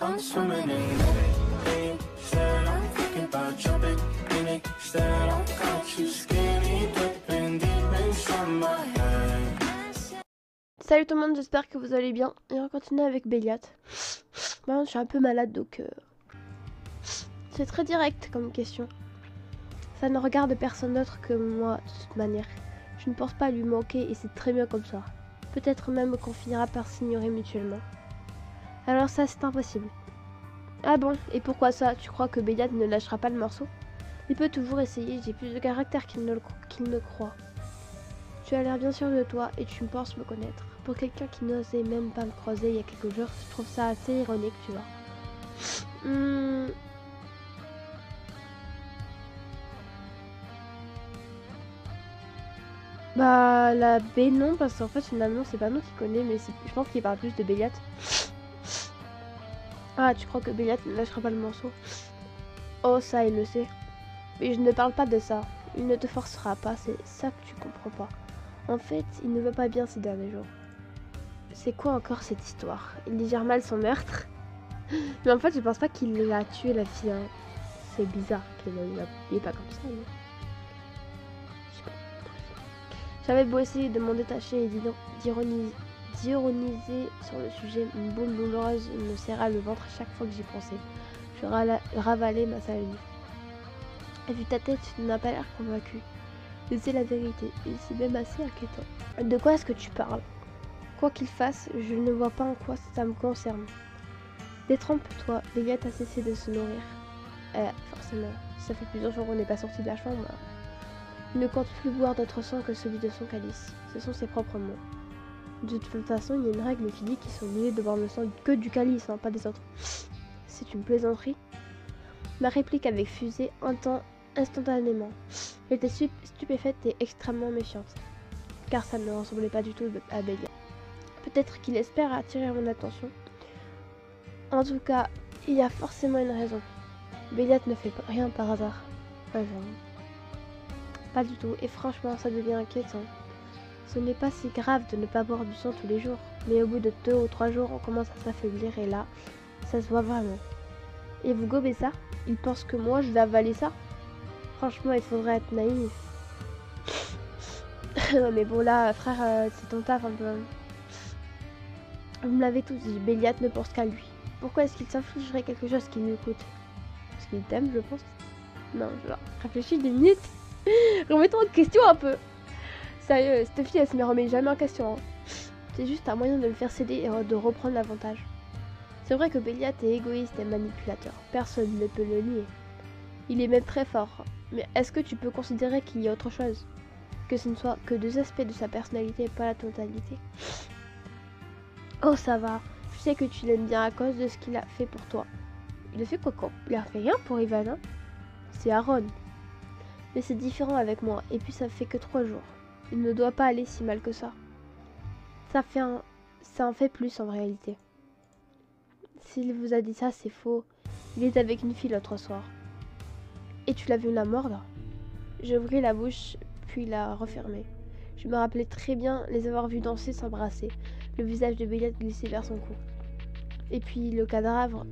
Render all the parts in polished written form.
I'm swimming in it. Said I'm thinking about jumping in it. Said I got you skinny dipping deep inside my head. Salut tout le monde, j'espère que vous allez bien. Et on continue avec Béliat. Bon, je suis un peu malade donc c'est très direct comme question. Ça ne regarde personne d'autre que moi de toute manière. Je ne pense pas lui manquer et c'est très bien comme ça. Peut-être même qu'on finira par s'ignorer mutuellement. Alors ça c'est impossible. Ah bon, et pourquoi ça? Tu crois que Béliat ne lâchera pas le morceau? Il peut toujours essayer, j'ai plus de caractère qu'il ne croit. Tu as l'air bien sûr de toi et tu penses me connaître. Pour quelqu'un qui n'osait même pas me croiser il y a quelques jours, je trouve ça assez ironique, tu vois. Bah la B non, parce qu'en fait finalement c'est pas nous qui connaît, mais je pense qu'il parle plus de Béliat. Ah, tu crois que Béliat ne lâchera pas le morceau? Oh ça il le sait. Mais je ne parle pas de ça. Il ne te forcera pas, c'est ça que tu comprends pas. En fait, il ne va pas bien ces derniers jours. C'est quoi encore cette histoire? Il digère mal son meurtre? Mais en fait, je pense pas qu'il a tué la fille. Hein. C'est bizarre qu'il est pas comme ça. Non, j'avais beau essayer de m'en détacher et d'ironiser sur le sujet, une boule douloureuse me serra le ventre chaque fois que j'y pensais. Je ravalais ma salive. Et vu ta tête, tu n'as pas l'air convaincu. Mais c'est la vérité, et c'est même assez inquiétant. De quoi est-ce que tu parles? Quoi qu'il fasse, je ne vois pas en quoi ça me concerne. Détrompe-toi, Béliat a cessé de se nourrir. Forcément, ça fait plusieurs jours qu'on n'est pas sorti de la chambre. Il ne compte plus boire d'autre sang que celui de son calice. Ce sont ses propres mots. De toute façon, il y a une règle qui dit qu'ils sont obligés de boire le sang que du calice, hein, pas des autres. C'est une plaisanterie. Ma réplique avait fusé instantanément. J'étais stupéfaite et extrêmement méfiante, car ça ne ressemblait pas du tout à Béliat. Peut-être qu'il espère attirer mon attention. En tout cas, il y a forcément une raison. Béliat ne fait rien par hasard. Enfin, pas du tout, et franchement, ça devient inquiétant. Ce n'est pas si grave de ne pas boire du sang tous les jours, mais au bout de 2 ou 3 jours, on commence à s'affaiblir et là, ça se voit vraiment. Et vous gobez ça? Il pense que moi, je vais avaler ça? Franchement, il faudrait être naïf. Mais bon, là, frère, c'est ton taf un peu. Vous me l'avez tous dit, Béliat ne pense qu'à lui. Pourquoi est-ce qu'il s'infligerait quelque chose qui lui coûte? Parce qu'il t'aime, je pense. Non, genre, réfléchis 2 minutes. Remettons en question un peu. Sérieux, cette fille, elle se me remet jamais en question. Hein. C'est juste un moyen de le faire céder et de reprendre l'avantage. C'est vrai que Béliat est égoïste et manipulateur. Personne ne peut le nier. Il est même très fort. Mais est-ce que tu peux considérer qu'il y a autre chose? Que ce ne soit que 2 aspects de sa personnalité et pas la totalité? Oh, ça va. Je sais que tu l'aimes bien à cause de ce qu'il a fait pour toi. Il a fait quoi? Il a fait rien pour Ivan, hein? C'est Aaron. Mais c'est différent avec moi. Et puis ça fait que 3 jours. Il ne doit pas aller si mal que ça. Ça en fait plus en réalité. S'il vous a dit ça, c'est faux. Il était avec une fille l'autre soir. Et tu l'as vu la mordre? J'ouvris la bouche, puis la refermai. Je me rappelais très bien les avoir vus danser, s'embrasser, le visage de Béliat glisser vers son cou. Et puis le cadavre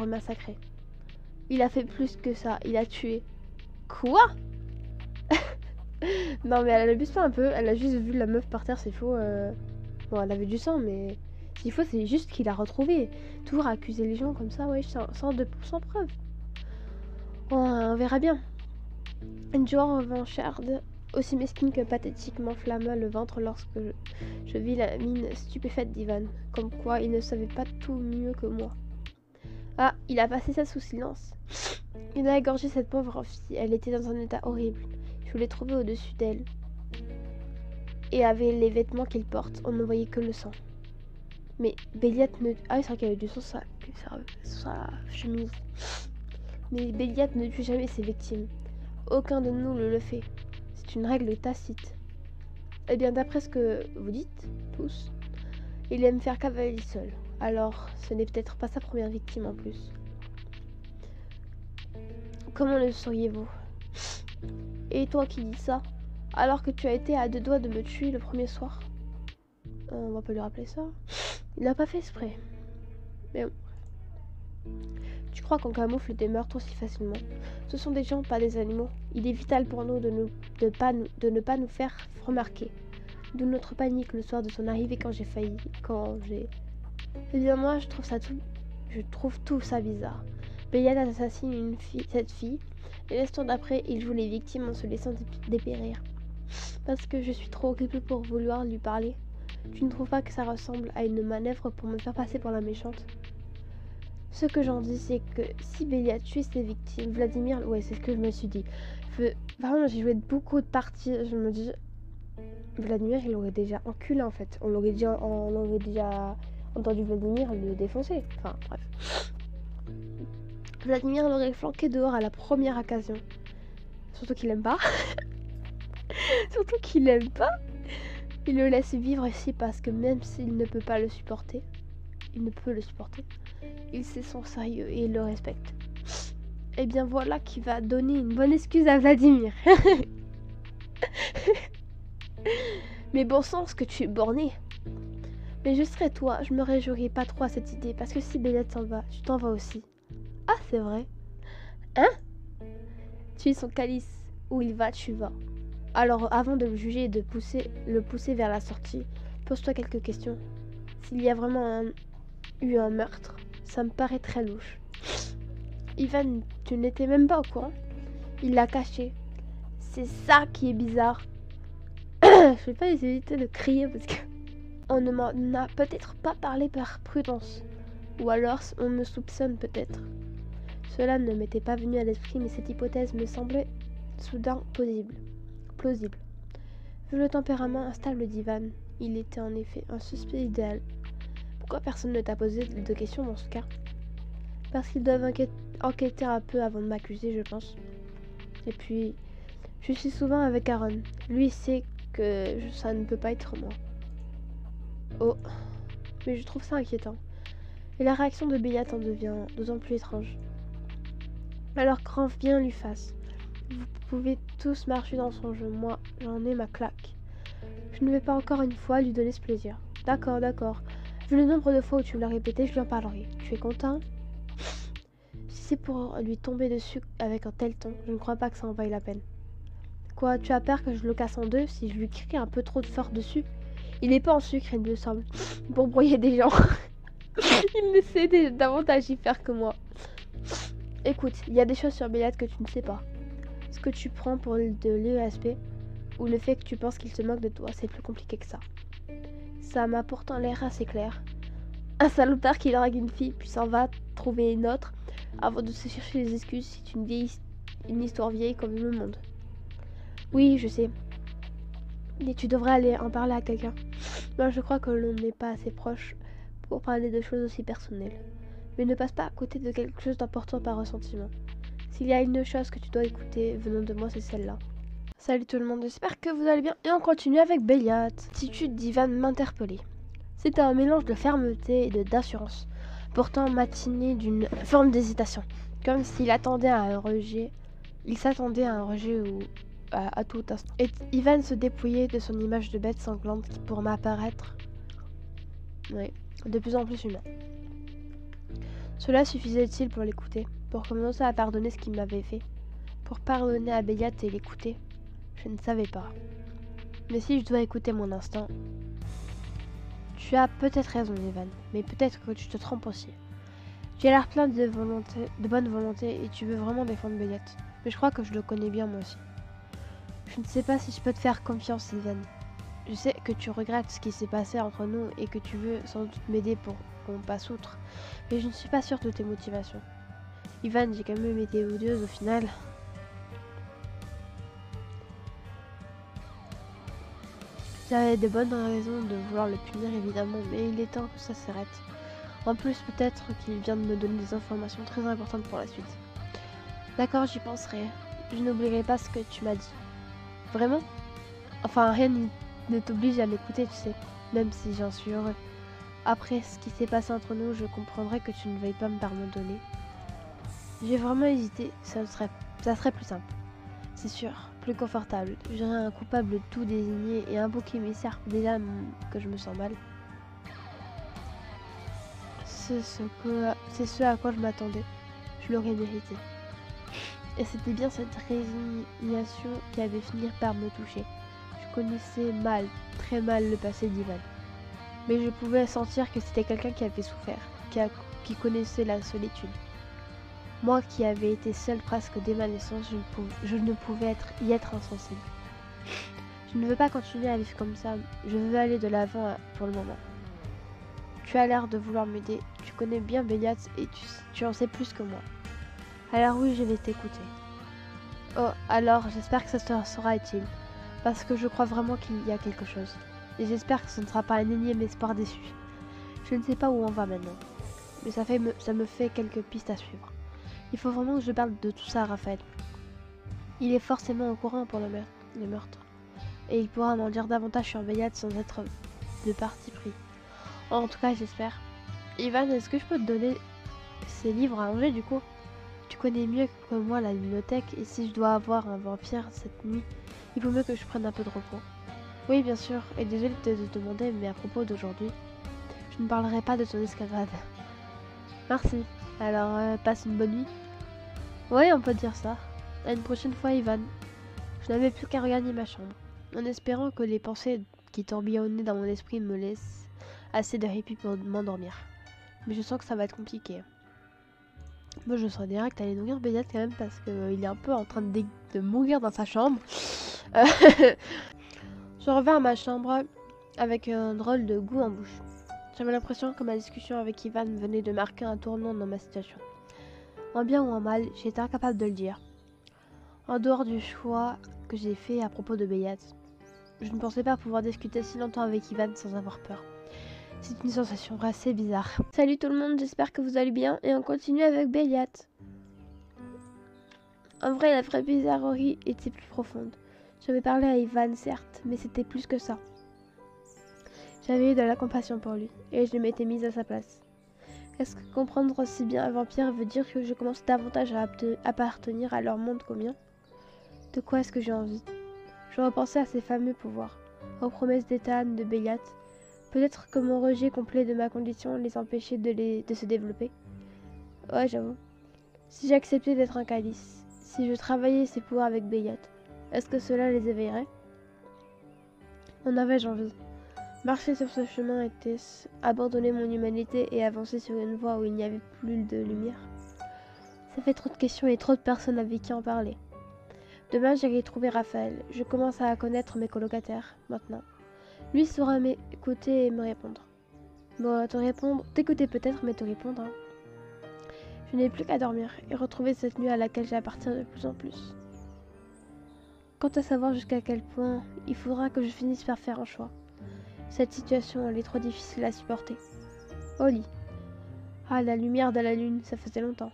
massacré. Il a fait plus que ça, il a tué. Quoi? Non mais elle abuse pas un peu, elle a juste vu la meuf par terre, c'est faux. Bon, elle avait du sang, mais s'il faut, c'est juste qu'il a retrouvé. Toujours accuser les gens comme ça, ouais, sans preuve. Bon, on verra bien. Une joie revancharde, aussi mesquine que pathétique, m'enflamma le ventre lorsque je vis la mine stupéfaite d'Ivan, comme quoi il ne savait pas tout mieux que moi. Ah, il a passé ça sous silence. Il a égorgé cette pauvre fille, elle était dans un état horrible. Je voulais trouver au-dessus d'elle. Et avait les vêtements qu'il porte, on ne voyait que le sang. Mais Béliat ne... Ah, c'est vrai qu'il y avait du sang sur sa chemise. Mais Béliat ne tue jamais ses victimes. Aucun de nous le fait. C'est une règle tacite. Eh bien, d'après ce que vous dites, tous, il aime faire cavalier seul. Alors, ce n'est peut-être pas sa première victime en plus. Comment le sauriez-vous? Et toi qui dis ça, alors que tu as été à 2 doigts de me tuer le premier soir? On va pas lui rappeler ça. Il n'a pas fait exprès. Mais bon. Tu crois qu'on camoufle des meurtres aussi facilement? Ce sont des gens, pas des animaux. Il est vital pour nous de ne pas nous faire remarquer. D'où notre panique le soir de son arrivée quand j'ai... Eh bien moi, je trouve tout ça bizarre. Béliat assassine cette fille, et l'instant d'après, il joue les victimes en se laissant dépérir. Parce que je suis trop occupée pour vouloir lui parler. Tu ne trouves pas que ça ressemble à une manœuvre pour me faire passer pour la méchante? Ce que j'en dis, c'est que si Béliat tuait ses victimes, Vladimir... Ouais, c'est ce que je me suis dit. Vraiment, j'ai joué beaucoup de parties, je me dis... Vladimir, il aurait déjà enculé en fait. On aurait déjà entendu Vladimir le défoncer. Enfin, bref. Vladimir l'aurait flanqué dehors à la première occasion. Surtout qu'il aime pas. Surtout qu'il aime pas. Il le laisse vivre ici parce que même s'il ne peut pas le supporter, il ne peut le supporter. Il sait son sérieux et il le respecte. Et bien voilà qui va donner une bonne excuse à Vladimir. Mais bon sens que tu es borné. Mais je serais toi, je me réjouirais pas trop à cette idée, parce que si Béliat s'en va, tu t'en vas aussi. Ah, c'est vrai. Hein? Tu es son calice. Où il va, tu vas. Alors, avant de le juger et de le pousser vers la sortie, pose-toi quelques questions. S'il y a vraiment eu un meurtre, ça me paraît très louche. Ivan, tu n'étais même pas au courant. Il l'a caché. C'est ça qui est bizarre. Je vais pas éviter de crier parce que on ne m'en a peut-être pas parlé par prudence. Ou alors on me soupçonne peut-être. Cela ne m'était pas venu à l'esprit, mais cette hypothèse me semblait soudain plausible. Vu le tempérament instable d'Ivan, il était en effet un suspect idéal. Pourquoi personne ne t'a posé de questions dans ce cas? Parce qu'ils doivent enquêter un peu avant de m'accuser, je pense. Et puis, je suis souvent avec Aaron. Lui sait que ça ne peut pas être moi. Oh, mais je trouve ça inquiétant. Et la réaction de Béliat en devient d'autant plus étrange. Alors grand bien lui fasse. Vous pouvez tous marcher dans son jeu, moi j'en ai ma claque. Je ne vais pas encore une fois lui donner ce plaisir. D'accord, d'accord. Vu le nombre de fois où tu me l'as répété, je lui en parlerai. Tu es content? Si c'est pour lui tomber dessus avec un tel ton, je ne crois pas que ça en vaille la peine. Quoi, tu as peur que je le casse en deux si je lui crie un peu trop fort dessus? Il n'est pas en sucre, il me semble, pour broyer des gens. Il ne sait davantage y faire que moi. Écoute, il y a des choses sur Béliat que tu ne sais pas. Ce que tu prends pour de l'ESP, ou le fait que tu penses qu'il se moque de toi, c'est plus compliqué que ça. Ça m'a pourtant l'air assez clair. Un salopard qui drague une fille, puis s'en va trouver une autre, avant de se chercher des excuses, c'est une histoire vieille comme le monde. Oui, je sais. Mais tu devrais aller en parler à quelqu'un. Moi, je crois que l'on n'est pas assez proche pour parler de choses aussi personnelles. Mais ne passe pas à côté de quelque chose d'important par ressentiment. S'il y a une chose que tu dois écouter venant de moi, c'est celle-là. Salut tout le monde, j'espère que vous allez bien. Et on continue avec Béliat. L'attitude d'Ivan m'interpellait. C'était un mélange de fermeté et d'assurance, pourtant matiné d'une forme d'hésitation, comme s'il attendait à un rejet. Il s'attendait à un rejet ou à tout instant. Et Ivan se dépouillait de son image de bête sanglante qui pour m'apparaître de plus en plus humain. Cela suffisait-il pour l'écouter, pour commencer à pardonner ce qu'il m'avait fait, pour pardonner à Béliat et l'écouter? Je ne savais pas. Mais si je dois écouter mon instinct... Tu as peut-être raison, Ivan, mais peut-être que tu te trompes aussi. Tu as l'air plein de bonne volonté et tu veux vraiment défendre Béliat. Mais je crois que je le connais bien moi aussi. Je ne sais pas si je peux te faire confiance, Ivan. Je sais que tu regrettes ce qui s'est passé entre nous et que tu veux sans doute m'aider pour qu'on passe outre. Mais je ne suis pas sûre de tes motivations. Ivan, j'ai quand même été odieuse au final. J'avais de bonnes raisons de vouloir le punir évidemment, mais il est temps que ça s'arrête. En plus, peut-être qu'il vient de me donner des informations très importantes pour la suite. D'accord, j'y penserai. Je n'oublierai pas ce que tu m'as dit. Vraiment? Enfin, rien ne t'oblige à m'écouter, tu sais, même si j'en suis heureux. Après ce qui s'est passé entre nous, je comprendrais que tu ne veuilles pas me pardonner. J'ai vraiment hésité, ça serait plus simple. C'est sûr, plus confortable. J'aurais un coupable tout désigné et un bouc émissaire déjà que je me sens mal. c'est ce à quoi je m'attendais. Je l'aurais mérité. Et c'était bien cette résignation qui avait fini par me toucher. Je connaissais mal, très mal le passé d'Ivan. Mais je pouvais sentir que c'était quelqu'un qui avait souffert, qui connaissait la solitude. Moi qui avais été seule presque dès ma naissance, je ne pouvais y être insensible. Je ne veux pas continuer à vivre comme ça, je veux aller de l'avant pour le moment. Tu as l'air de vouloir m'aider, tu connais bien Béliat et tu en sais plus que moi. Alors oui, je vais t'écouter. Oh, alors j'espère que ça te sera utile, parce que je crois vraiment qu'il y a quelque chose. Et j'espère que ce ne sera pas un énième espoir déçu. Je ne sais pas où on va maintenant, mais ça me fait quelques pistes à suivre. Il faut vraiment que je parle de tout ça à Raphaël. Il est forcément au courant pour le meurtre. Et il pourra m'en dire davantage sur Béliat sans être de parti pris. En tout cas, j'espère. Ivan, est-ce que je peux te donner ces livres à ranger du coup? Tu connais mieux que moi la bibliothèque et si je dois avoir un vampire cette nuit, il vaut mieux que je prenne un peu de repos. Oui, bien sûr, et désolé de te demander, mais à propos d'aujourd'hui, je ne parlerai pas de ton escalade. Merci. Alors, passe une bonne nuit. Oui, on peut dire ça. À une prochaine fois, Ivan. Je n'avais plus qu'à regagner ma chambre, en espérant que les pensées qui tourbillonnaient dans mon esprit me laissent assez de répit pour m'endormir. Mais je sens que ça va être compliqué. Moi, je serais direct à aller nourrir Béliat quand même parce qu'il est un peu en train de mourir dans sa chambre. Je reviens à ma chambre avec un drôle de goût en bouche. J'avais l'impression que ma discussion avec Ivan venait de marquer un tournant dans ma situation. En bien ou en mal, j'étais incapable de le dire. En dehors du choix que j'ai fait à propos de Béliat, je ne pensais pas pouvoir discuter si longtemps avec Ivan sans avoir peur. C'est une sensation assez bizarre. Salut tout le monde, j'espère que vous allez bien et on continue avec Béliat. En vrai, la vraie bizarrerie était plus profonde. J'avais parlé à Ivan, certes, mais c'était plus que ça. J'avais eu de la compassion pour lui et je m'étais mise à sa place. Est-ce que comprendre aussi bien un vampire veut dire que je commence davantage à appartenir à leur monde qu'au mien? De quoi est-ce que j'ai envie? Je repensais à ces fameux pouvoirs, aux promesses d'Ethan, de Béliat. Peut-être que mon rejet complet de ma condition les empêchait de se développer. Ouais, j'avoue. Si j'acceptais d'être un calice, si je travaillais ces pouvoirs avec Béliat, est-ce que cela les éveillerait? En avais-je envie? Marcher sur ce chemin était-ce abandonner mon humanité et avancer sur une voie où il n'y avait plus de lumière? Ça fait trop de questions et trop de personnes avec qui en parler. Demain, j'irai trouver Raphaël. Je commence à connaître mes colocataires, maintenant. Lui saura m'écouter et me répondre. Bon, t'écouter peut-être, mais te répondre. Hein. Je n'ai plus qu'à dormir et retrouver cette nuit à laquelle j'appartiens de plus en plus. Quant à savoir jusqu'à quel point, il faudra que je finisse par faire un choix. Cette situation, elle est trop difficile à supporter. Au lit. Ah, la lumière de la lune, ça faisait longtemps.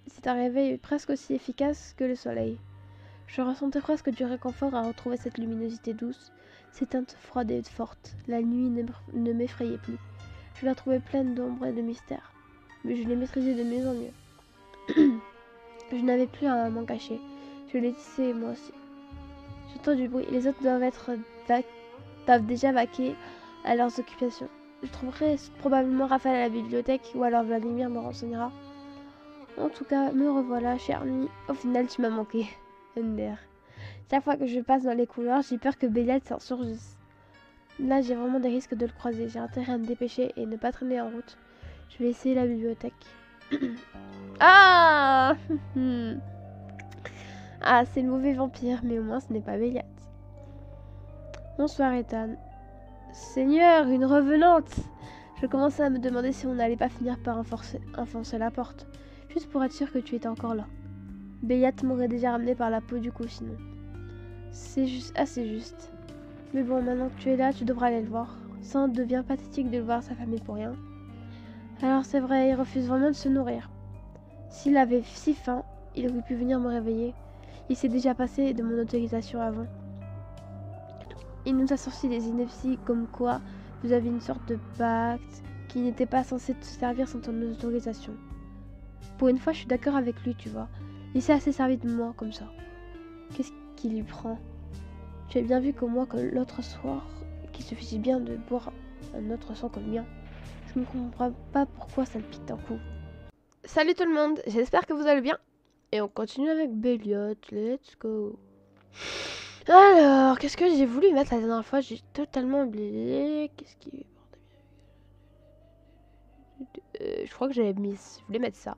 C'est un réveil presque aussi efficace que le soleil. Je ressentais presque du réconfort à retrouver cette luminosité douce, cette teinte froide et forte. La nuit ne m'effrayait plus. Je la trouvais pleine d'ombre et de mystère. Mais je l'ai maîtrisée de mieux en mieux. Je n'avais plus à m'en cacher. Je l'ai tissée moi aussi. J'entends du bruit. Les autres doivent déjà vaquer à leurs occupations. Je trouverai probablement Raphaël à la bibliothèque ou alors Vladimir me renseignera. En tout cas, me revoilà, chère nuit. Au final, tu m'as manqué. Ender. Chaque fois que je passe dans les couloirs, j'ai peur que Béliat s'en surgisse. Là, j'ai vraiment des risques de le croiser. J'ai intérêt à me dépêcher et ne pas traîner en route. Je vais essayer la bibliothèque. Ah Ah, c'est le mauvais vampire, mais au moins ce n'est pas Béliat. Bonsoir, Ethan. Seigneur, une revenante! Je commençais à me demander si on n'allait pas finir par enfoncer la porte, juste pour être sûr que tu étais encore là. Béliat m'aurait déjà ramené par la peau du cou sinon. C'est assez juste. Mais bon, maintenant que tu es là, tu devras aller le voir. Ça devient pathétique de le voir s'affamer pour rien. Alors c'est vrai, il refuse vraiment de se nourrir. S'il avait si faim, il aurait pu venir me réveiller. Il s'est déjà passé de mon autorisation avant. Il nous a sorti des inepties comme quoi vous avez une sorte de pacte qui n'était pas censé te servir sans ton autorisation. Pour une fois, je suis d'accord avec lui, tu vois. Il s'est assez servi de moi comme ça. Qu'est-ce qui lui prend? Tu as bien vu que moi, que l'autre soir, qu'il suffisait bien de boire un autre sang que le mien. Je Je ne comprends pas pourquoi ça le pique d'un coup. Salut tout le monde, j'espère que vous allez bien. Et on continue avec Belliot, let's go. Alors, qu'est-ce que j'ai voulu mettre la dernière fois? J'ai totalement oublié. Qu'est-ce qui... je crois que je voulais mettre ça.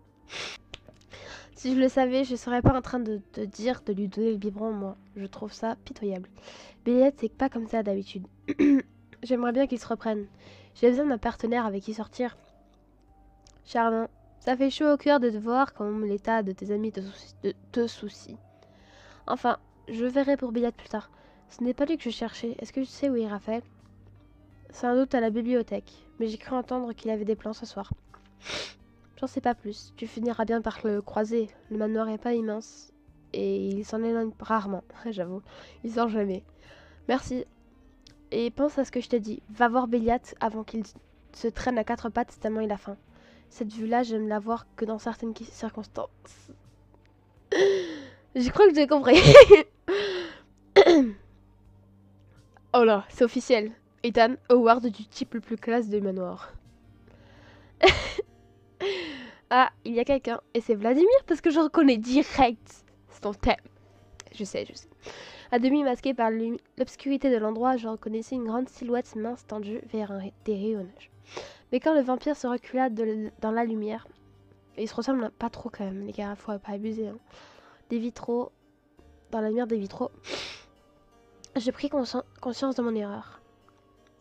Si je le savais, je serais pas en train de te dire de lui donner le biberon, moi. Je trouve ça pitoyable. Belliot, c'est pas comme ça d'habitude. J'aimerais bien qu'il se reprenne. J'ai besoin d'un partenaire avec qui sortir. Charmant. Ça fait chaud au cœur de te voir comme l'état de tes amis te soucie. Enfin, je verrai pour Belliot plus tard. Ce n'est pas lui que je cherchais. Est-ce que tu sais où est Raphaël? Sans doute à la bibliothèque. Mais j'ai cru entendre qu'il avait des plans ce soir. J'en sais pas plus. Tu finiras bien par le croiser. Le manoir est pas immense. Et il s'en éloigne rarement. J'avoue. Il sort jamais. Merci. Et pense à ce que je t'ai dit. Va voir Belliot avant qu'il se traîne à quatre pattes tellement il a faim. Cette vue-là, j'aime la voir que dans certaines circonstances. Je crois que j'ai compris. Oh là, c'est officiel. Ethan Howard du type le plus classe du manoir. Ah, il y a quelqu'un. Et c'est Vladimir parce que je reconnais direct son thème. Je sais. À demi masqué par l'obscurité de l'endroit, je reconnaissais une grande silhouette mince tendue vers des rayonnages. Mais quand le vampire se recula dans la lumière, et il se ressemble pas trop quand même, les gars, faut pas abuser. Hein. Des vitraux, dans la lumière des vitraux, j'ai pris conscience de mon erreur.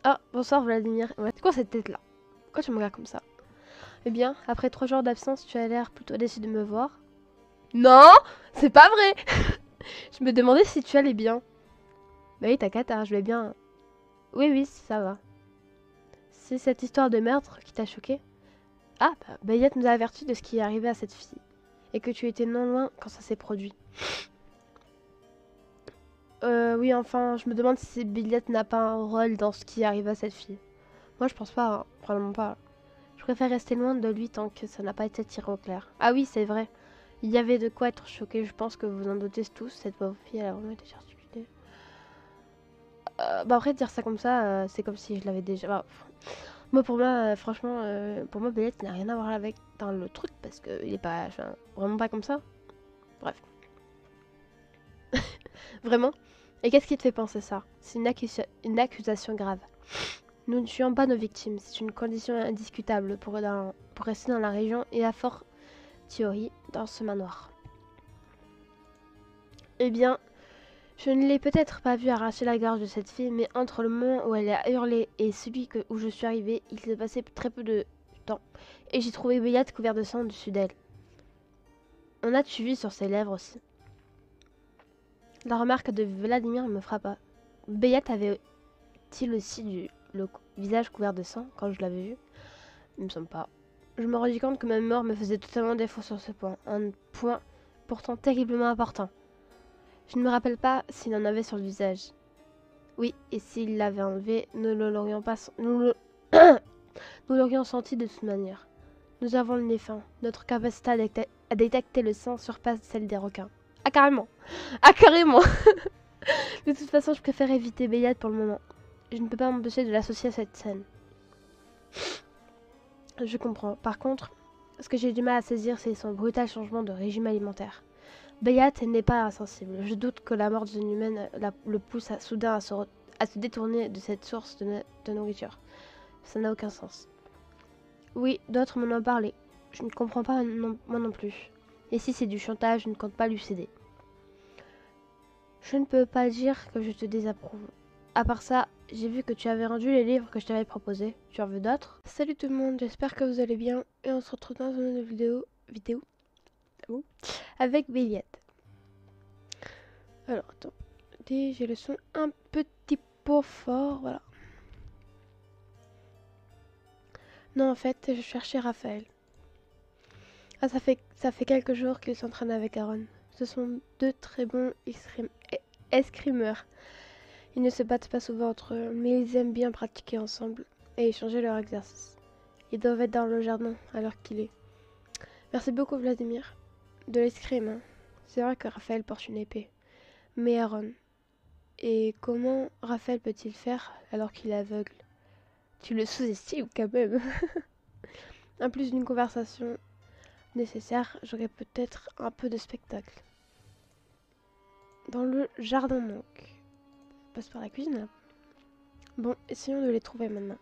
Ah, bonsoir Vladimir. Ouais, c'est quoi cette tête-là? Pourquoi tu me regardes comme ça? Eh bien, après 3 jours d'absence, tu as l'air plutôt déçu de me voir. Non, c'est pas vrai. Je me demandais si tu allais bien. Bah oui, t'inquiète, je vais bien. Oui, ça va. C'est cette histoire de meurtre qui t'a choqué? Ah, bah, Belliot nous a averti de ce qui est arrivé à cette fille. Et que tu étais non loin quand ça s'est produit. Oui, enfin, je me demande si Belliot n'a pas un rôle dans ce qui arrive à cette fille. Moi, je pense pas, hein, probablement pas. Je préfère rester loin de lui tant que ça n'a pas été tiré au clair. Ah oui, c'est vrai. Il y avait de quoi être choqué, je pense que vous en doutez tous. Cette pauvre fille, elle a vraiment été charcutée. Bah après, dire ça comme ça, c'est comme si je l'avais déjà... Bah, moi, pour moi, franchement, pour moi, Belliot n'a rien à voir avec dans le truc, parce qu'il est pas... Enfin, vraiment pas comme ça. Bref. Vraiment. Et qu'est-ce qui te fait penser ça? C'est une accusation grave. Nous ne tuons pas nos victimes, c'est une condition indiscutable pour rester dans la région et à forte théorie dans ce manoir. Eh bien, je ne l'ai peut-être pas vu arracher la gorge de cette fille, mais entre le moment où elle a hurlé et celui où je suis arrivée, il s'est passé très peu de temps, et j'ai trouvé Belliot couvert de sang au-dessus d'elle. On a tué sur ses lèvres aussi. La remarque de Vladimir me frappa. Belliot avait-il aussi le visage couvert de sang quand je l'avais vu? Il me semble pas. Je me rendis compte que ma mémoire me faisait totalement défaut sur ce point. Un point pourtant terriblement important. Je ne me rappelle pas s'il en avait sur le visage. Oui, et s'il l'avait enlevé, nous l'aurions senti de toute manière. Nous avons le nez fin. Notre capacité à détecter le sang surpasse celle des requins. Ah carrément. Ah carrément. De toute façon, je préfère éviter Belliot pour le moment. Je ne peux pas m'empêcher de l'associer à cette scène. Je comprends. Par contre, ce que j'ai du mal à saisir, c'est son brutal changement de régime alimentaire. Belliot n'est pas insensible. Je doute que la mort d'une humaine le pousse soudain à se détourner de cette source de nourriture. Ça n'a aucun sens. Oui, d'autres m'en ont parlé. Je ne comprends pas moi non plus. Et si c'est du chantage, je ne compte pas lui céder. Je ne peux pas dire que je te désapprouve. À part ça, j'ai vu que tu avais rendu les livres que je t'avais proposés. Tu en veux d'autres? Salut tout le monde, j'espère que vous allez bien. Et on se retrouve dans une nouvelle vidéo avec Belliot. Alors, attendez, j'ai le son un petit peu fort, voilà. Non, en fait, je cherchais Raphaël. Ah, ça fait quelques jours qu'ils s'entraînent avec Aaron. Ce sont deux très bons escrimeurs. Ils ne se battent pas souvent entre eux, mais ils aiment bien pratiquer ensemble et échanger leurs exercices. Ils doivent être dans le jardin à l'heure qu'il est. Merci beaucoup, Vladimir. De l'escrime, hein. C'est vrai que Raphaël porte une épée. Mais Aaron. Et comment Raphaël peut-il faire alors qu'il est aveugle? Tu le sous-estimes quand même. En plus d'une conversation nécessaire, j'aurais peut-être un peu de spectacle. Dans le jardin donc. On passe par la cuisine là. Bon, essayons de les trouver maintenant.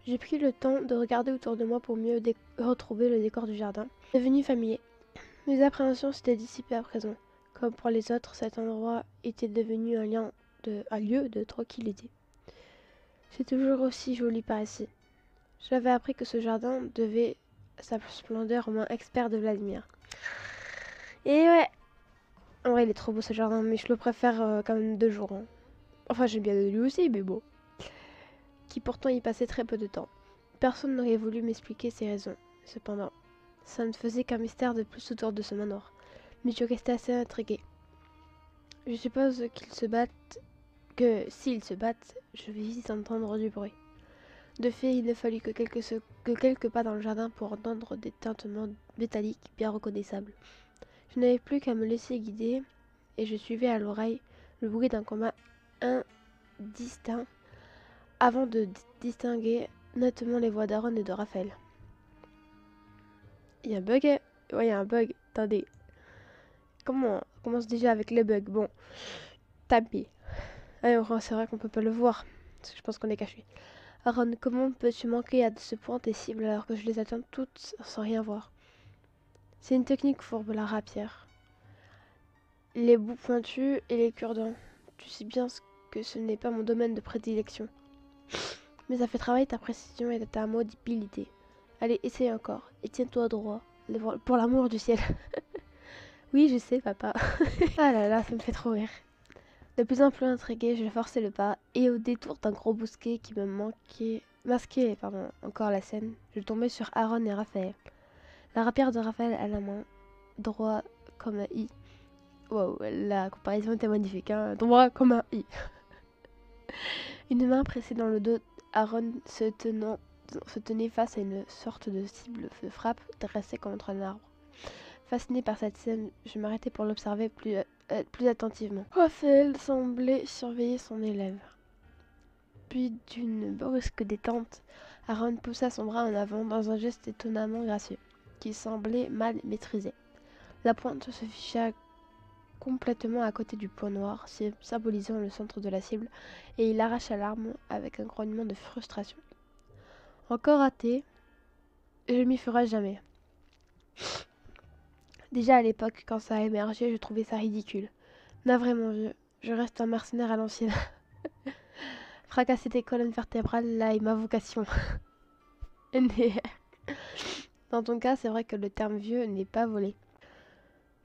J'ai pris le temps de regarder autour de moi pour mieux retrouver le décor du jardin. Devenu familier. Mes appréhensions s'étaient dissipées à présent. Comme pour les autres, cet endroit était devenu un lieu de tranquillité. C'est toujours aussi joli par ici. J'avais appris que ce jardin devait sa splendeur au moins expert de Vladimir. Et ouais, en vrai il est trop beau ce jardin, mais je le préfère quand même 2 jours. Hein. Enfin j'aime bien lui aussi, mais bon. Qui pourtant y passait très peu de temps. Personne n'aurait voulu m'expliquer ses raisons. Cependant, ça ne faisait qu'un mystère de plus autour de ce manoir. Mais je restais assez intriguée. Je suppose qu'ils se battent, que s'ils se battent, je vais vite entendre du bruit. De fait, il ne fallut que quelques pas dans le jardin pour entendre des tintements métalliques bien reconnaissables. Je n'avais plus qu'à me laisser guider, et je suivais à l'oreille le bruit d'un combat indistinct avant de distinguer nettement les voix d'Aaron et de Raphaël. Il y a un bug? Ouais, il y a un bug. Attendez. Comment on commence déjà avec les bugs? Bon, tant pis. Alors, c'est vrai qu'on peut pas le voir, parce que je pense qu'on est caché. Aaron, comment peux-tu manquer à ce point tes cibles alors que je les atteins toutes sans rien voir? C'est une technique fourbe, la rapière. Les bouts pointus et les cure-dents. Tu sais bien que ce n'est pas mon domaine de prédilection. Mais ça fait travailler ta précision et ta mobilité. Allez, essaye encore. Et tiens-toi droit. Pour l'amour du ciel. Oui, je sais, papa. Ah là là, ça me fait trop rire. De plus en plus intriguée, je forçais le pas, et au détour d'un gros bosquet qui me masquait encore la scène, je tombais sur Aaron et Raphaël. La rapière de Raphaël à la main, droit comme un i. Wow, la comparaison était magnifique, hein, droit comme un i. Une main pressée dans le dos, Aaron se tenait face à une sorte de cible de frappe dressée contre un arbre. Fasciné par cette scène, je m'arrêtais pour l'observer plus attentivement. Raphaël semblait surveiller son élève. Puis, d'une brusque détente, Aaron poussa son bras en avant dans un geste étonnamment gracieux, qui semblait mal maîtrisé. La pointe se ficha complètement à côté du point noir, symbolisant le centre de la cible, et il arracha l'arme avec un grognement de frustration. Encore raté, je m'y ferai jamais. Déjà à l'époque, quand ça a émergé, je trouvais ça ridicule. Navré mon vieux, je reste un mercenaire à l'ancienne. Fracasser tes colonnes vertébrales, là est ma vocation. NDR. Dans ton cas, c'est vrai que le terme vieux n'est pas volé.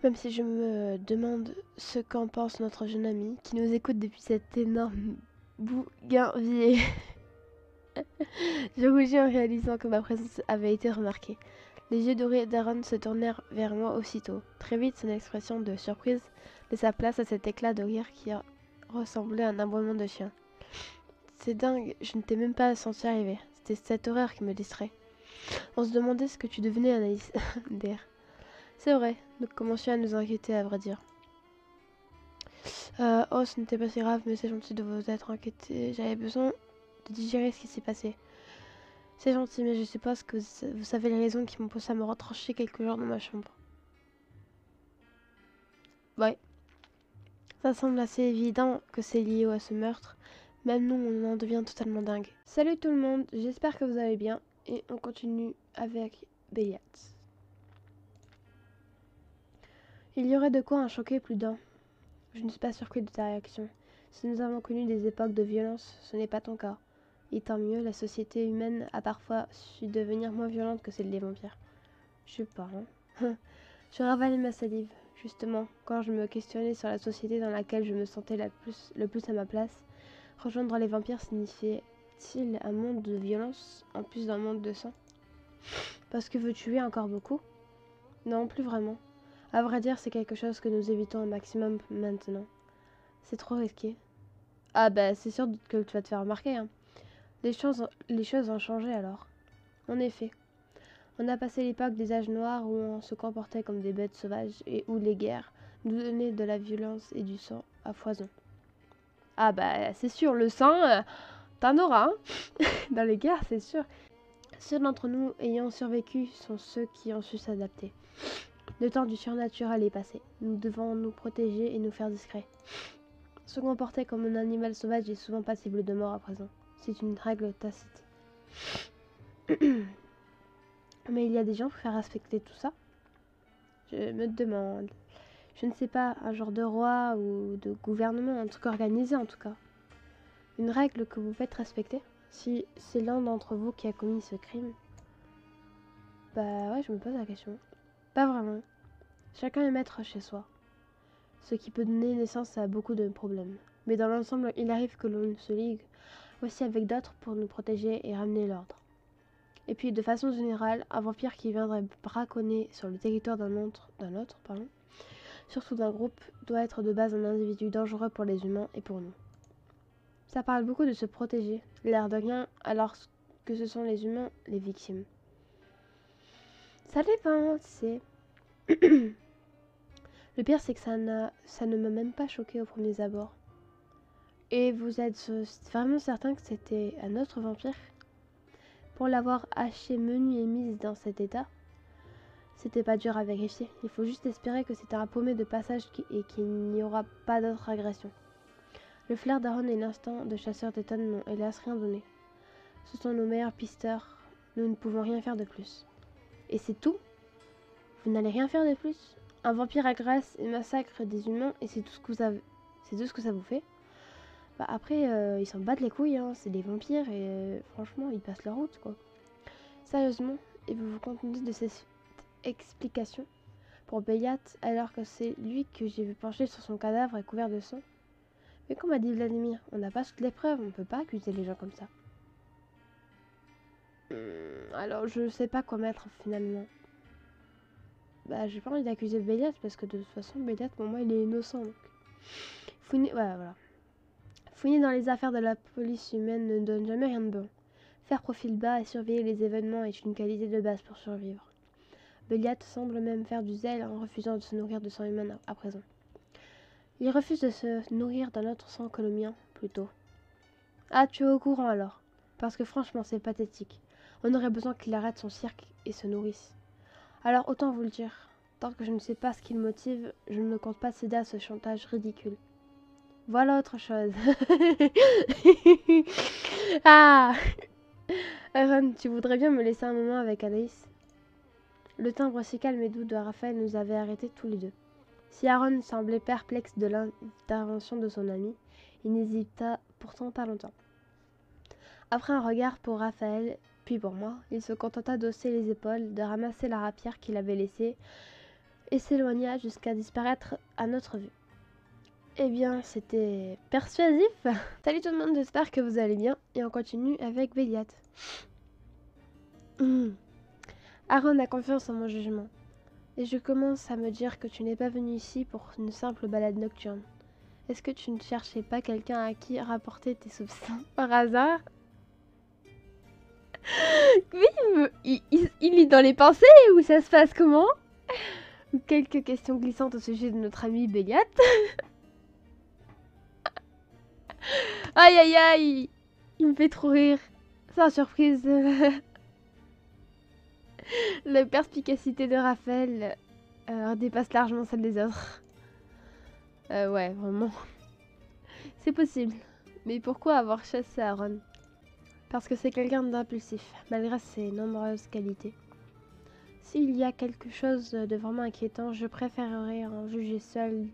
Même si je me demande ce qu'en pense notre jeune ami, qui nous écoute depuis cet énorme bougainvillier. Je rougis en réalisant que ma présence avait été remarquée. Les yeux dorés d'Aaron se tournèrent vers moi aussitôt. Très vite, son expression de surprise laissa place à cet éclat de rire qui ressemblait à un aboiement de chien. C'est dingue, je ne t'ai même pas senti arriver. C'était cette horreur qui me distrait. On se demandait ce que tu devenais, Anaïs. DR. C'est vrai, nous commencions à nous inquiéter, à vrai dire. Oh, ce n'était pas si grave, mais c'est gentil de vous être inquiété. J'avais besoin de digérer ce qui s'est passé. C'est gentil, mais je suppose que vous savez les raisons qui m'ont poussé à me retrancher quelques jours dans ma chambre. Ouais. Ça semble assez évident que c'est lié à ce meurtre. Même nous, on en devient totalement dingue. Salut tout le monde, j'espère que vous allez bien. Et on continue avec Béliat. Il y aurait de quoi en choquer plus d'un. Je ne suis pas surpris de ta réaction. Si nous avons connu des époques de violence, ce n'est pas ton cas. Et tant mieux, la société humaine a parfois su devenir moins violente que celle des vampires. Je sais pas, hein. Je ravalais ma salive. Justement, quand je me questionnais sur la société dans laquelle je me sentais le plus à ma place, rejoindre les vampires signifiait-il un monde de violence en plus d'un monde de sang? Parce que veux tuer encore beaucoup? Non, plus vraiment. À vrai dire, c'est quelque chose que nous évitons au maximum maintenant. C'est trop risqué. Ah bah, c'est sûr que tu vas te faire remarquer, hein. Les choses ont changé alors. En effet. On a passé l'époque des âges noirs où on se comportait comme des bêtes sauvages et où les guerres nous donnaient de la violence et du sang à foison. Ah bah c'est sûr, le sang, T'en auras, hein. Dans les guerres, c'est sûr. Ceux d'entre nous ayant survécu sont ceux qui ont su s'adapter. Le temps du surnaturel est passé. Nous devons nous protéger et nous faire discrets. Se comporter comme un animal sauvage est souvent passible de mort à présent. C'est une règle tacite. Mais il y a des gens pour faire respecter tout ça. Je me demande. Je ne sais pas, un genre de roi ou de gouvernement, un truc organisé en tout cas. Une règle que vous faites respecter. Si c'est l'un d'entre vous qui a commis ce crime, bah ouais, je me pose la question. Pas vraiment. Chacun est maître chez soi. Ce qui peut donner naissance à beaucoup de problèmes. Mais dans l'ensemble, il arrive que l'on se ligue aussi avec d'autres pour nous protéger et ramener l'ordre. Et puis, de façon générale, un vampire qui viendrait braconner sur le territoire d'un autre, surtout d'un groupe, doit être de base un individu dangereux pour les humains et pour nous. Ça parle beaucoup de se protéger, l'air de rien, alors que ce sont les humains les victimes. Ça dépend, tu sais. Le pire, c'est que ça ne m'a même pas choqué au premier abord. Et vous êtes vraiment certain que c'était un autre vampire? Pour l'avoir haché menu et mise dans cet état, c'était pas dur à vérifier. Il faut juste espérer que c'était un paumé de passage et qu'il n'y aura pas d'autre agression. Le flair d'Aaron et l'instinct de chasseur d'Ethan n'ont hélas rien donné. Ce sont nos meilleurs pisteurs. Nous ne pouvons rien faire de plus. Et c'est tout? Vous n'allez rien faire de plus? Un vampire agresse et massacre des humains et c'est tout ce que ça vous fait? Bah après, ils s'en battent les couilles, hein. C'est des vampires et franchement, ils passent leur route, quoi. Sérieusement, et vous vous contentez de ces explications pour Béliat alors que c'est lui que j'ai vu pencher sur son cadavre et couvert de sang? Mais comme a dit Vladimir, on n'a pas toutes les preuves, on ne peut pas accuser les gens comme ça. Alors je sais pas quoi mettre finalement. Bah j'ai pas envie d'accuser Béliat parce que de toute façon Béliat pour moi il est innocent donc. Voilà. Fouiner dans les affaires de la police humaine ne donne jamais rien de bon. Faire profil bas et surveiller les événements est une qualité de base pour survivre. Béliat semble même faire du zèle en refusant de se nourrir de sang humain à présent. Il refuse de se nourrir d'un autre sang que le mien, plutôt. Ah, tu es au courant alors? Parce que franchement, c'est pathétique. On aurait besoin qu'il arrête son cirque et se nourrisse. Alors autant vous le dire, tant que je ne sais pas ce qui le motive, je ne compte pas céder à ce chantage ridicule. Voilà autre chose. Ah! Aaron, tu voudrais bien me laisser un moment avec Anaïs? Le timbre si calme et doux de Raphaël nous avait arrêtés tous les deux. Si Aaron semblait perplexe de l'intervention de son ami, il n'hésita pourtant pas longtemps. Après un regard pour Raphaël, puis pour moi, il se contenta d'hausser les épaules, de ramasser la rapière qu'il avait laissée et s'éloigna jusqu'à disparaître à notre vue. Eh bien, c'était persuasif. Salut tout le monde, j'espère que vous allez bien et on continue avec Béliat. Aaron a confiance en mon jugement. Et je commence à me dire que tu n'es pas venu ici pour une simple balade nocturne. Est-ce que tu ne cherchais pas quelqu'un à qui rapporter tes soupçons par hasard? Oui, il lit dans les pensées ou ça se passe comment? Quelques questions glissantes au sujet de notre ami Béliat. Aïe aïe aïe, il me fait trop rire. Sans surprise. La perspicacité de Raphaël dépasse largement celle des autres. Ouais, vraiment. C'est possible. Mais pourquoi avoir chassé Aaron? Parce que c'est quelqu'un d'impulsif, malgré ses nombreuses qualités. S'il y a quelque chose de vraiment inquiétant, je préférerais en juger seul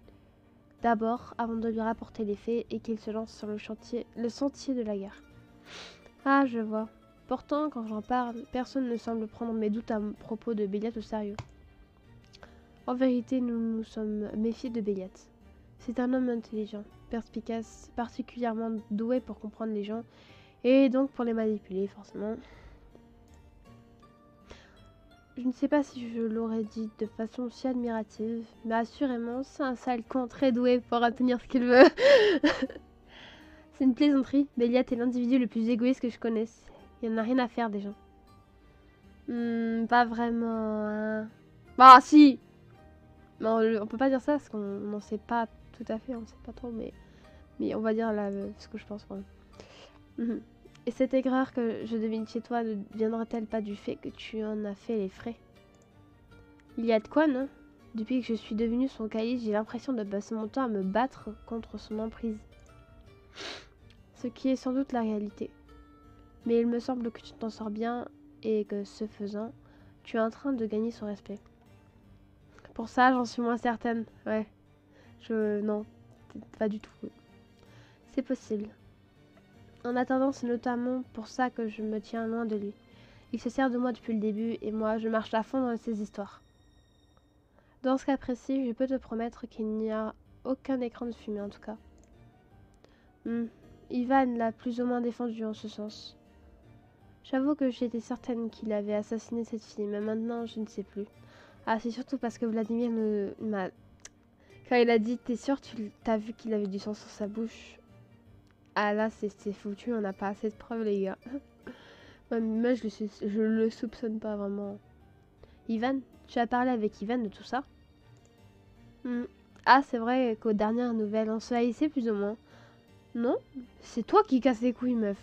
d'abord, avant de lui rapporter les faits et qu'il se lance sur le sentier de la guerre. Ah, je vois. Pourtant, quand j'en parle, personne ne semble prendre mes doutes à propos de Béliat au sérieux. En vérité, nous nous sommes méfiés de Béliat. C'est un homme intelligent, perspicace, particulièrement doué pour comprendre les gens, et donc pour les manipuler, forcément. Je ne sais pas si je l'aurais dit de façon aussi admirative, mais assurément, c'est un sale con très doué pour obtenir ce qu'il veut. C'est une plaisanterie. Béliat est l'individu le plus égoïste que je connaisse. Il n'y en a rien à faire des gens. Pas vraiment. Hein. Bah si. Non, on peut pas dire ça parce qu'on n'en sait pas tout à fait, on sait pas trop, mais on va dire là ce que je pense. Et cette aigreur que je devine chez toi ne viendra-t-elle pas du fait que tu en as fait les frais? Il y a de quoi, non? Depuis que je suis devenue son calice, j'ai l'impression de passer mon temps à me battre contre son emprise. Ce qui est sans doute la réalité. Mais il me semble que tu t'en sors bien et que, ce faisant, tu es en train de gagner son respect. Pour ça, j'en suis moins certaine. Ouais. Non, pas du tout. C'est possible. En attendant, c'est notamment pour ça que je me tiens loin de lui. Il se sert de moi depuis le début et moi, je marche à fond dans ses histoires. Dans ce cas précis, je peux te promettre qu'il n'y a aucun écran de fumée en tout cas. Ivan l'a plus ou moins défendu en ce sens. J'avoue que j'étais certaine qu'il avait assassiné cette fille, mais maintenant je ne sais plus. Ah, c'est surtout parce que Vladimir m'a... Quand il a dit « T'es sûr, t'as vu qu'il avait du sang sur sa bouche ?» Ah là, c'est foutu, on n'a pas assez de preuves les gars. Moi je le soupçonne pas vraiment. Ivan, tu as parlé avec Ivan de tout ça? Ah, c'est vrai qu'aux dernières nouvelles, on se haïssait plus ou moins. Non? C'est toi qui casses les couilles, meuf.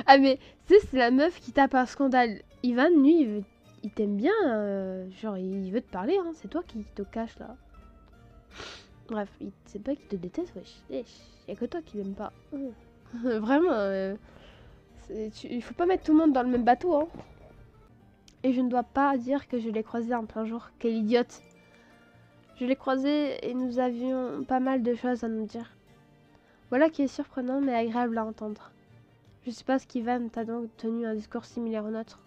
Ah, mais c'est la meuf qui tape un scandale. Ivan, lui, il t'aime bien. Genre, il veut te parler, hein. C'est toi qui te cache là. Bref, c'est pas qu'il te déteste, wesh. Y'a que toi qui l'aime pas. Vraiment, il faut pas mettre tout le monde dans le même bateau, hein. Et je ne dois pas dire que je l'ai croisé en plein jour. Quelle idiote! Je l'ai croisé et nous avions pas mal de choses à nous dire. Voilà qui est surprenant mais agréable à entendre. Je suppose qu'Ivan t'a donc tenu un discours similaire au nôtre.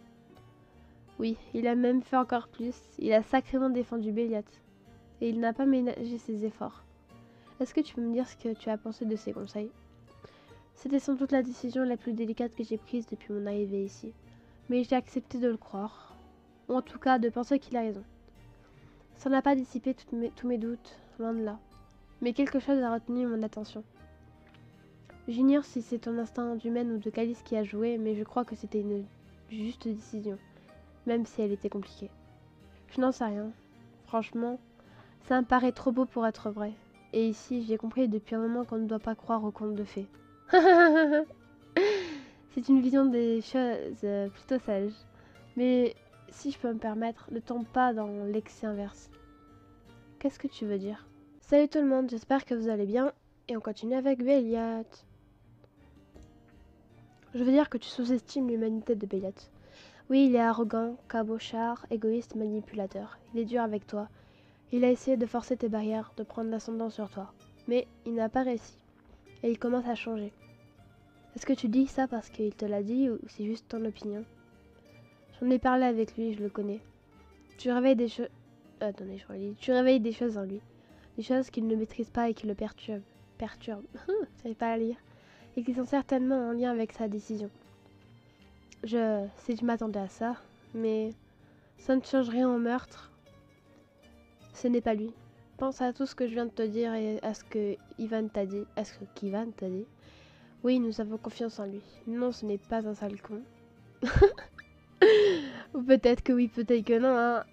Oui, il a même fait encore plus. Il a sacrément défendu Béliat. Et il n'a pas ménagé ses efforts. Est-ce que tu peux me dire ce que tu as pensé de ses conseils? C'était sans doute la décision la plus délicate que j'ai prise depuis mon arrivée ici. Mais j'ai accepté de le croire. Ou en tout cas de penser qu'il a raison. Ça n'a pas dissipé tous mes doutes, loin de là. Mais quelque chose a retenu mon attention. J'ignore si c'est ton instinct d'humaine ou de Calice qui a joué, mais je crois que c'était une juste décision, même si elle était compliquée. Je n'en sais rien. Franchement, ça me paraît trop beau pour être vrai. Et ici, j'ai compris depuis un moment qu'on ne doit pas croire aux contes de fées. C'est une vision des choses plutôt sage. Mais si je peux me permettre, ne tombe pas dans l'excès inverse. Qu'est-ce que tu veux dire? Salut tout le monde, j'espère que vous allez bien. Et on continue avec Béliat. Je veux dire que tu sous-estimes l'humanité de Béliat. Oui, il est arrogant, cabochard, égoïste, manipulateur. Il est dur avec toi. Il a essayé de forcer tes barrières, de prendre l'ascendant sur toi. Mais il n'a pas réussi. Et il commence à changer. Est-ce que tu dis ça parce qu'il te l'a dit ou c'est juste ton opinion? J'en ai parlé avec lui, je le connais. Tu réveilles des choses... Attendez, je relis. Tu réveilles des choses en lui. Des choses qu'il ne maîtrise pas et qui le perturbent. J'arrive pas à lire. Et qui sont certainement en lien avec sa décision. Je sais que je m'attendais à ça, mais ça ne change rien au meurtre. Ce n'est pas lui. Pense à tout ce que je viens de te dire et à ce que Ivan t'a dit. Est-ce que Ivan t'a dit? Oui, nous avons confiance en lui. Non, ce n'est pas un sale con. Ou peut-être que oui, peut-être que non, hein.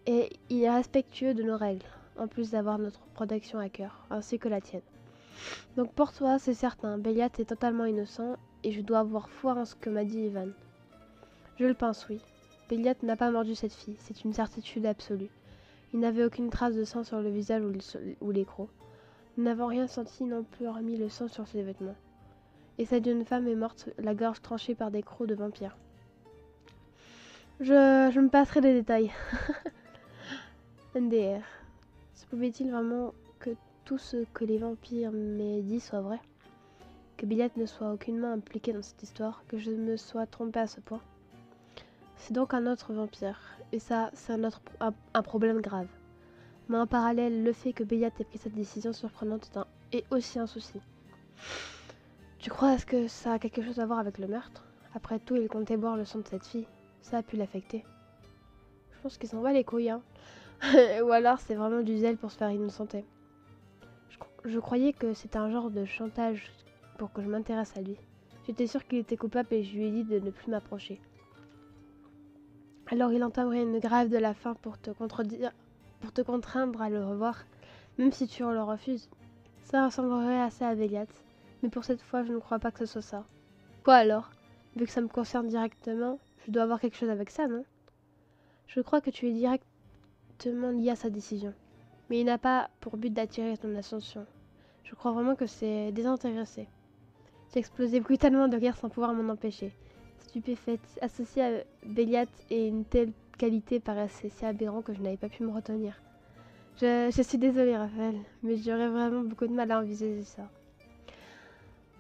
Et il est respectueux de nos règles, en plus d'avoir notre protection à cœur, ainsi que la tienne. Donc pour toi, c'est certain, Béliat est totalement innocent et je dois avoir foi en ce que m'a dit Ivan. Je le pense, oui. Béliat n'a pas mordu cette fille, c'est une certitude absolue. Il n'avait aucune trace de sang sur le visage ou les crocs. Nous n'avons rien senti non plus hormis le sang sur ses vêtements. Et cette jeune femme est morte, la gorge tranchée par des crocs de vampires. Je me passerai des détails. NDR. Se pouvait-il vraiment que tout ce que les vampires m'aient dit soit vrai? Que Béliat ne soit aucunement impliqué dans cette histoire, que je me sois trompée à ce point? C'est donc un autre vampire, et ça, c'est un problème grave. Mais en parallèle, le fait que Béliat ait pris cette décision surprenante est aussi un souci. Tu crois est-ce que ça a quelque chose à voir avec le meurtre? Après tout, il comptait boire le sang de cette fille. Ça a pu l'affecter. Je pense qu'il s'en va les couilles, hein. Ou alors c'est vraiment du zèle pour se faire innocenter. Je croyais que c'était un genre de chantage pour que je m'intéresse à lui. J'étais sûre qu'il était coupable et je lui ai dit de ne plus m'approcher. Alors il entamerait une grève de la faim pour te contraindre à le revoir, même si tu le refuses. Ça ressemblerait assez à Béliat. Mais pour cette fois, je ne crois pas que ce soit ça. Quoi alors? Vu que ça me concerne directement, je dois avoir quelque chose avec ça, non? Je crois que tu es directement lié à sa décision. Mais il n'a pas pour but d'attirer ton attention. Je crois vraiment que c'est désintéressé. J'ai explosé brutalement de rire sans pouvoir m'en empêcher. Stupéfaite, associée à Béliat et une telle qualité paraissait si aberrant que je n'avais pas pu me retenir. Je suis désolée, Raphaël, mais j'aurais vraiment beaucoup de mal à envisager ça.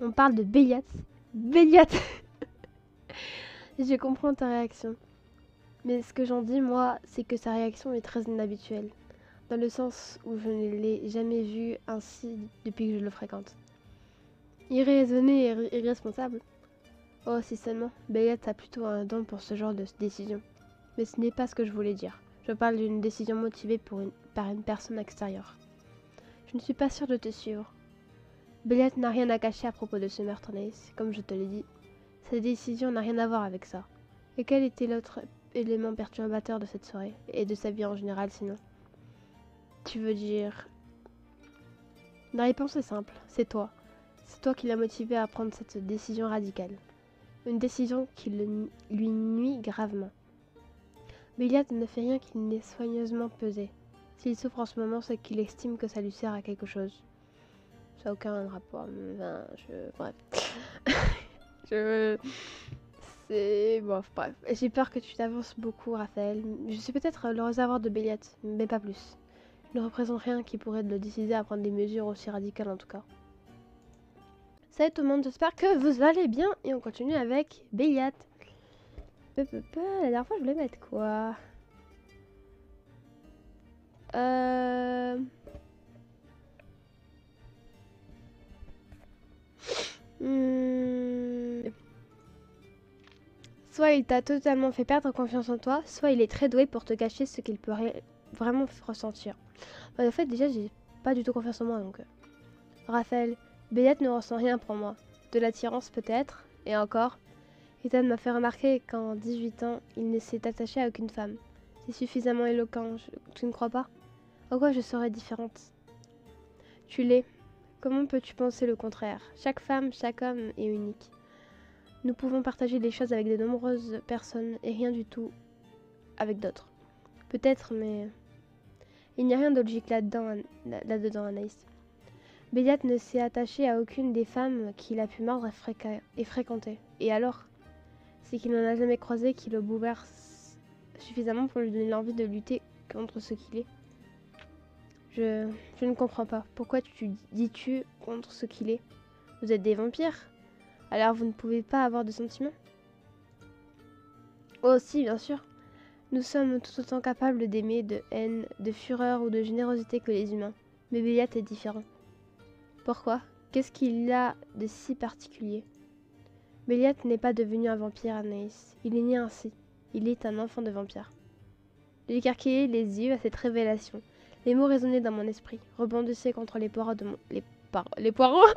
On parle de Béliat. Béliat. Je comprends ta réaction. Mais ce que j'en dis, moi, c'est que sa réaction est très inhabituelle. Dans le sens où je ne l'ai jamais vu ainsi depuis que je le fréquente. Irraisonné et irresponsable. Oh, si seulement. Béliat a plutôt un don pour ce genre de décision. Mais ce n'est pas ce que je voulais dire. Je parle d'une décision motivée par une personne extérieure. Je ne suis pas sûre de te suivre. Béliat n'a rien à cacher à propos de ce meurtre, Anaïs. Comme je te l'ai dit, sa décision n'a rien à voir avec ça. Et quel était l'autre élément perturbateur de cette soirée, et de sa vie en général sinon? Tu veux dire... La réponse est simple, c'est toi. C'est toi qui l'as motivé à prendre cette décision radicale. Une décision qui lui nuit gravement. Béliat ne fait rien qui n'ait soigneusement pesé. S'il souffre en ce moment, c'est qu'il estime que ça lui sert à quelque chose. Ça n'a aucun rapport. Bref. C'est... Bon, bref. J'ai peur que tu t'avances beaucoup, Raphaël. Je suis peut-être le réservoir de Béliat, mais pas plus. Je ne représente rien qui pourrait le décider à prendre des mesures aussi radicales en tout cas. Salut tout le monde, j'espère que vous allez bien et on continue avec Béliat. La dernière fois je voulais mettre quoi? Soit il t'a totalement fait perdre confiance en toi, soit il est très doué pour te cacher ce qu'il peut vraiment ressentir. En fait, déjà, j'ai pas du tout confiance en moi, donc... Raphaël, Béliat ne ressent rien pour moi. De l'attirance peut-être, et encore. Ethan m'a fait remarquer qu'en 18 ans, il ne s'est attaché à aucune femme. C'est suffisamment éloquent, tu ne crois pas? En quoi je serais différente? Tu l'es. Comment peux-tu penser le contraire? Chaque femme, chaque homme est unique. Nous pouvons partager des choses avec de nombreuses personnes et rien du tout avec d'autres. Peut-être, mais... Il n'y a rien de logique là-dedans, Anaïs. Béliat ne s'est attaché à aucune des femmes qu'il a pu mordre et fréquenter. Et alors? C'est qu'il n'en a jamais croisé qui le bouleverse suffisamment pour lui donner l'envie de lutter contre ce qu'il est. Je ne comprends pas. Pourquoi dis-tu contre ce qu'il est? Vous êtes des vampires? Alors vous ne pouvez pas avoir de sentiments? Oh si, bien sûr. Nous sommes tout autant capables d'aimer, de haine, de fureur ou de générosité que les humains. Mais Béliat est différent. Pourquoi? Qu'est-ce qu'il a de si particulier? Béliat n'est pas devenu un vampire, Anaïs. Il est né ainsi. Il est un enfant de vampire. J'ai écarquillé les yeux à cette révélation. Les mots résonnaient dans mon esprit, rebondissaient contre les poireaux de mon... Les poireaux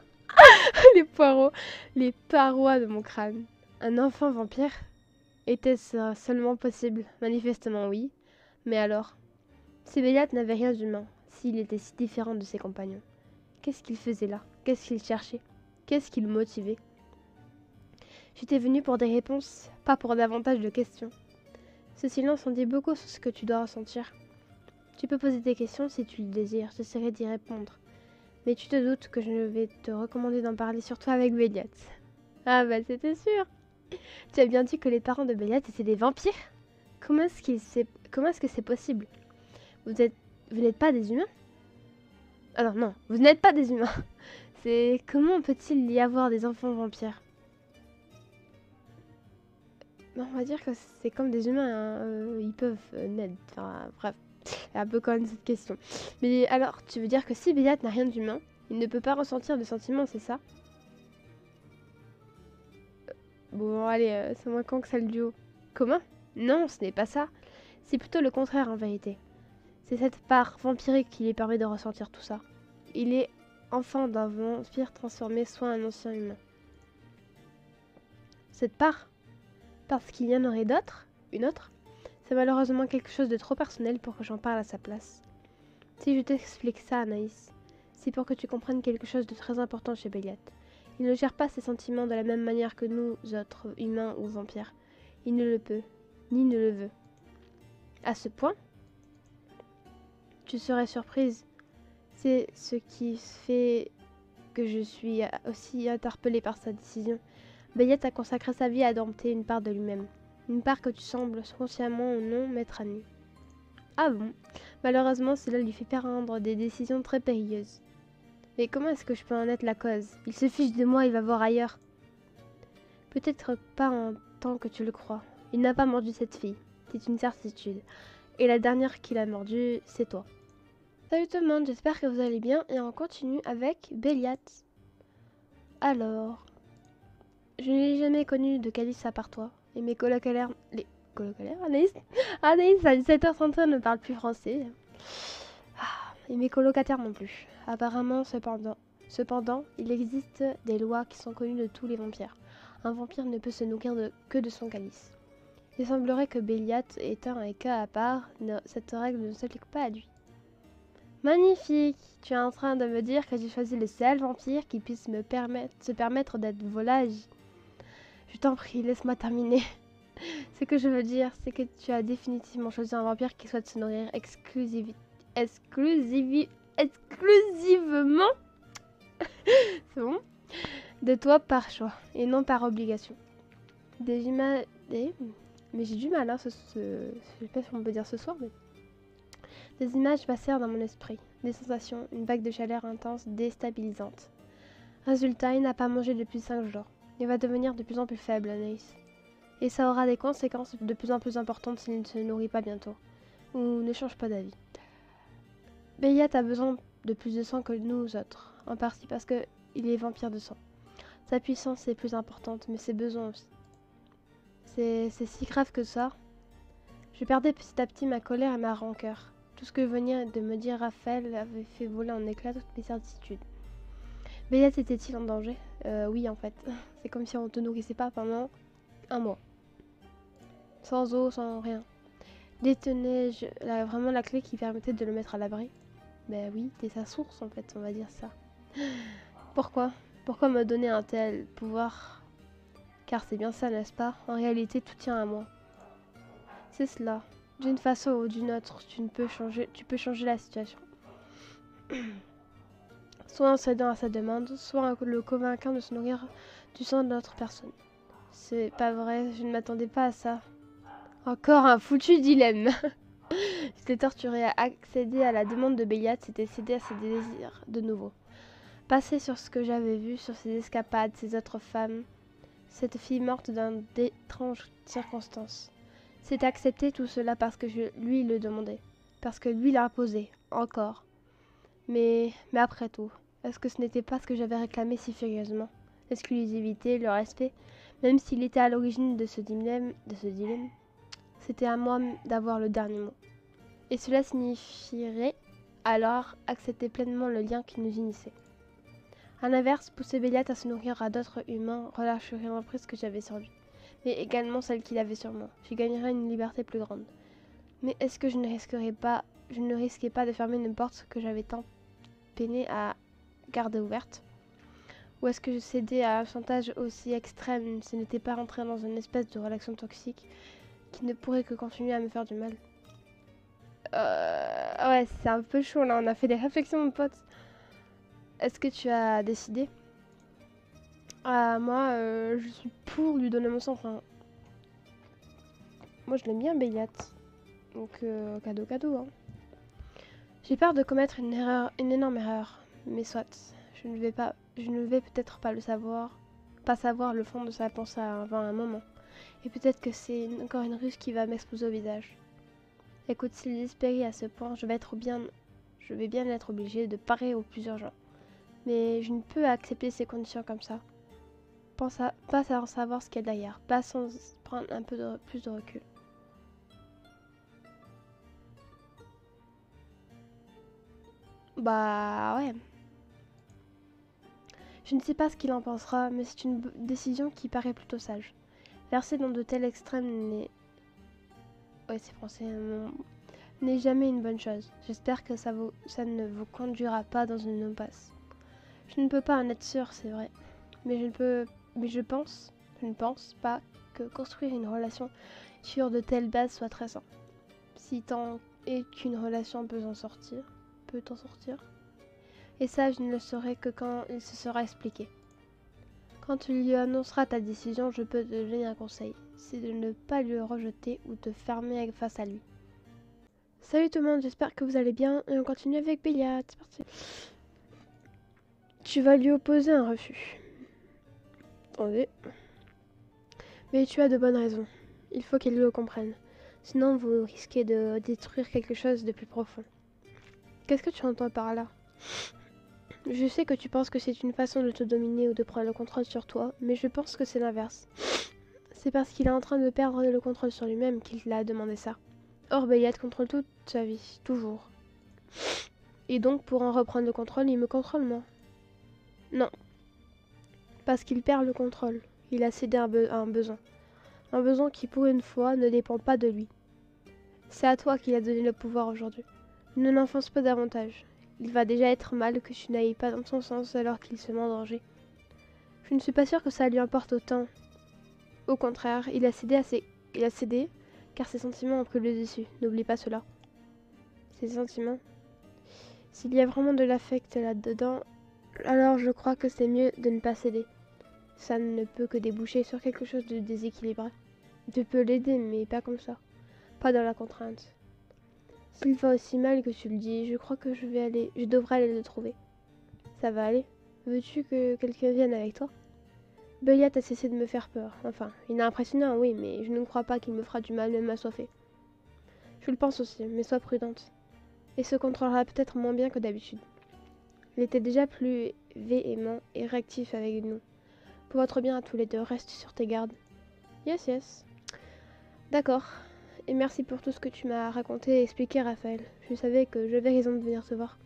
Les parois de mon crâne. Un enfant vampire? Était-ce seulement possible? Manifestement oui. Mais alors? Si Béliat n'avait rien d'humain, s'il était si différent de ses compagnons, qu'est-ce qu'il faisait là? Qu'est-ce qu'il cherchait? Qu'est-ce qui le motivait? J'étais venue pour des réponses, pas pour davantage de questions. Ce silence en dit beaucoup sur ce que tu dois ressentir. Tu peux poser des questions si tu le désires, j'essaierai d'y répondre. Mais tu te doutes que je vais te recommander d'en parler surtout avec Béliat. Ah bah c'était sûr. Tu as bien dit que les parents de Béliat étaient des vampires? Comment est-ce que c'est possible? Vous n'êtes pas des humains? Alors non, vous n'êtes pas des humains. C'est comment peut-il y avoir des enfants vampires? On va dire que c'est comme des humains, hein. Ils peuvent naître. Enfin bref, c'est un peu comme cette question. Mais alors, tu veux dire que si Béliat n'a rien d'humain, il ne peut pas ressentir de sentiments, c'est ça? Bon, allez, c'est moins con que ça le duo. Comment? Non, ce n'est pas ça. C'est plutôt le contraire en vérité. C'est cette part vampirique qui lui permet de ressentir tout ça. Il est enfant d'un vampire transformé soit un ancien humain. Cette part? Parce qu'il y en aurait d'autres? Une autre? C'est malheureusement quelque chose de trop personnel pour que j'en parle à sa place. Si je t'explique ça, Anaïs, c'est pour que tu comprennes quelque chose de très important chez Béliat. Il ne gère pas ses sentiments de la même manière que nous autres humains ou vampires. Il ne le peut, ni ne le veut. À ce point, tu serais surprise. C'est ce qui fait que je suis aussi interpellée par sa décision. Bayat a consacré sa vie à dompter une part de lui-même. Une part que tu sembles, consciemment ou non, mettre à nu. Ah bon? Malheureusement, cela lui fait prendre des décisions très périlleuses. Mais comment est-ce que je peux en être la cause? Il se fiche de moi, il va voir ailleurs. Peut-être pas en tant que tu le crois. Il n'a pas mordu cette fille, c'est une certitude. Et la dernière qu'il a mordue, c'est toi. Salut tout le monde, j'espère que vous allez bien et on continue avec Béliat. Alors, je n'ai jamais connu de calice à part toi. Et mes colocataires... Les colocataires? Anaïs à 17h31 ne parle plus français. Et mes colocataires non plus. Apparemment, cependant, il existe des lois qui sont connues de tous les vampires. Un vampire ne peut se nourrir que de son calice. Il semblerait que Béliat est un cas à part. Cette règle ne s'applique pas à lui. Magnifique! Tu es en train de me dire que j'ai choisi le seul vampire qui puisse se permettre d'être volage. Je t'en prie, laisse-moi terminer. Ce que je veux dire, c'est que tu as définitivement choisi un vampire qui souhaite se nourrir exclusivement c'est bon, de toi par choix et non par obligation. Mais j'ai du mal, hein, je sais pas si on peut dire ce soir, mais des images passèrent dans mon esprit, des sensations, une vague de chaleur intense, déstabilisante. Résultat, il n'a pas mangé depuis 5 jours. Il va devenir de plus en plus faible, Anaïs. Et ça aura des conséquences de plus en plus importantes s'il ne se nourrit pas bientôt, ou ne change pas d'avis. Béliat a besoin de plus de sang que nous autres, en partie parce qu'il est vampire de sang. Sa puissance est plus importante, mais ses besoins aussi. C'est si grave que ça. Je perdais petit à petit ma colère et ma rancœur. Tout ce que venait de me dire Raphaël avait fait voler en éclats toutes mes certitudes. Béliat était-il en danger? Oui, en fait. C'est comme si on ne te nourrissait pas pendant 1 mois. Sans eau, sans rien. Détenais-je vraiment la clé qui permettait de le mettre à l'abri? Ben oui, t'es sa source en fait, on va dire ça. Pourquoi? Pourquoi me donner un tel pouvoir? Car c'est bien ça, n'est-ce pas? En réalité, tout tient à moi. C'est cela. D'une façon ou d'une autre, tu peux changer la situation. Soit en cédant à sa demande, soit en le convainquant de se nourrir du sang d'autres personnes. C'est pas vrai, je ne m'attendais pas à ça. Encore un foutu dilemme. J'étais torturée à accéder à la demande de Béliat, c'était céder à ses désirs de nouveau. Passer sur ce que j'avais vu, sur ses escapades, ses autres femmes, cette fille morte dans d'étranges circonstances. C'était accepter tout cela parce que lui le demandais, parce que lui l'imposait, encore. Mais après tout, est-ce que ce n'était pas ce que j'avais réclamé si furieusement? L'exclusivité, le respect, même s'il était à l'origine de ce dilemme, c'était à moi d'avoir le dernier mot. Et cela signifierait alors accepter pleinement le lien qui nous unissait. À l'inverse, pousser Béliat à se nourrir à d'autres humains relâcherait l'emprise que j'avais sur lui, mais également celle qu'il avait sur moi. J'y gagnerais une liberté plus grande. Mais est-ce que je ne risquais pas de fermer une porte que j'avais tant peiné à garder ouverte? Ou est-ce que je cédais à un chantage aussi extrême si je n'étais pas rentré dans une espèce de relation toxique qui ne pourrait que continuer à me faire du mal? Ouais, c'est un peu chaud là, on a fait des réflexions mon pote. Est-ce que tu as décidé? Moi, je suis pour lui donner mon sang. Enfin, moi je l'aime bien Béliat. Donc cadeau hein. J'ai peur de commettre une énorme erreur. Mais soit, je ne vais peut-être pas savoir le fond de sa pensée avant un moment. Et peut-être que c'est encore une ruse qui va m'exploser au visage. Écoute, s'il désespérait à ce point, je vais bien être obligée de parer au plus urgent. Mais je ne peux accepter ces conditions comme ça. Pas sans savoir ce qu'il y a derrière, pas sans prendre un peu plus de recul. Bah ouais. Je ne sais pas ce qu'il en pensera, mais c'est une décision qui paraît plutôt sage. Verser dans de tels extrêmes n'est... Ouais, c'est français. N'est jamais une bonne chose. J'espère que ça ne vous conduira pas dans une impasse. Je ne peux pas en être sûre, c'est vrai. Mais je ne pense pas que construire une relation sur de telles bases soit très simple. Si tant est qu'une relation peut en sortir. Et ça, je ne le saurai que quand il se sera expliqué. Quand tu lui annonceras ta décision, je peux te donner un conseil. C'est de ne pas le rejeter ou te fermer face à lui. Salut tout le monde, j'espère que vous allez bien. Et on continue avec Béliat. C'est parti. Tu vas lui opposer un refus. Attendez. Mais tu as de bonnes raisons. Il faut qu'il le comprenne. Sinon, vous risquez de détruire quelque chose de plus profond. Qu'est-ce que tu entends par là? Je sais que tu penses que c'est une façon de te dominer ou de prendre le contrôle sur toi, mais je pense que c'est l'inverse. C'est parce qu'il est en train de perdre le contrôle sur lui-même qu'il a demandé ça. Or, Béliat contrôle toute sa vie, toujours. Et donc, pour en reprendre le contrôle, il me contrôle moi. Non. Parce qu'il perd le contrôle. Il a cédé à un besoin. Un besoin qui, pour une fois, ne dépend pas de lui. C'est à toi qu'il a donné le pouvoir aujourd'hui. Ne l'enfonce pas davantage. Il va déjà être mal que tu n'ailles pas dans son sens alors qu'il se met en danger. Je ne suis pas sûre que ça lui importe autant. Au contraire, il a cédé car ses sentiments ont pris le dessus. N'oublie pas cela. Ses sentiments. S'il y a vraiment de l'affect là-dedans, alors je crois que c'est mieux de ne pas céder. Ça ne peut que déboucher sur quelque chose de déséquilibré. Tu peux l'aider, mais pas comme ça. Pas dans la contrainte. S'il va aussi mal que tu le dis, je crois que je devrais aller le trouver. Ça va aller? Veux-tu que quelqu'un vienne avec toi? Béliat a cessé de me faire peur. Enfin, il est impressionnant, oui, mais je ne crois pas qu'il me fera du mal, même assoiffé. Je le pense aussi, mais sois prudente. Et se contrôlera peut-être moins bien que d'habitude. Il était déjà plus véhément et réactif avec nous. Pour votre bien à tous les deux, reste sur tes gardes. Yes, yes. D'accord. Et merci pour tout ce que tu m'as raconté et expliqué, Raphaël. Je savais que j'avais raison de venir te voir.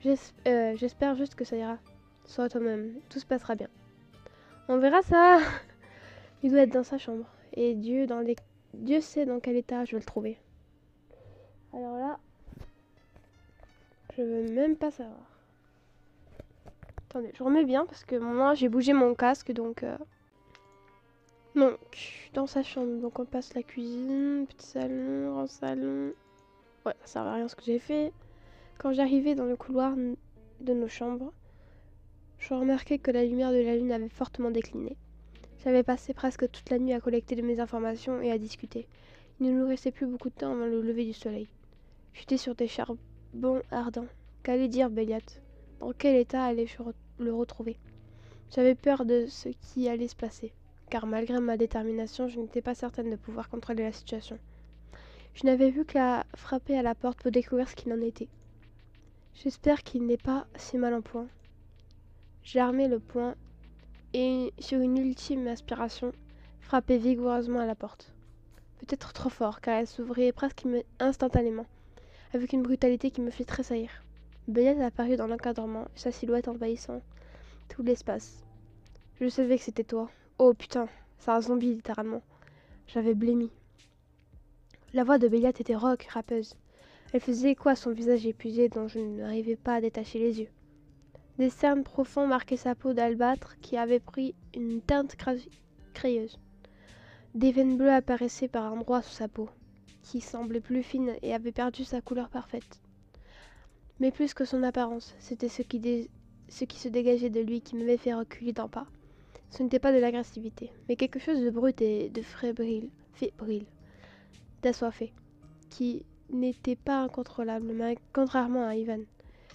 J'espère juste que ça ira. Sois toi-même, tout se passera bien. On verra ça. Il doit être dans sa chambre. Et Dieu sait dans quel état je vais le trouver. Alors là, je veux même pas savoir. Attendez, je remets bien parce que moi j'ai bougé mon casque donc... Donc, dans sa chambre, donc on passe la cuisine, petit salon, grand salon. Ouais, ça sert à rien ce que j'ai fait. Quand j'arrivais dans le couloir de nos chambres, je remarquais que la lumière de la lune avait fortement décliné. J'avais passé presque toute la nuit à collecter de mes informations et à discuter. Il ne nous restait plus beaucoup de temps avant le lever du soleil. J'étais sur des charbons ardents. Qu'allait dire Béliat? Dans quel état allais-je le retrouver? J'avais peur de ce qui allait se passer, car malgré ma détermination, je n'étais pas certaine de pouvoir contrôler la situation. Je n'avais vu qu'à frapper à la porte pour découvrir ce qu'il en était. J'espère qu'il n'est pas si mal en point. J'ai armé le poing et, sur une ultime aspiration, frappé vigoureusement à la porte. Peut-être trop fort, car elle s'ouvrait presque instantanément, avec une brutalité qui me fit tressaillir. Béliat apparut dans l'encadrement, sa silhouette envahissant tout l'espace. Je savais que c'était toi. Oh putain, c'est un zombie littéralement. J'avais blêmi. La voix de Béliat était rauque, rappeuse. Elle faisait écho à son visage épuisé dont je n'arrivais pas à détacher les yeux. Des cernes profonds marquaient sa peau d'albâtre qui avait pris une teinte crayeuse. Des veines bleues apparaissaient par endroits sous sa peau, qui semblait plus fine et avait perdu sa couleur parfaite. Mais plus que son apparence, c'était ce qui se dégageait de lui qui m'avait fait reculer d'un pas. Ce n'était pas de l'agressivité, mais quelque chose de brut et de fébrile, d'assoiffé, qui n'était pas incontrôlable, mais contrairement à Ivan.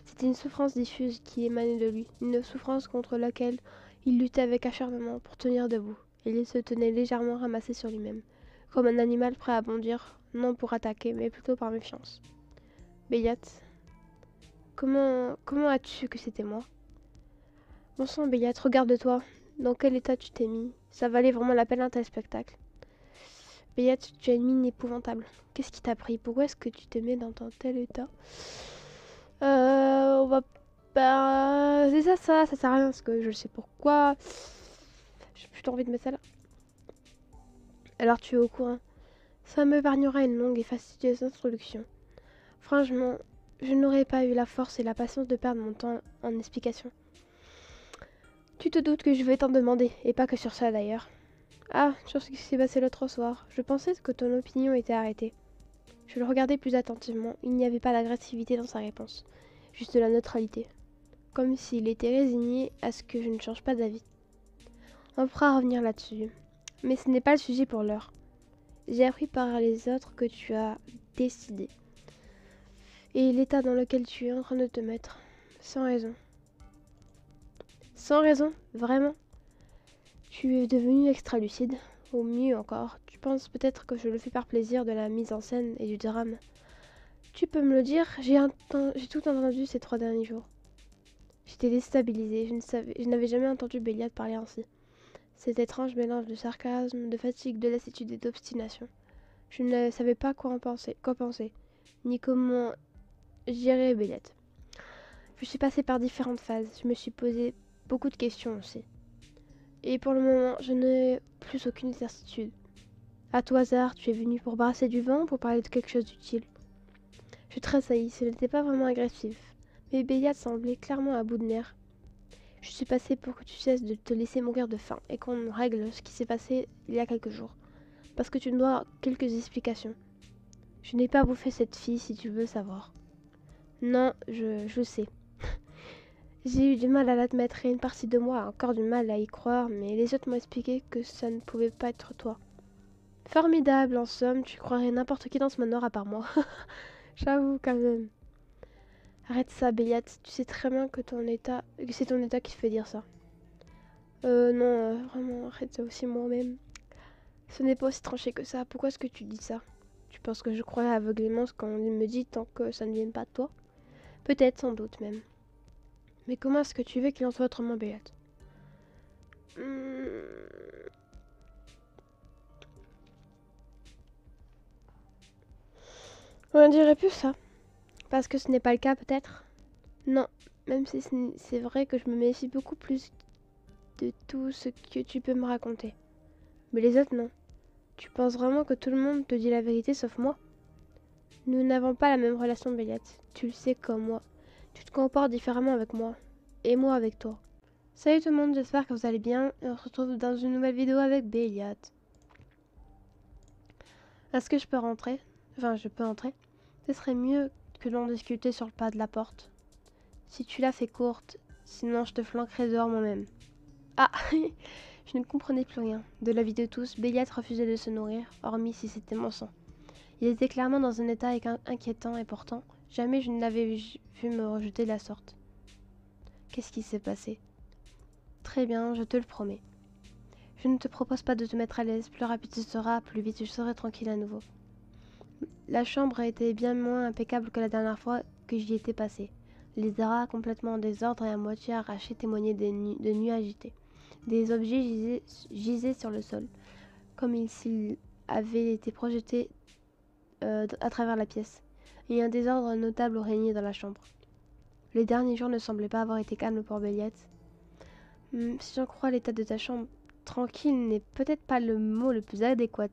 C'était une souffrance diffuse qui émanait de lui, une souffrance contre laquelle il luttait avec acharnement pour tenir debout, et il se tenait légèrement ramassé sur lui-même, comme un animal prêt à bondir, non pour attaquer, mais plutôt par méfiance. Béliat, comment as-tu su que c'était moi? Bon sang, Béliat, regarde-toi. Dans quel état tu t'es mis? Ça valait vraiment la peine un tel spectacle. Béliat, tu as une mine épouvantable. Qu'est-ce qui t'a pris? Pourquoi est-ce que tu te mets dans un tel état? On va pas... C'est ça sert à rien parce que je sais pourquoi. J'ai plutôt envie de mettre ça là. Alors tu es au courant. Ça m'épargnera une longue et fastidieuse introduction. Franchement, je n'aurais pas eu la force et la patience de perdre mon temps en explications. Tu te doutes que je vais t'en demander, et pas que sur ça d'ailleurs. Ah, sur ce qui s'est passé l'autre soir, je pensais que ton opinion était arrêtée. Je le regardais plus attentivement, il n'y avait pas d'agressivité dans sa réponse, juste de la neutralité. Comme s'il était résigné à ce que je ne change pas d'avis. On pourra revenir là-dessus. Mais ce n'est pas le sujet pour l'heure. J'ai appris par les autres que tu as décidé. Et l'état dans lequel tu es en train de te mettre. Sans raison. Sans raison, vraiment. Tu es devenu extra lucide. Ou mieux encore, tu penses peut-être que je le fais par plaisir de la mise en scène et du drame. Tu peux me le dire, j'ai tout entendu ces 3 derniers jours. J'étais déstabilisée, je n'avais jamais entendu Béliade parler ainsi. Cet étrange mélange de sarcasme, de fatigue, de lassitude et d'obstination. Je ne savais pas quoi penser, ni comment gérer Béliade. Je suis passée par différentes phases, je me suis posé beaucoup de questions aussi. Et pour le moment, je n'ai plus aucune certitude. À tout hasard, tu es venu pour brasser du vent, pour parler de quelque chose d'utile. Je tressaillis, ce n'était pas vraiment agressif, mais Béliade semblait clairement à bout de nerfs. Je suis passée pour que tu cesses de te laisser mourir de faim et qu'on règle ce qui s'est passé il y a quelques jours. Parce que tu me dois quelques explications. Je n'ai pas bouffé cette fille si tu veux savoir. Non, je sais. J'ai eu du mal à l'admettre et une partie de moi a encore du mal à y croire, mais les autres m'ont expliqué que ça ne pouvait pas être toi. Formidable, en somme, tu croirais n'importe qui dans ce manoir à part moi. J'avoue quand même. Arrête ça, Béliade, tu sais très bien que c'est ton état qui te fait dire ça. Non, vraiment, arrête ça aussi moi-même. Ce n'est pas aussi tranché que ça, pourquoi est-ce que tu dis ça? Tu penses que je crois aveuglément ce qu'on me dit tant que ça ne vient pas de toi? Peut-être, sans doute même. Mais comment est-ce que tu veux qu'il en soit autrement, Béliade? On dirait plus ça. Parce que ce n'est pas le cas, peut-être? Non, même si c'est vrai que je me méfie beaucoup plus de tout ce que tu peux me raconter. Mais les autres, non. Tu penses vraiment que tout le monde te dit la vérité sauf moi? Nous n'avons pas la même relation, Béliade. Tu le sais comme moi. Tu te comportes différemment avec moi. Et moi avec toi. Salut tout le monde, j'espère que vous allez bien. Et on se retrouve dans une nouvelle vidéo avec Béliade. Est-ce que je peux rentrer? Enfin, je peux entrer. Ce serait mieux que d'en discuter sur le pas de la porte. Si tu la fais courte, sinon je te flanquerai dehors moi-même. Ah, je ne comprenais plus rien. De la vie de tous, Béliade refusait de se nourrir, hormis si c'était mon sang. Il était clairement dans un état inquiétant et pourtant, jamais je ne l'avais vu me rejeter de la sorte. Qu'est-ce qui s'est passé? Très bien, je te le promets. Je ne te propose pas de te mettre à l'aise. Plus rapide ce sera, plus vite je serai tranquille à nouveau. La chambre a été bien moins impeccable que la dernière fois que j'y étais passée. Les draps complètement en désordre et à moitié arrachés témoignaient de nuits agitées. Des objets gisaient sur le sol, comme s'ils avaient été projetés à travers la pièce, et un désordre notable régnait dans la chambre. Les derniers jours ne semblaient pas avoir été calmes pour Béliade. Si j'en crois l'état de ta chambre, tranquille n'est peut-être pas le mot le plus adéquat.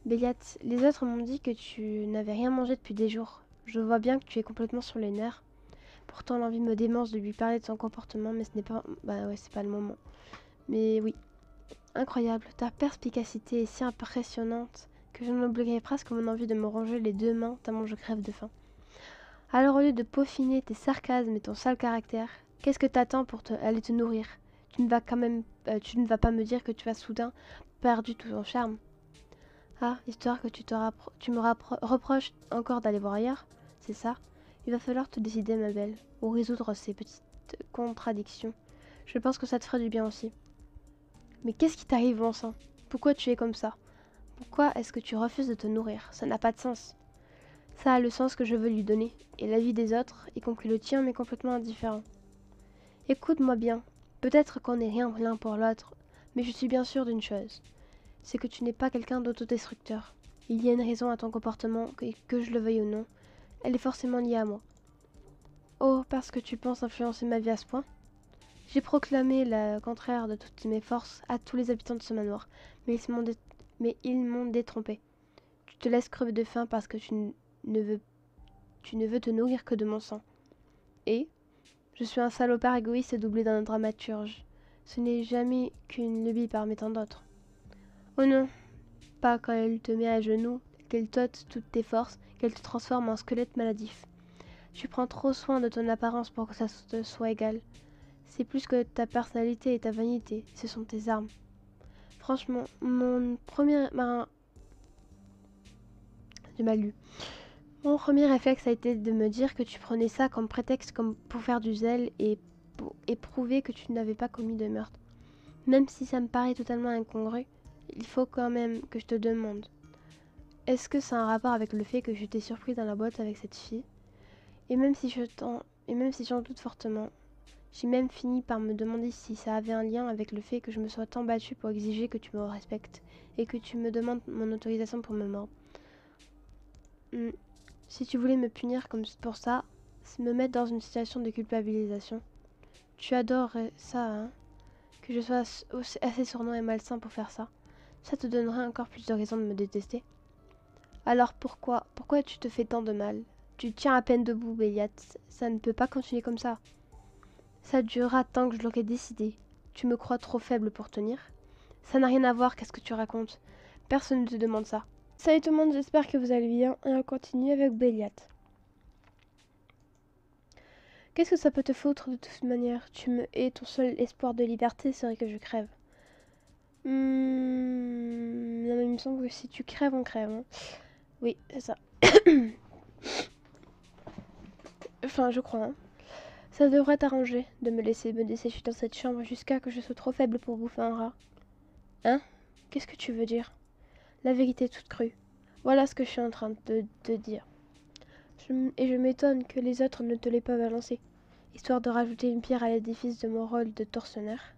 Béliade, les autres m'ont dit que tu n'avais rien mangé depuis des jours. Je vois bien que tu es complètement sur les nerfs. Pourtant, l'envie me démange de lui parler de son comportement, mais ce n'est pas... Bah ouais, c'est pas le moment. Mais oui. Incroyable, ta perspicacité est si impressionnante que je m'oblierais presque mon envie de me ronger les 2 mains tellement je crève de faim. Alors au lieu de peaufiner tes sarcasmes et ton sale caractère, qu'est-ce que t'attends pour aller te nourrir? Tu ne vas pas me dire que tu as soudain perdu tout ton charme. Ah, histoire que tu me reproches encore d'aller voir ailleurs, c'est ça? Il va falloir te décider, ma belle, ou résoudre ces petites contradictions. Je pense que ça te ferait du bien aussi. Mais qu'est-ce qui t'arrive, bon sang? Pourquoi tu es comme ça? Pourquoi est-ce que tu refuses de te nourrir? Ça n'a pas de sens. Ça a le sens que je veux lui donner, et la vie des autres, y compris le tien, m'est complètement indifférent. Écoute-moi bien, peut-être qu'on n'est rien l'un pour l'autre, mais je suis bien sûre d'une chose, c'est que tu n'es pas quelqu'un d'autodestructeur. Il y a une raison à ton comportement, que je le veuille ou non, elle est forcément liée à moi. Oh, parce que tu penses influencer ma vie à ce point? J'ai proclamé le contraire de toutes mes forces à tous les habitants de ce manoir, mais ils m'ont détrompé. Tu te laisses crever de faim parce que tu ne veux te nourrir que de mon sang. Et Je suis un salopard égoïste doublé d'un dramaturge. Ce n'est jamais qu'une lubie parmi tant d'autres. Oh non, pas quand elle te met à genoux, qu'elle t'ôte toutes tes forces, qu'elle te transforme en squelette maladif. Tu prends trop soin de ton apparence pour que ça te soit égal. C'est plus que ta personnalité et ta vanité, ce sont tes armes. Franchement, mon premier... J'ai mal lu. Mon premier réflexe a été de me dire que tu prenais ça comme prétexte comme pour faire du zèle et prouver que tu n'avais pas commis de meurtre. Même si ça me paraît totalement incongru, il faut quand même que je te demande. Est-ce que ça a un rapport avec le fait que je t'ai surpris dans la boîte avec cette fille? Et même si j'en doute fortement, j'ai même fini par me demander si ça avait un lien avec le fait que je me sois tant battue pour exiger que tu me respectes et que tu me demandes mon autorisation pour me mordre. Si tu voulais me punir comme pour ça, me mettre dans une situation de culpabilisation. Tu adorerais ça, hein? Que je sois assez sournois et malsain pour faire ça. Ça te donnerait encore plus de raisons de me détester. Alors pourquoi tu te fais tant de mal? Tu tiens à peine debout, Béliat. Ça ne peut pas continuer comme ça. Ça durera tant que je l'aurai décidé. Tu me crois trop faible pour tenir? Ça n'a rien à voir, qu'est-ce que tu racontes? Personne ne te demande ça. Salut tout le monde, j'espère que vous allez bien et on continue avec Béliat. Qu'est-ce que ça peut te foutre de toute manière? Tu me hais, ton seul espoir de liberté serait que je crève. Non, mais il me semble que si tu crèves, on crève. Hein. Oui, c'est ça. Enfin, je crois. Hein. Ça devrait t'arranger de me laisser me dessécher dans cette chambre jusqu'à que je sois trop faible pour bouffer un rat. Hein? Qu'est-ce que tu veux dire? La vérité toute crue. Voilà ce que je suis en train de dire. Et je m'étonne que les autres ne te l'aient pas balancé, histoire de rajouter une pierre à l'édifice de mon rôle de tortionnaire.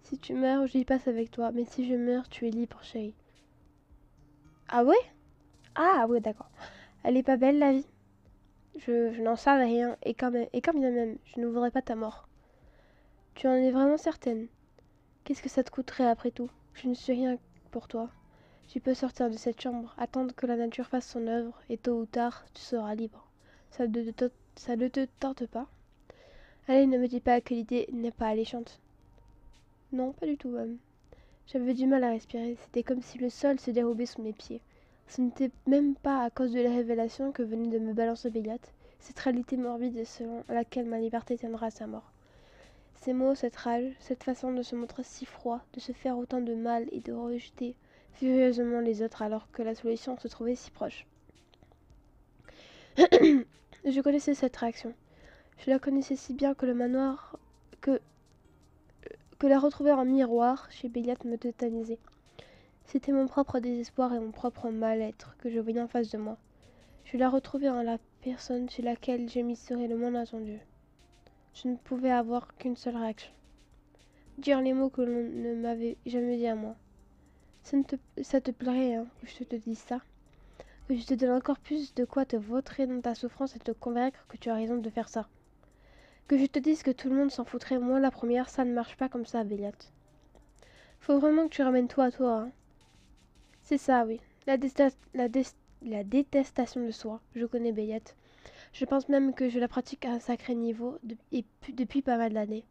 Si tu meurs, j'y passe avec toi, mais si je meurs, tu es libre, chérie. Ah ouais? Ah ouais, d'accord. Elle est pas belle, la vie? Je n'en savais rien, et quand bien même, je ne voudrais pas ta mort. Tu en es vraiment certaine? Qu'est-ce que ça te coûterait après tout? Je ne suis rien pour toi. Tu peux sortir de cette chambre, attendre que la nature fasse son œuvre, et tôt ou tard, tu seras libre. Ça ne te tente pas? Allez, ne me dis pas que l'idée n'est pas alléchante. Non, pas du tout, même. J'avais du mal à respirer, c'était comme si le sol se dérobait sous mes pieds. Ce n'était même pas à cause de la révélation que venait de me balancer Béliat, cette réalité morbide selon laquelle ma liberté tiendra à sa mort. Ces mots, cette rage, cette façon de se montrer si froid, de se faire autant de mal et de rejeter furieusement les autres alors que la solution se trouvait si proche. Je connaissais cette réaction. Je la connaissais si bien que le manoir... que la retrouver en miroir chez Béliat me tétanisait. C'était mon propre désespoir et mon propre mal-être que je voyais en face de moi. Je la retrouvais en la personne chez laquelle j'ai miserais le monde attendu. Je ne pouvais avoir qu'une seule réaction. Dire les mots que l'on ne m'avait jamais dit à moi. Ça te plairait, hein, que je te dise ça? Que je te donne encore plus de quoi te vautrer dans ta souffrance et te convaincre que tu as raison de faire ça. Que je te dise que tout le monde s'en foutrait, moi la première, ça ne marche pas comme ça, Béliat. Faut vraiment que tu ramènes toi à toi, hein. C'est ça, oui. La détestation de soi. Je connais Béliat. Je pense même que je la pratique à un sacré niveau depuis pas mal d'années.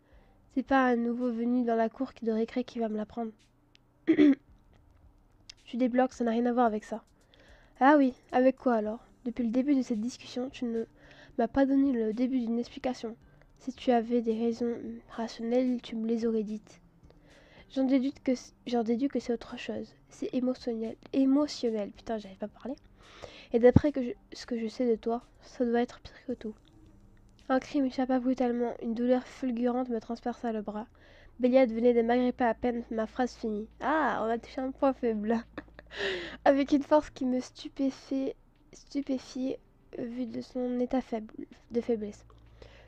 C'est pas un nouveau venu dans la cour de récré qui va me l'apprendre. Tu débloques, ça n'a rien à voir avec ça. Ah oui, avec quoi alors? Depuis le début de cette discussion, tu ne m'as pas donné le début d'une explication. Si tu avais des raisons rationnelles, tu me les aurais dites. J'en déduis que c'est autre chose. C'est émotionnel. Putain, j'arrive pas à parler. Et d'après ce que je sais de toi, ça doit être pire que tout. Un cri m'échappa brutalement, une douleur fulgurante me transperça le bras. Béliat venait de m'agripper à peine ma phrase finie. Ah, on a touché un point faible. Avec une force qui me stupéfiait vu de son état de faiblesse.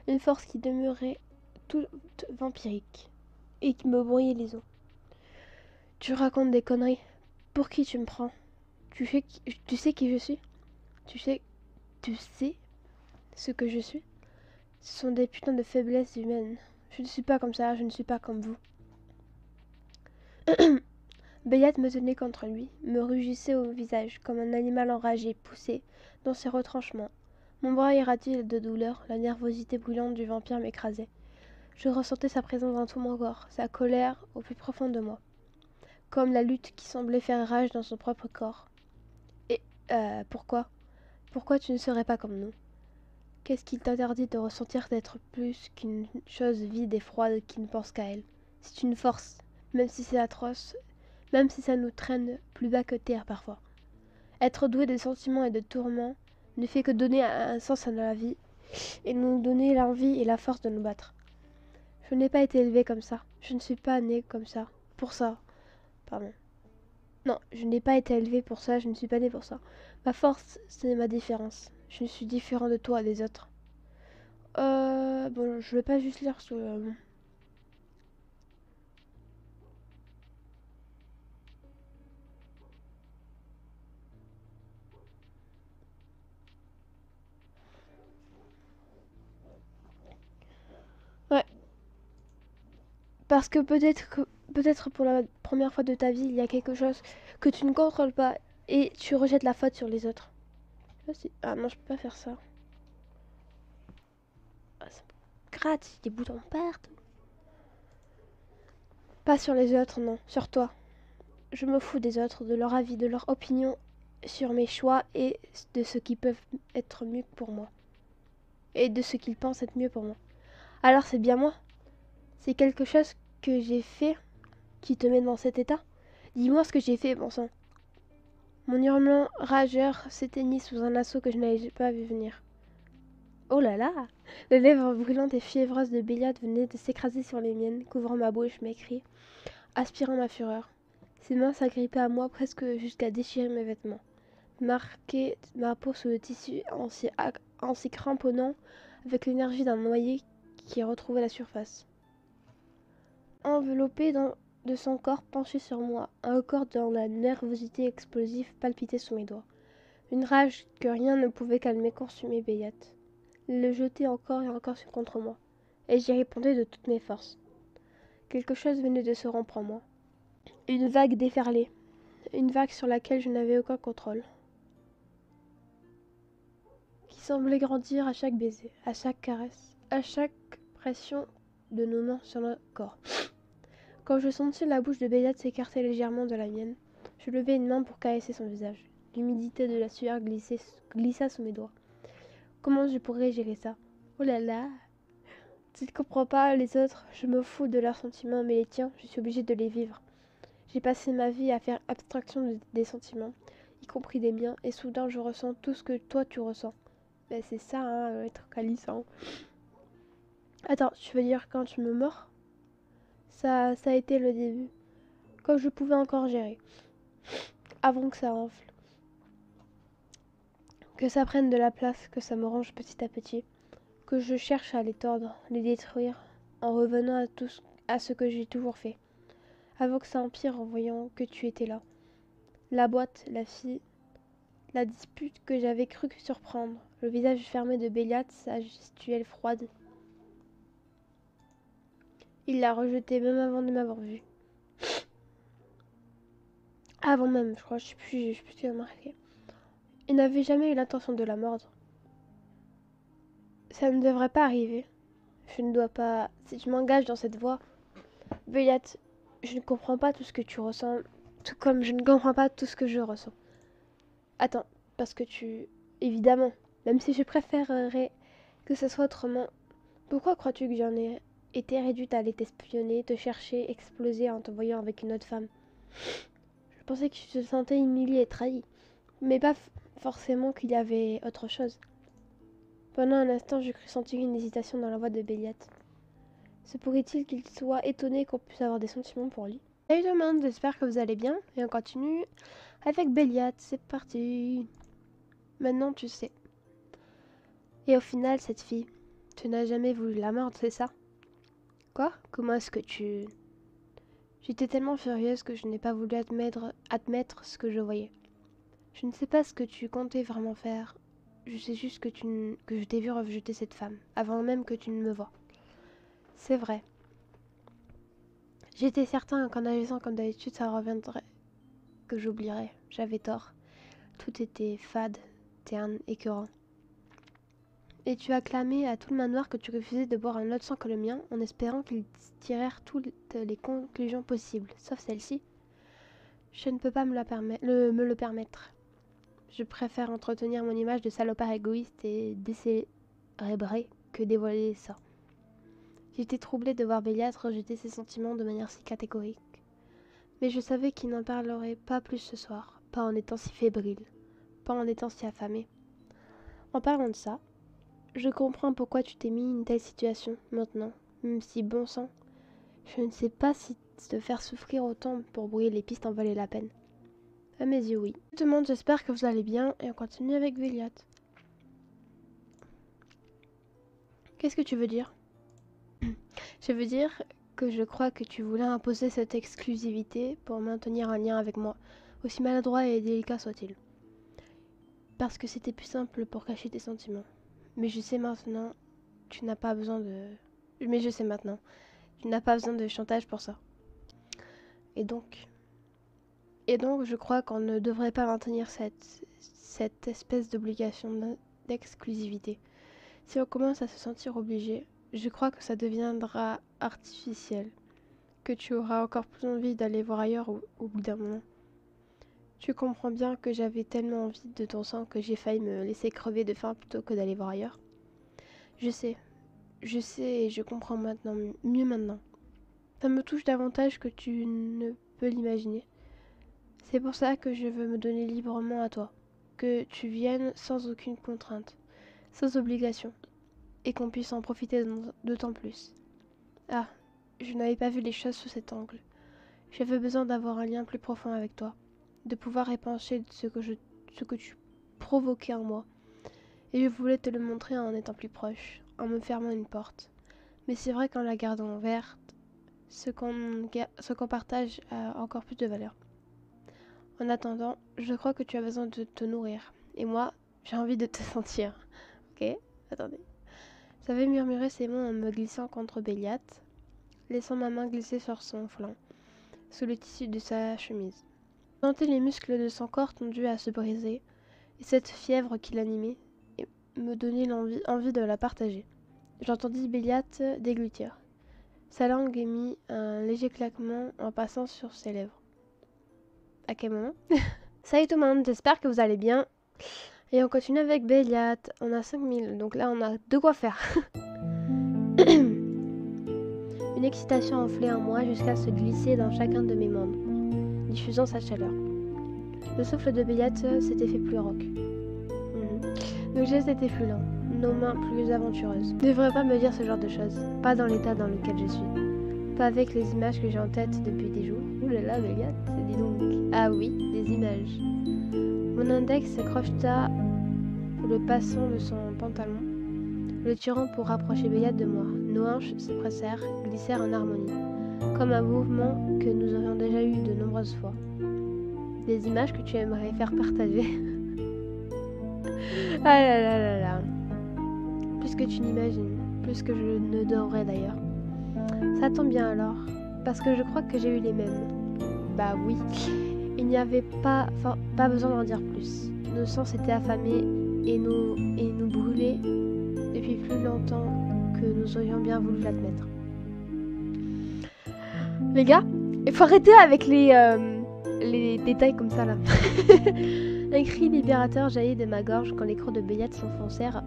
Une force qui demeurait toute vampirique et qui me brouillait les os. Tu racontes des conneries. Pour qui tu me prends? Tu sais qui je suis? Tu sais ce que je suis? Ce sont des putains de faiblesses humaines. Je ne suis pas comme ça, je ne suis pas comme vous. Béliat me tenait contre lui, me rugissait au visage comme un animal enragé poussé dans ses retranchements. Mon bras irradiait de douleur, la nervosité brûlante du vampire m'écrasait. Je ressentais sa présence dans tout mon corps, sa colère au plus profond de moi, comme la lutte qui semblait faire rage dans son propre corps. Et pourquoi? Pourquoi tu ne serais pas comme nous? Qu'est-ce qui t'interdit de ressentir d'être plus qu'une chose vide et froide qui ne pense qu'à elle? C'est une force, même si c'est atroce, même si ça nous traîne plus bas que terre parfois. Être doué de sentiments et de tourments ne fait que donner un sens à la vie et nous donner l'envie et la force de nous battre. Je n'ai pas été élevée comme ça. Je ne suis pas née comme ça. Pour ça. Pardon. Non, je n'ai pas été élevée pour ça, je ne suis pas née pour ça. Ma force, c'est ma différence. Je suis différent de toi et des autres. Bon, je vais pas juste lire sur le... Ouais. Parce que peut-être pour la première fois de ta vie, il y a quelque chose que tu ne contrôles pas et tu rejettes la faute sur les autres. Ah non, je peux pas faire ça. Ah, ça me gratte, des boutons partout. Pas sur les autres, non, sur toi. Je me fous des autres, de leur avis, de leur opinion sur mes choix et de ce qui peut être mieux pour moi. Et de ce qu'ils pensent être mieux pour moi. Alors c'est bien moi. C'est quelque chose que j'ai fait qui te met dans cet état. Dis-moi ce que j'ai fait, bon sang. Mon hurlement rageur s'éteignit sous un assaut que je n'avais pas vu venir. Oh là là! Les lèvres brûlantes et fiévreuses de Béliade venaient de s'écraser sur les miennes, couvrant ma bouche, mes cris, aspirant ma fureur. Ses mains s'agrippaient à moi presque jusqu'à déchirer mes vêtements, marquer ma peau sous le tissu en s'y cramponnant avec l'énergie d'un noyé qui retrouvait la surface. Enveloppé de son corps penché sur moi, un corps dont la nervosité explosive palpitait sous mes doigts. Une rage que rien ne pouvait calmer consumait Béliate. Le jetait encore et encore contre moi, et j'y répondais de toutes mes forces. Quelque chose venait de se rompre en moi. Une vague déferlait, une vague sur laquelle je n'avais aucun contrôle, qui semblait grandir à chaque baiser, à chaque caresse, à chaque pression de nos mains sur le corps. Quand je sentis la bouche de Béliade s'écarter légèrement de la mienne, je levai une main pour caresser son visage. L'humidité de la sueur glissa sous mes doigts. Comment je pourrais gérer ça? Oh là là! Tu ne comprends pas les autres, je me fous de leurs sentiments, mais les tiens, je suis obligée de les vivre. J'ai passé ma vie à faire abstraction des sentiments, y compris des miens, et soudain je ressens tout ce que toi tu ressens. Ben c'est ça, hein, être calice, hein. Attends, tu veux dire quand tu me mords? Ça a été le début. Quand je pouvais encore gérer. Avant que ça enfle. Que ça prenne de la place, que ça me range petit à petit. Que je cherche à les tordre, les détruire, en revenant à ce que j'ai toujours fait. Avant que ça empire en voyant que tu étais là. La boîte, la fille, la dispute que j'avais cru surprendre, le visage fermé de Béliade, sa gestuelle froide. Il l'a rejetée même avant de m'avoir vue. Avant même, je crois, je sais plus ce qu'il a marqué. Il n'avait jamais eu l'intention de la mordre. Ça ne devrait pas arriver. Je ne dois pas... Si je m'engage dans cette voie, Béliade, je ne comprends pas tout ce que tu ressens, tout comme je ne comprends pas tout ce que je ressens. Attends, parce que tu... Évidemment, même si je préférerais que ce soit autrement, pourquoi crois-tu que j'en ai été réduite à aller t'espionner, te chercher, exploser en te voyant avec une autre femme? Je pensais que tu te sentais humiliée et trahie, mais pas forcément qu'il y avait autre chose. Pendant un instant, je crus sentir une hésitation dans la voix de Béliade. Se pourrait-il qu'il soit étonné qu'on puisse avoir des sentiments pour lui? Salut tout le monde, j'espère que vous allez bien, et on continue avec Béliade, c'est parti. Maintenant tu sais. Et au final, cette fille, tu n'as jamais voulu la mordre, c'est ça? Quoi? Comment est-ce que tu... J'étais tellement furieuse que je n'ai pas voulu admettre ce que je voyais. Je ne sais pas ce que tu comptais vraiment faire. Je sais juste que je t'ai vu rejeter cette femme, avant même que tu ne me voies. C'est vrai. J'étais certain qu'en agissant comme d'habitude, ça reviendrait, que j'oublierais. J'avais tort. Tout était fade, terne, écœurant. Et tu as clamé à tout le manoir que tu refusais de boire un autre sang que le mien, en espérant qu'ils tirèrent toutes les conclusions possibles, sauf celle-ci. Je ne peux pas me le permettre. Je préfère entretenir mon image de salopard égoïste et décérébré que dévoiler ça. J'étais troublée de voir Béliat rejeter ses sentiments de manière si catégorique. Mais je savais qu'il n'en parlerait pas plus ce soir, pas en étant si fébrile, pas en étant si affamé. En parlant de ça, je comprends pourquoi tu t'es mis une telle situation maintenant, même si, bon sang, je ne sais pas si te faire souffrir autant pour brouiller les pistes en valait la peine. À mes yeux, oui. Tout le monde, j'espère que vous allez bien et on continue avec Béliat. Qu'est-ce que tu veux dire? Je veux dire que je crois que tu voulais imposer cette exclusivité pour maintenir un lien avec moi, aussi maladroit et délicat soit-il. Parce que c'était plus simple pour cacher tes sentiments. Mais je sais maintenant, tu n'as pas besoin de... Mais je sais maintenant, tu n'as pas besoin de chantage pour ça. Et donc, je crois qu'on ne devrait pas maintenir cette espèce d'obligation d'exclusivité. Si on commence à se sentir obligé, je crois que ça deviendra artificiel, que tu auras encore plus envie d'aller voir ailleurs au bout d'un moment. Tu comprends bien que j'avais tellement envie de ton sang que j'ai failli me laisser crever de faim plutôt que d'aller voir ailleurs. Je sais et je comprends mieux maintenant. Ça me touche davantage que tu ne peux l'imaginer. C'est pour ça que je veux me donner librement à toi, que tu viennes sans aucune contrainte, sans obligation, et qu'on puisse en profiter d'autant plus. Ah, je n'avais pas vu les choses sous cet angle. J'avais besoin d'avoir un lien plus profond avec toi, de pouvoir épancher ce que tu provoquais en moi. Et je voulais te le montrer en étant plus proche, en me fermant une porte. Mais c'est vrai qu'en la gardant ouverte, ce qu'on partage a encore plus de valeur. En attendant, je crois que tu as besoin de te nourrir. Et moi, j'ai envie de te sentir. Ok? Attendez. J'avais murmuré ces mots en me glissant contre Béliat, laissant ma main glisser sur son flanc, sous le tissu de sa chemise. Je sentais les muscles de son corps tendus à se briser, et cette fièvre qui l'animait me donnait envie de la partager. J'entendis Béliat déglutir. Sa langue émit un léger claquement en passant sur ses lèvres. À quel moment? Salut tout le monde, j'espère que vous allez bien. Et on continue avec Béliat. On a 5000, donc là on a de quoi faire. Une excitation enflait en moi jusqu'à se glisser dans chacun de mes membres, diffusant sa chaleur. Le souffle de Béliat s'était fait plus rauque. Nos gestes étaient plus lents, nos mains plus aventureuses. Ne devrais pas me dire ce genre de choses, pas dans l'état dans lequel je suis. Pas avec les images que j'ai en tête depuis des jours. Ouh là là, Béliat, c'est dis donc. Ah oui, des images. Mon index se crocheta le passant de son pantalon, le tirant pour rapprocher Béliat de moi. Nos hanches se pressèrent, glissèrent en harmonie, comme un mouvement que nous aurions déjà eu de nombreuses fois. Des images que tu aimerais faire partager. Ah là là là là. Plus que tu n'imagines, plus que je ne devrais d'ailleurs. Ça tombe bien alors, parce que je crois que j'ai eu les mêmes. Bah oui, il n'y avait pas besoin d'en dire plus. Nos sangs s'étaient affamés et nous brûlaient depuis plus longtemps que nous aurions bien voulu l'admettre. Les gars, il faut arrêter avec les détails comme ça là. Un cri libérateur jaillit de ma gorge quand les crocs de Béliat s'enfoncèrent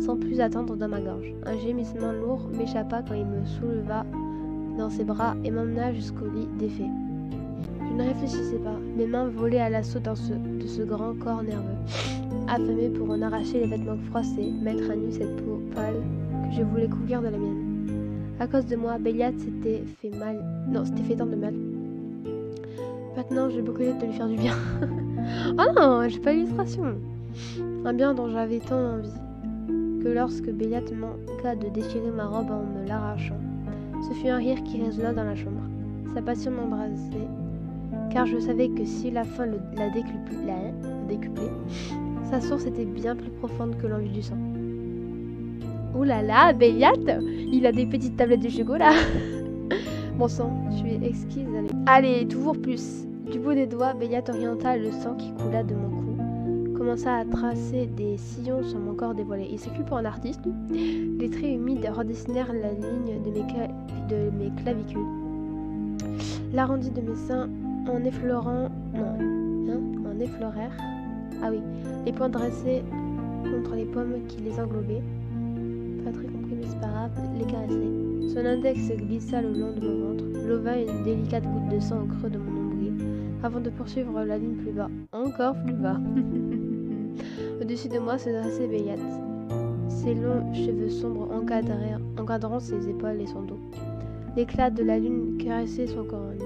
sans plus attendre dans ma gorge. Un gémissement lourd m'échappa quand il me souleva dans ses bras et m'emmena jusqu'au lit défait. Je ne réfléchissais pas, mes mains volaient à l'assaut de ce grand corps nerveux, affamé pour en arracher les vêtements froissés, mettre à nu cette peau pâle que je voulais couvrir de la mienne. À cause de moi, Béliat s'était fait tant de mal. Maintenant, je brûlais de lui faire du bien. Oh non, j'ai pas l'illustration. Un bien dont j'avais tant envie que lorsque Béliat manqua de déchirer ma robe en me l'arrachant, ce fut un rire qui résonna dans la chambre. Sa passion m'embrasait, car je savais que si la faim la décuplait, sa source était bien plus profonde que l'envie du sang. Ouh là là, Béliat, il a des petites tablettes de chocolat. Bon sang, tu es exquise. Allez, toujours plus. Du bout des doigts, Béliat orienta le sang qui coula de mon cou, commença à tracer des sillons sur mon corps dévoilé. Il s'est cru pour un artiste. Les traits humides redessinèrent la ligne de mes clavicules. L'arrondi de mes seins en effleurant... en effleurèrent. Ah oui, les poings dressés contre les pommes qui les englobaient. Pas très compris, mais c'est pas grave, les caresser. Son index glissa le long de mon ventre, leva une délicate goutte de sang au creux de mon nombril, avant de poursuivre la ligne plus bas, encore plus bas. Au-dessus de moi se dressait Béliat, ses longs cheveux sombres encadrant ses épaules et son dos. L'éclat de la lune caressait son corps nu.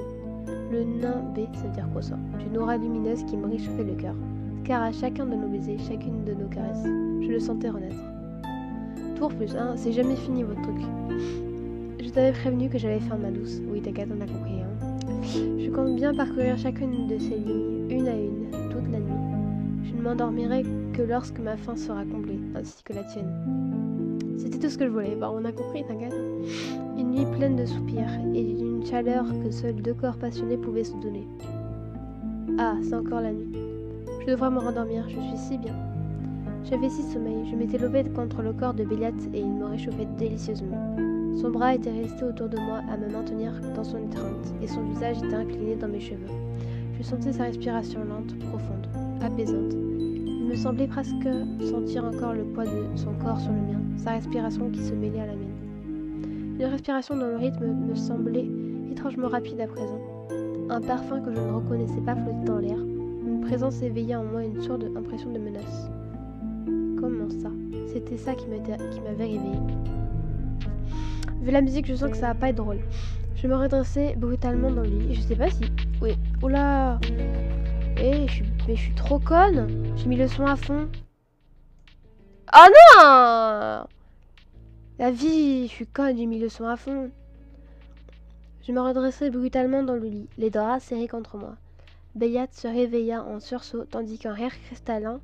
Le nain B, c'est-à-dire croissant, d'une aura lumineuse qui me réchauffait le cœur, car à chacun de nos baisers, chacune de nos caresses, je le sentais renaître. Tour plus 1, c'est jamais fini votre truc. Je t'avais prévenu que j'allais faire ma douce. Oui, t'inquiète, on a compris. Je compte bien parcourir chacune de ces lignes, une à une, toute la nuit. Je ne m'endormirai que lorsque ma faim sera comblée, ainsi que la tienne. C'était tout ce que je voulais. Bah, on a compris, t'inquiète. Une nuit pleine de soupirs et d'une chaleur que seuls deux corps passionnés pouvaient se donner. Ah, c'est encore la nuit. Je devrais me rendormir, je suis si bien. J'avais si sommeil, je m'étais levée contre le corps de Béliat et il me réchauffait délicieusement. Son bras était resté autour de moi à me maintenir dans son étreinte et son visage était incliné dans mes cheveux. Je sentais sa respiration lente, profonde, apaisante. Il me semblait presque sentir encore le poids de son corps sur le mien, sa respiration qui se mêlait à la mienne. Une respiration dont le rythme me semblait étrangement rapide à présent. Un parfum que je ne reconnaissais pas flottait dans l'air. Une présence éveillait en moi une sourde impression de menace. Comment ça? C'était ça qui m'avait réveillée. Vu la musique, je sens que ça va pas être drôle. Je me redressais brutalement dans le lit. Je sais pas si... Oui. Oula. Mais je suis trop conne. J'ai mis le son à fond. Oh non! La vie, je suis conne, j'ai mis le son à fond. Je me redressai brutalement dans le lit, les draps serrés contre moi. Béliat se réveilla en sursaut, tandis qu'un rire cristallin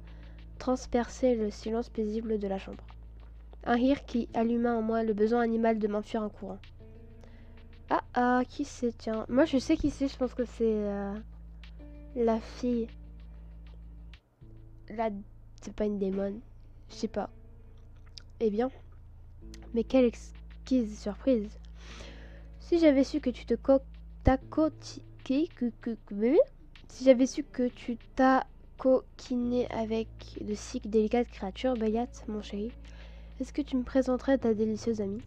transperçait le silence paisible de la chambre. Un rire qui alluma en moi le besoin animal de m'enfuir en courant. Ah, qui c'est, tiens. Moi, je sais qui c'est, je pense que c'est la fille. C'est pas une démon. Je sais pas. Eh bien, mais quelle exquise surprise. Si j'avais su que tu te si j'avais su que tu t'as coquiné avec de si délicates créatures, Béliat, mon chéri, est-ce que tu me présenterais ta délicieuse amie?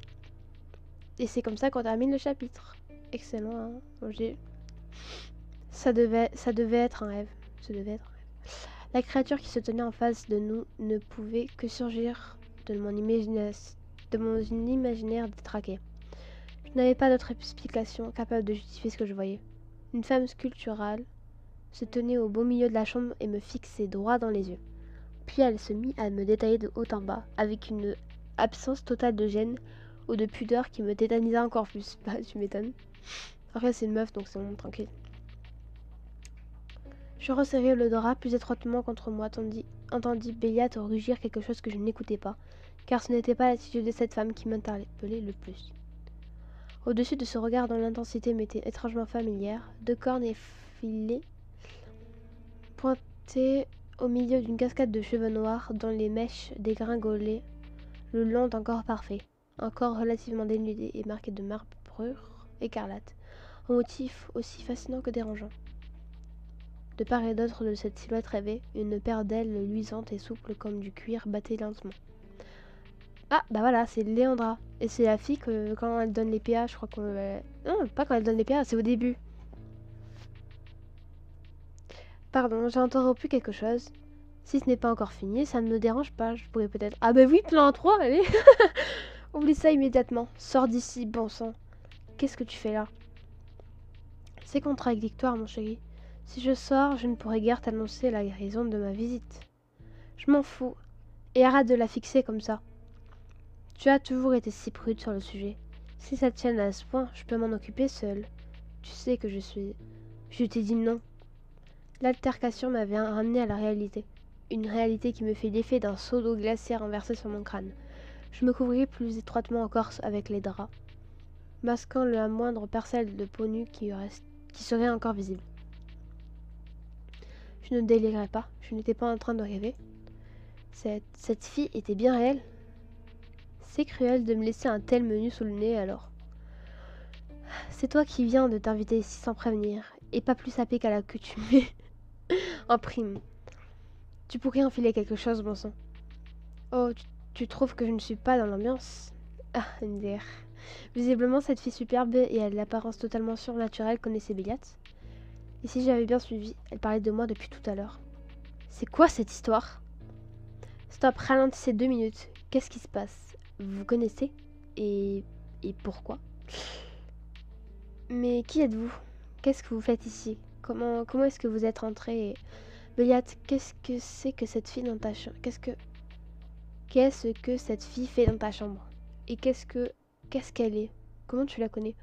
Et c'est comme ça qu'on termine le chapitre. Excellent, hein. Ça devait être un rêve. La créature qui se tenait en face de nous ne pouvait que surgir de mon imaginaire détraqué. Je n'avais pas d'autre explication capable de justifier ce que je voyais. Une femme sculpturale se tenait au beau milieu de la chambre et me fixait droit dans les yeux. Puis elle se mit à me détailler de haut en bas, avec une absence totale de gêne ou de pudeur qui me tétanisa encore plus. Bah, tu m'étonnes. Après, c'est une meuf, donc c'est bon, tranquille. Je resserrai le drap plus étroitement contre moi, entendit Béliat rugir quelque chose que je n'écoutais pas, car ce n'était pas l'attitude de cette femme qui m'interpellait le plus. Au-dessus de ce regard dont l'intensité m'était étrangement familière, deux cornes effilées pointaient au milieu d'une cascade de cheveux noirs dont les mèches dégringolaient le long d'un corps parfait, un corps relativement dénudé et marqué de marbrure écarlate, un motif aussi fascinant que dérangeant. De part et d'autre de cette silhouette rêvée, une paire d'ailes luisantes et souples comme du cuir battait lentement. Ah, bah voilà, c'est Léandra. Et c'est la fille que quand elle donne les PA, je crois que... Non, pas quand elle donne les PA, c'est au début. Pardon, j'ai interrompu quelque chose. Si ce n'est pas encore fini, ça ne me dérange pas, je pourrais peut-être... Ah bah oui, plan 3, allez. Oublie ça immédiatement. Sors d'ici, bon sang. Qu'est-ce que tu fais là? C'est contradictoire, mon chéri. Si je sors, je ne pourrai guère t'annoncer la raison de ma visite. Je m'en fous. Et arrête de la fixer comme ça. Tu as toujours été si prude sur le sujet. Si ça te tienne à ce point, je peux m'en occuper seule. Tu sais que je suis... Je t'ai dit non. L'altercation m'avait ramené à la réalité. Une réalité qui me fait l'effet d'un seau d'eau glacée renversé sur mon crâne. Je me couvris plus étroitement encore avec les draps, masquant la moindre parcelle de peau nue qui serait encore visible. Je ne délirais pas, je n'étais pas en train de rêver. Cette fille était bien réelle. C'est cruel de me laisser un tel menu sous le nez alors. C'est toi qui viens de t'inviter ici sans prévenir, et pas plus sapé qu'à l'accoutumée. En prime. Tu pourrais enfiler quelque chose, bon sang. Oh, tu trouves que je ne suis pas dans l'ambiance? Ah, MDR. Visiblement, cette fille superbe et à l'apparence totalement surnaturelle connaissait Béliat. Et si j'avais bien suivi, elle parlait de moi depuis tout à l'heure. C'est quoi cette histoire? Stop, ralentissez 2 minutes. Qu'est-ce qui se passe? Vous connaissez? Et pourquoi? Mais qui êtes-vous? Qu'est-ce que vous faites ici? Comment est-ce que vous êtes rentré? Béliat, qu'est-ce que c'est que cette fille dans ta chambre? Qu'est-ce que cette fille fait dans ta chambre? Et qu'est-ce qu'elle est? Comment tu la connais?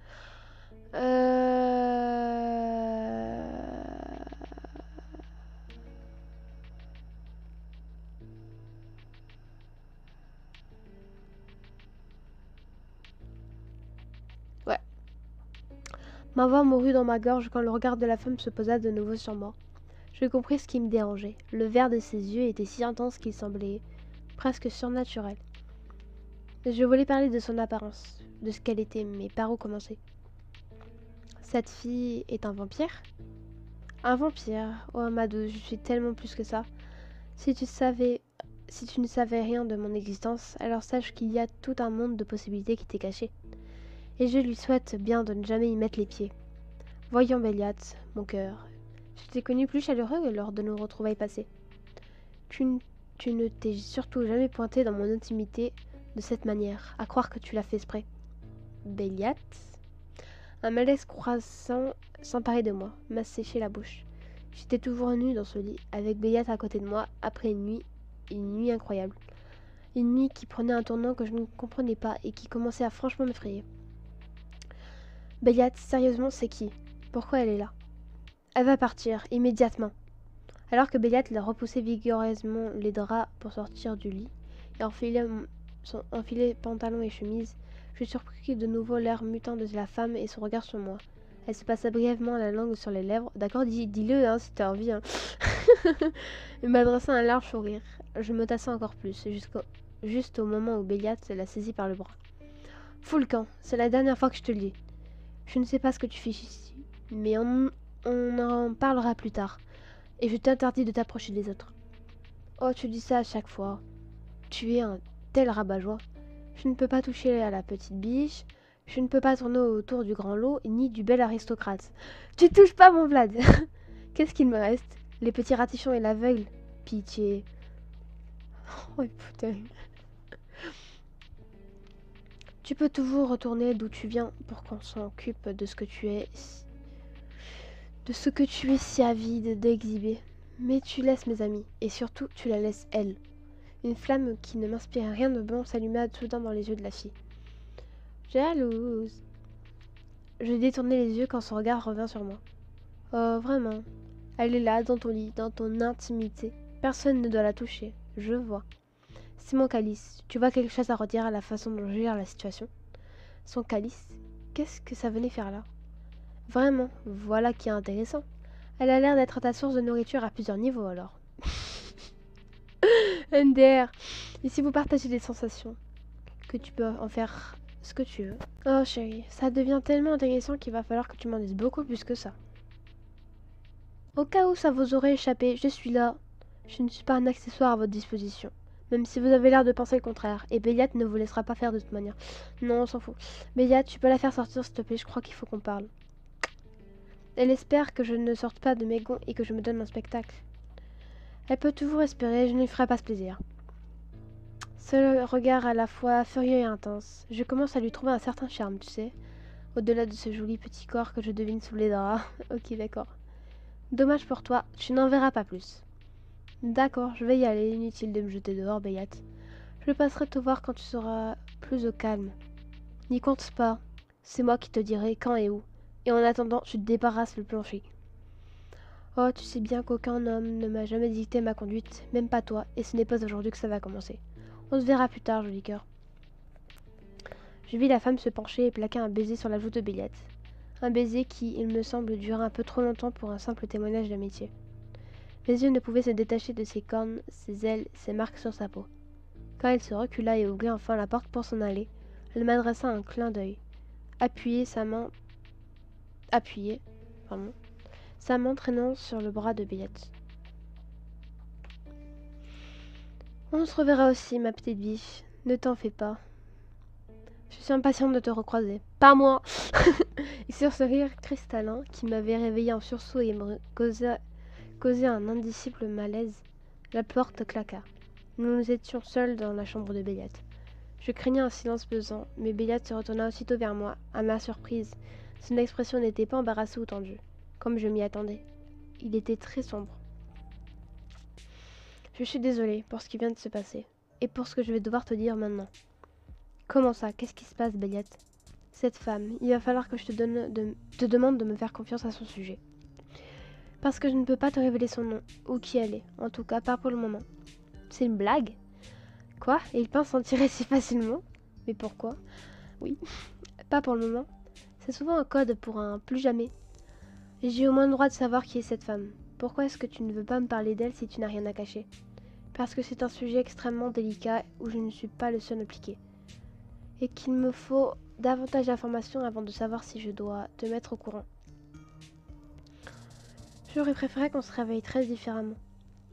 Ouais. Ma voix mourut dans ma gorge quand le regard de la femme se posa de nouveau sur moi. Je compris ce qui me dérangeait. Le vert de ses yeux était si intense qu'il semblait presque surnaturel. Je voulais parler de son apparence, de ce qu'elle était, mais par où commencer? Cette fille est un vampire? Un vampire? Oh, Amadou, je suis tellement plus que ça. Si tu ne savais rien de mon existence, alors sache qu'il y a tout un monde de possibilités qui t'est caché. Et je lui souhaite bien de ne jamais y mettre les pieds. Voyons, Béliat, mon cœur. Je t'ai connu plus chaleureux lors de nos retrouvailles passées. Tu ne t'es surtout jamais pointé dans mon intimité de cette manière, à croire que tu l'as fait exprès. Béliat? Un malaise croissant s'emparait de moi, m'a séché la bouche. J'étais toujours nue dans ce lit, avec Béliat à côté de moi, après une nuit incroyable. Une nuit qui prenait un tournant que je ne comprenais pas et qui commençait à franchement m'effrayer. Béliat, sérieusement, c'est qui? Pourquoi elle est là? Elle va partir, immédiatement. Alors que Béliat la repoussait vigoureusement les draps pour sortir du lit et enfilait pantalon et chemise, je surpris de nouveau l'air mutin de la femme et son regard sur moi. Elle se passa brièvement la langue sur les lèvres. D'accord, dis-le, hein, si t'as envie. Hein. Elle m'adressa un large sourire. Je me tassai encore plus, juste au moment où Béliat la saisit par le bras. Fous le camp, c'est la dernière fois que je te le dis. Je ne sais pas ce que tu fais ici, mais on en parlera plus tard. Et je t'interdis de t'approcher des autres. Oh, tu dis ça à chaque fois. Tu es un tel rabat-joie. Je ne peux pas toucher à la petite biche. Je ne peux pas tourner autour du grand lot, ni du bel aristocrate. Tu touches pas mon Vlad. Qu'est-ce qu'il me reste? Les petits ratichons et l'aveugle. Pitié. Oh putain. Tu peux toujours retourner d'où tu viens pour qu'on s'occupe de ce que tu es. De ce que tu es si avide d'exhiber. Mais tu laisses mes amis, et surtout tu la laisses elle. Une flamme qui ne m'inspirait rien de bon s'alluma soudain dans les yeux de la fille. Jalouse. Je détournai les yeux quand son regard revint sur moi. Oh, vraiment. Elle est là, dans ton lit, dans ton intimité. Personne ne doit la toucher. Je vois. C'est mon calice. Tu vois quelque chose à redire à la façon dont je gère la situation? Son calice? Qu'est-ce que ça venait faire là? Vraiment, voilà qui est intéressant. Elle a l'air d'être ta source de nourriture à plusieurs niveaux alors. MDR. Et si vous partagez des sensations, que tu peux en faire ce que tu veux. Oh chérie, ça devient tellement intéressant qu'il va falloir que tu m'en dises beaucoup plus que ça. Au cas où ça vous aurait échappé, je suis là. Je ne suis pas un accessoire à votre disposition. Même si vous avez l'air de penser le contraire. Et Béliat ne vous laissera pas faire de toute manière. Non, on s'en fout. Béliat, tu peux la faire sortir s'il te plaît, je crois qu'il faut qu'on parle. Elle espère que je ne sorte pas de mes gonds et que je me donne un spectacle. Elle peut toujours espérer, je ne lui ferai pas ce plaisir. Ce regard à la fois furieux et intense. Je commence à lui trouver un certain charme, tu sais. Au-delà de ce joli petit corps que je devine sous les draps. Ok, d'accord. Dommage pour toi, tu n'en verras pas plus. D'accord, je vais y aller, inutile de me jeter dehors, Béliat. Je passerai te voir quand tu seras plus au calme. N'y compte pas, c'est moi qui te dirai quand et où. Et en attendant, tu te débarrasses le plancher. Oh, tu sais bien qu'aucun homme ne m'a jamais dicté ma conduite, même pas toi, et ce n'est pas aujourd'hui que ça va commencer. On se verra plus tard, joli cœur. Je vis la femme se pencher et plaquer un baiser sur la joue de Béliat. Un baiser qui, il me semble, dura un peu trop longtemps pour un simple témoignage d'amitié. Mes yeux ne pouvaient se détacher de ses cornes, ses ailes, ses marques sur sa peau. Quand elle se recula et ouvrit enfin la porte pour s'en aller, elle m'adressa un clin d'œil. Appuyée, sa main traînant sur le bras de Billette. On se reverra aussi, ma petite biche. Ne t'en fais pas. Je suis impatiente de te recroiser. Pas moi. Et sur ce rire cristallin qui m'avait réveillé en sursaut et me causait un indicible malaise, la porte claqua. Nous étions seuls dans la chambre de Billette. Je craignais un silence pesant, mais Billette se retourna aussitôt vers moi. À ma surprise, son expression n'était pas embarrassée ou tendue, comme je m'y attendais. Il était très sombre. Je suis désolée pour ce qui vient de se passer, et pour ce que je vais devoir te dire maintenant. Comment ça? Qu'est-ce qui se passe, Billette? Cette femme, il va falloir que je te demande de me faire confiance à son sujet. Parce que je ne peux pas te révéler son nom, ou qui elle est, en tout cas pas pour le moment. C'est une blague? Quoi? Et il pense s'en tirer si facilement? Mais pourquoi? Oui, pas pour le moment. C'est souvent un code pour un plus jamais. J'ai au moins le droit de savoir qui est cette femme. Pourquoi est-ce que tu ne veux pas me parler d'elle si tu n'as rien à cacher? Parce que c'est un sujet extrêmement délicat où je ne suis pas le seul impliqué. Et qu'il me faut davantage d'informations avant de savoir si je dois te mettre au courant. J'aurais préféré qu'on se réveille très différemment.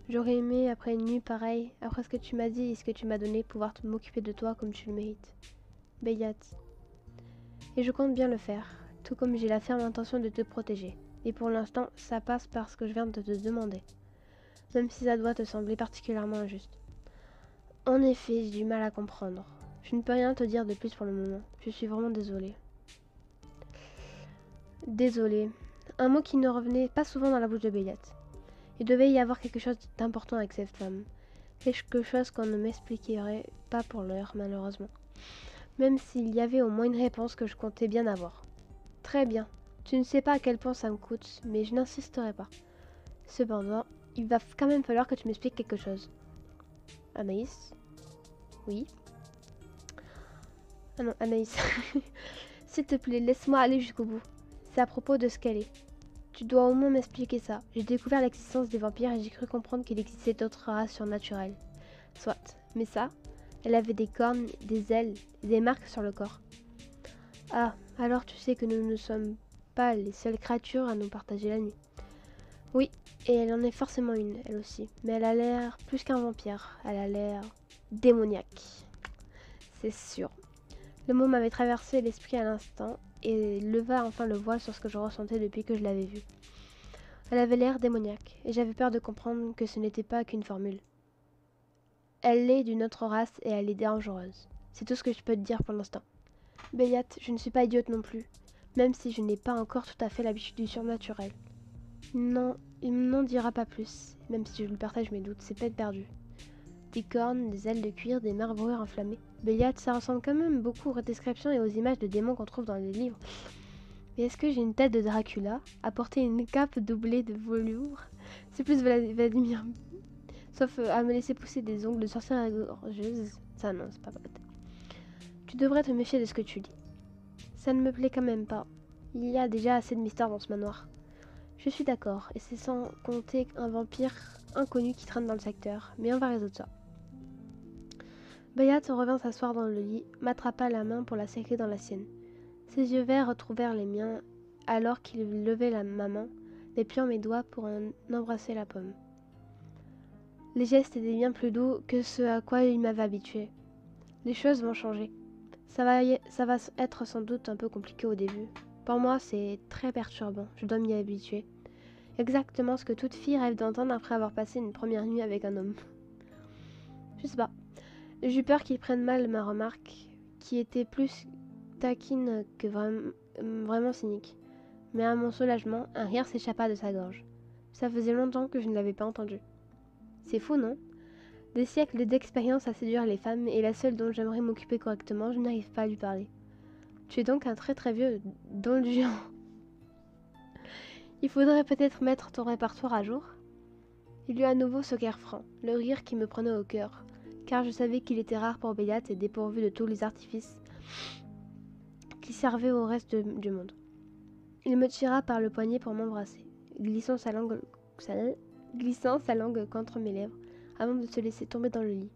J'aurais aimé, après une nuit pareille, après ce que tu m'as dit et ce que tu m'as donné, pouvoir m'occuper de toi comme tu le mérites. Billette. Et je compte bien le faire, tout comme j'ai la ferme intention de te protéger. Et pour l'instant, ça passe par ce que je viens de te demander. Même si ça doit te sembler particulièrement injuste. En effet, j'ai du mal à comprendre. Je ne peux rien te dire de plus pour le moment. Je suis vraiment désolée. Désolée. Un mot qui ne revenait pas souvent dans la bouche de Billette. Il devait y avoir quelque chose d'important avec cette femme. Quelque chose qu'on ne m'expliquerait pas pour l'heure, malheureusement. Même s'il y avait au moins une réponse que je comptais bien avoir. Très bien. Tu ne sais pas à quel point ça me coûte, mais je n'insisterai pas. Cependant, il va quand même falloir que tu m'expliques quelque chose. Anaïs? Oui? Ah non, Anaïs. S'il te plaît, laisse-moi aller jusqu'au bout. C'est à propos de ce qu'elle est. Tu dois au moins m'expliquer ça. J'ai découvert l'existence des vampires et j'ai cru comprendre qu'il existait d'autres races surnaturelles. Soit. Mais ça, elle avait des cornes, des ailes et des marques sur le corps. Ah, alors tu sais que nous ne sommes pas les seules créatures à nous partager la nuit. Oui, et elle en est forcément une, elle aussi. Mais elle a l'air plus qu'un vampire. Elle a l'air démoniaque. C'est sûr. Le mot m'avait traversé l'esprit à l'instant et leva enfin le voile sur ce que je ressentais depuis que je l'avais vue. Elle avait l'air démoniaque, et j'avais peur de comprendre que ce n'était pas qu'une formule. Elle est d'une autre race et elle est dangereuse. C'est tout ce que je peux te dire pour l'instant. Billette, je ne suis pas idiote non plus, même si je n'ai pas encore tout à fait l'habitude du surnaturel. Non, il n'en dira pas plus, même si je lui partage mes doutes, c'est peine perdue. Des cornes, des ailes de cuir, des marbrures enflammées. Billette, ça ressemble quand même beaucoup aux descriptions et aux images de démons qu'on trouve dans les livres. Mais est-ce que j'ai une tête de Dracula, à porter une cape doublée de velours? C'est plus Vladimir. Sauf à me laisser pousser des ongles de sorcière gorgeuse. Ça non, c'est pas vrai. Tu devrais te méfier de ce que tu dis. Ça ne me plaît quand même pas. Il y a déjà assez de mystère dans ce manoir. Je suis d'accord, et c'est sans compter un vampire inconnu qui traîne dans le secteur. Mais on va résoudre ça. Bayat revint s'asseoir dans le lit, m'attrapa la main pour la serrer dans la sienne. Ses yeux verts retrouvèrent les miens alors qu'il levait ma main, dépliant mes doigts pour en embrasser la paume. Les gestes étaient bien plus doux que ce à quoi il m'avait habitué. Les choses vont changer. Ça va être sans doute un peu compliqué au début. Pour moi, c'est très perturbant. Je dois m'y habituer. Exactement ce que toute fille rêve d'entendre après avoir passé une première nuit avec un homme. Je sais pas. J'ai eu peur qu'il prenne mal ma remarque, qui était plus taquine que vraiment cynique. Mais à mon soulagement, un rire s'échappa de sa gorge. Ça faisait longtemps que je ne l'avais pas entendu. C'est fou, non? Des siècles d'expérience à séduire les femmes, et la seule dont j'aimerais m'occuper correctement, je n'arrive pas à lui parler. Tu es donc un très très vieux don du géant. Il faudrait peut-être mettre ton répertoire à jour. Il eut à nouveau ce cœur franc, le rire qui me prenait au cœur, car je savais qu'il était rare pour Béat et dépourvu de tous les artifices qui servaient au reste du monde. Il me tira par le poignet pour m'embrasser, glissant sa langue glissant sa langue contre mes lèvres avant de se laisser tomber dans le lit.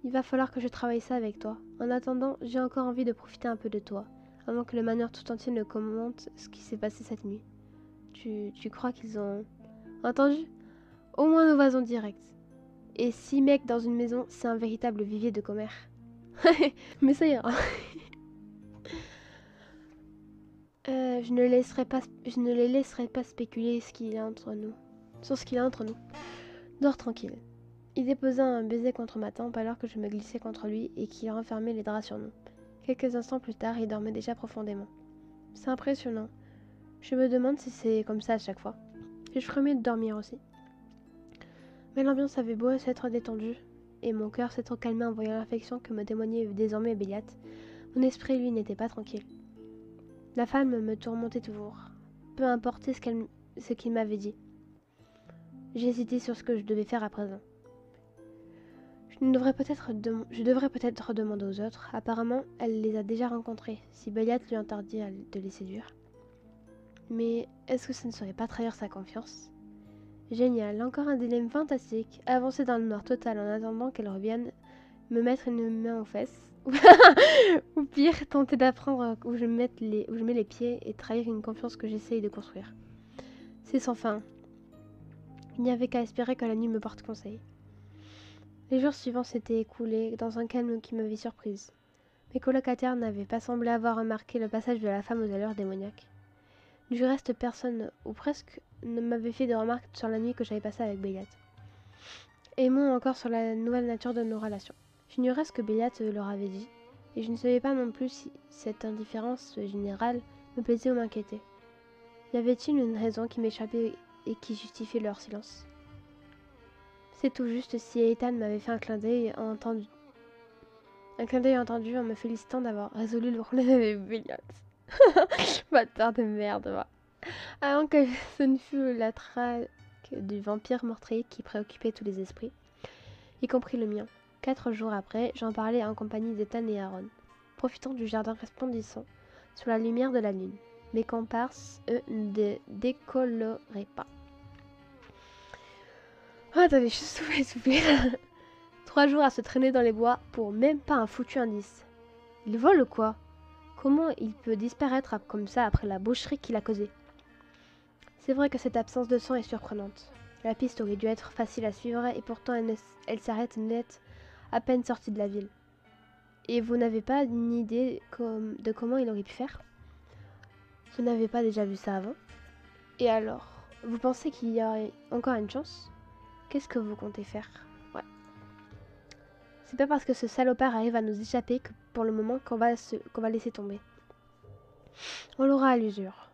Il va falloir que je travaille ça avec toi. En attendant, j'ai encore envie de profiter un peu de toi, avant que le manoir tout entier ne commente ce qui s'est passé cette nuit. Tu crois qu'ils ont entendu? Au moins nos voisins directs. Et 6 mecs dans une maison, c'est un véritable vivier de commère. Mais ça ira. Je ne les laisserai pas spéculer sur ce qu'il y a entre nous. Dors tranquille. Il déposa un baiser contre ma tempe alors que je me glissais contre lui et qu'il renfermait les draps sur nous. Quelques instants plus tard, il dormait déjà profondément. C'est impressionnant. Je me demande si c'est comme ça à chaque fois. Et je ferais de dormir aussi. Mais l'ambiance avait beau s'être détendue, et mon cœur s'être calmé en voyant l'affection que me témoignait désormais Béliate, mon esprit, lui, n'était pas tranquille. La femme me tourmentait toujours, peu importe ce qu'il m'avait dit. J'hésitais sur ce que je devais faire à présent. Je devrais peut-être demander aux autres. Apparemment, elle les a déjà rencontrés, si Béliate lui interdit de les séduire. Mais est-ce que ça ne serait pas trahir sa confiance? Génial, encore un dilemme fantastique. Avancer dans le noir total en attendant qu'elle revienne, me mettre une main aux fesses. Ou pire, tenter d'apprendre où je mets les pieds et trahir une confiance que j'essaye de construire. C'est sans fin. Il n'y avait qu'à espérer que la nuit me porte conseil. Les jours suivants s'étaient écoulés dans un calme qui m'avait surprise. Mes colocataires n'avaient pas semblé avoir remarqué le passage de la femme aux allures démoniaques. Du reste, personne, ou presque, ne m'avait fait de remarques sur la nuit que j'avais passée avec Béliate. Et moins encore sur la nouvelle nature de nos relations. J'ignorais ce que Béliate leur avait dit, et je ne savais pas non plus si cette indifférence générale me plaisait ou m'inquiétait. Y avait-il une raison qui m'échappait et qui justifiait leur silence? C'est tout juste si Ethan m'avait fait un clin d'œil entendu en me félicitant d'avoir résolu le problème avec Béliate. Bâtard de merde, va. Avant que ce ne fût la traque du vampire meurtrier qui préoccupait tous les esprits, y compris le mien. 4 jours après, j'en parlais en compagnie d'Ethan et Aaron, profitant du jardin resplendissant sous la lumière de la lune. Mes comparses, eux, ne décoloraient pas. Oh, attendez, je suis soufflé. 3 jours à se traîner dans les bois pour même pas un foutu indice. Il vole ou quoi? Comment il peut disparaître comme ça après la boucherie qu'il a causée? C'est vrai que cette absence de sang est surprenante. La piste aurait dû être facile à suivre et pourtant elle s'arrête net à peine sortie de la ville. Et vous n'avez pas une idée de comment il aurait pu faire? Vous n'avez pas déjà vu ça avant? Et alors, vous pensez qu'il y aurait encore une chance? Qu'est-ce que vous comptez faire? Ouais. C'est pas parce que ce salopard arrive à nous échapper que pour le moment qu'on va laisser tomber. On l'aura à l'usure.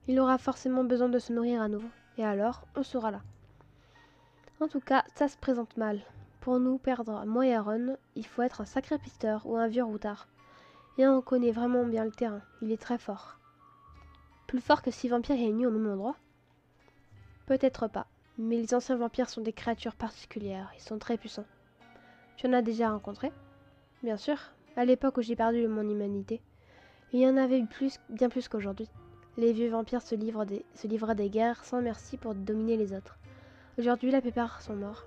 Il aura forcément besoin de se nourrir à nouveau. Et alors, on sera là. En tout cas, ça se présente mal. Pour nous perdre, moi et Aaron, il faut être un sacré pisteur ou un vieux routard. Et on connaît vraiment bien le terrain. Il est très fort. Plus fort que 6 vampires réunis au même endroit? Peut-être pas. Mais les anciens vampires sont des créatures particulières. Ils sont très puissants. Tu en as déjà rencontré? Bien sûr. À l'époque où j'ai perdu mon humanité. Il y en avait eu bien plus qu'aujourd'hui. Les vieux vampires se livraient des guerres sans merci pour dominer les autres. Aujourd'hui, la plupart sont morts.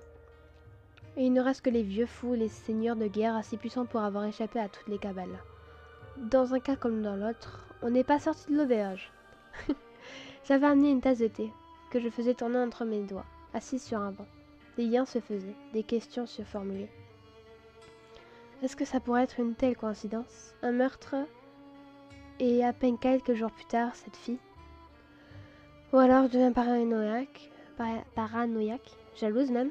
Et il ne reste que les vieux fous, les seigneurs de guerre assez puissants pour avoir échappé à toutes les cabales. Dans un cas comme dans l'autre, on n'est pas sorti de l'auberge. J'avais amené une tasse de thé, que je faisais tourner entre mes doigts, assise sur un banc. Des liens se faisaient, des questions se formulaient. Est-ce que ça pourrait être une telle coïncidence? Un meurtre? Et à peine quelques jours plus tard, cette fille? Ou alors je deviens paranoïaque, jalouse même?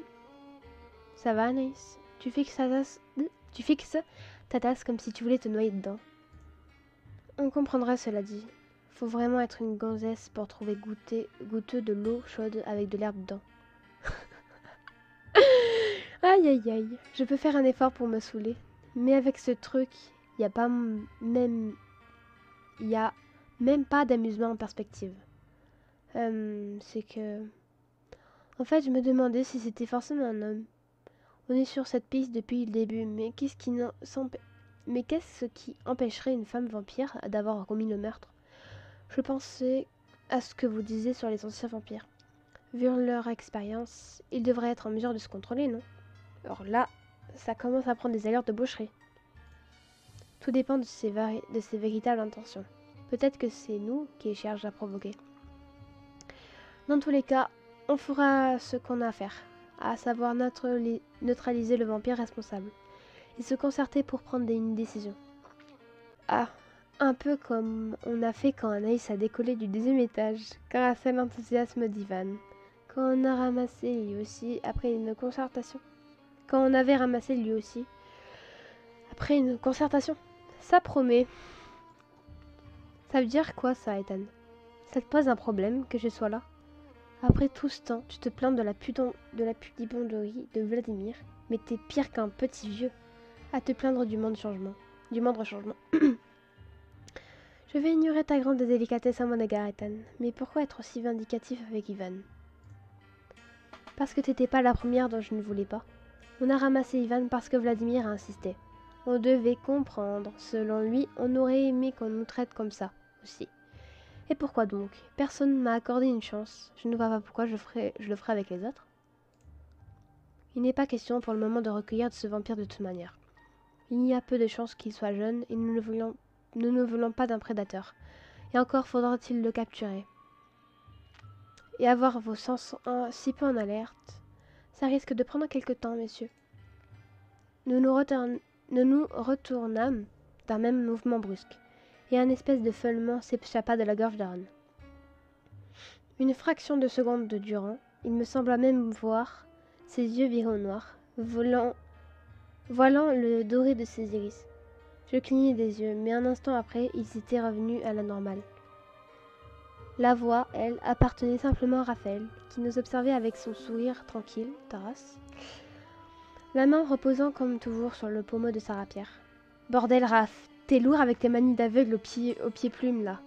Ça va, Anaïs? Tu fixes ta tasse comme si tu voulais te noyer dedans. On comprendra cela dit. Faut vraiment être une gonzesse pour trouver goûteux de l'eau chaude avec de l'herbe dedans. Aïe aïe aïe, je peux faire un effort pour me saouler. Mais avec ce truc, y a même pas d'amusement en perspective. C'est que... En fait, je me demandais si c'était forcément un homme. On est sur cette piste depuis le début, mais qu'est-ce qui empêcherait une femme vampire d'avoir commis le meurtre? Je pensais à ce que vous disiez sur les anciens vampires. Vu leur expérience, ils devraient être en mesure de se contrôler, non? Or là, ça commence à prendre des allures de boucherie. Tout dépend de ses véritables intentions. Peut-être que c'est nous qui cherchons à provoquer. Dans tous les cas, on fera ce qu'on a à faire, à savoir neutraliser le vampire responsable, et se concerter pour prendre une décision. Ah, un peu comme on a fait quand Anaïs a décollé du 2e étage, grâce à l'enthousiasme d'Ivan. Quand on a ramassé lui aussi, après une concertation. Quand on avait ramassé lui aussi, après une concertation. Ça promet. Ça veut dire quoi ça, Ethan? Ça te pose un problème que je sois là? Après tout ce temps, tu te plains de la pudibonderie de Vladimir, mais t'es pire qu'un petit vieux à te plaindre du moindre changement. Je vais ignorer ta grande délicatesse à mon égard, Ethan, mais pourquoi être aussi vindicatif avec Ivan? Parce que t'étais pas la première dont je ne voulais pas. On a ramassé Ivan parce que Vladimir a insisté. On devait comprendre. Selon lui, on aurait aimé qu'on nous traite comme ça, aussi. Et pourquoi donc? Personne ne m'a accordé une chance. Je ne vois pas pourquoi je le ferai avec les autres. Il n'est pas question pour le moment de recueillir de ce vampire de toute manière. Il y a peu de chances qu'il soit jeune et nous ne voulons pas d'un prédateur. Et encore faudra-t-il le capturer. Et avoir vos sens si peu en alerte. Ça risque de prendre quelque temps, messieurs. Nous nous retournâmes d'un même mouvement brusque, et un espèce de feulement s'échappa de la gorge d'Aaron. Une fraction de seconde durant, il me sembla même voir ses yeux virer au noir, voilant le doré de ses iris. Je clignai des yeux, mais un instant après, ils étaient revenus à la normale. La voix, elle, appartenait simplement à Raphaël, qui nous observait avec son sourire tranquille, Taras, la main reposant comme toujours sur le pommeau de sa rapière. « Bordel, Raph, t'es lourd avec tes manies d'aveugle au pied plume, là.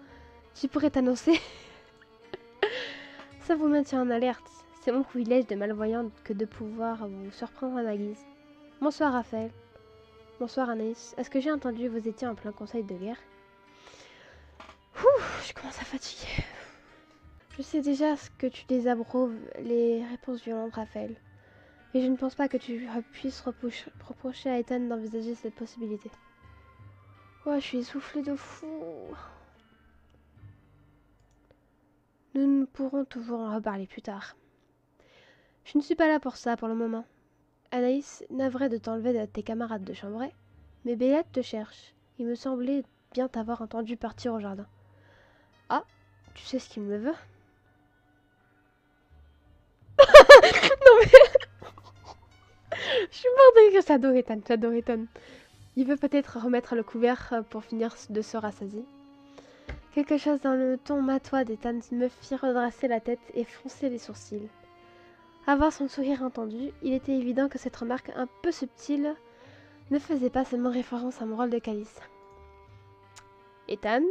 Tu pourrais t'annoncer. Ça vous maintient en alerte. C'est mon privilège de malvoyante que de pouvoir vous surprendre à ma guise. Bonsoir, Raphaël. Bonsoir, Anaïs. Est-ce que j'ai entendu vous étiez en plein conseil de guerre? Je commence à fatiguer. Je sais déjà ce que tu désapprouves, les réponses violentes, Raphaël. Et je ne pense pas que tu puisses reprocher à Ethan d'envisager cette possibilité. Ouais, je suis essoufflée de fou. Nous pourrons toujours en reparler plus tard. Je ne suis pas là pour ça pour le moment. Anaïs, navrée de t'enlever de tes camarades de chambrée, mais Béliette te cherche. Il me semblait bien t'avoir entendu partir au jardin. Ah, tu sais ce qu'il me veut? Non mais... Je suis morte de rire, j'adore Ethan. Il veut peut-être remettre le couvert pour finir de se rassasier. Quelque chose dans le ton matois d'Ethan me fit redresser la tête et froncer les sourcils. À voir son sourire entendu, il était évident que cette remarque un peu subtile ne faisait pas seulement référence à mon rôle de calice. Ethan?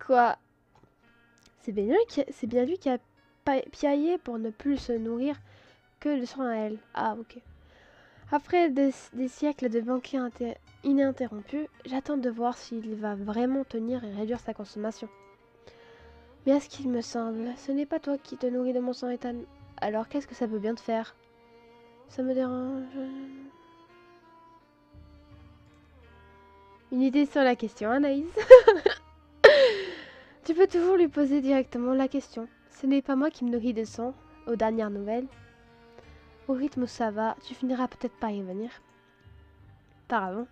Quoi? C'est bien lui qui a piaillé pour ne plus se nourrir que de soins à elle. Ah, ok. Après des siècles de banquet ininterrompus, j'attends de voir s'il va vraiment tenir et réduire sa consommation. Mais à ce qu'il me semble, ce n'est pas toi qui te nourris de mon sang, Ethan. Alors qu'est-ce que ça peut bien te faire? Ça me dérange. Une idée sur la question, Anaïs? Tu peux toujours lui poser directement la question. Ce n'est pas moi qui me nourris de sang, aux dernières nouvelles. Au rythme où ça va, tu finiras peut-être par y venir. Par avant.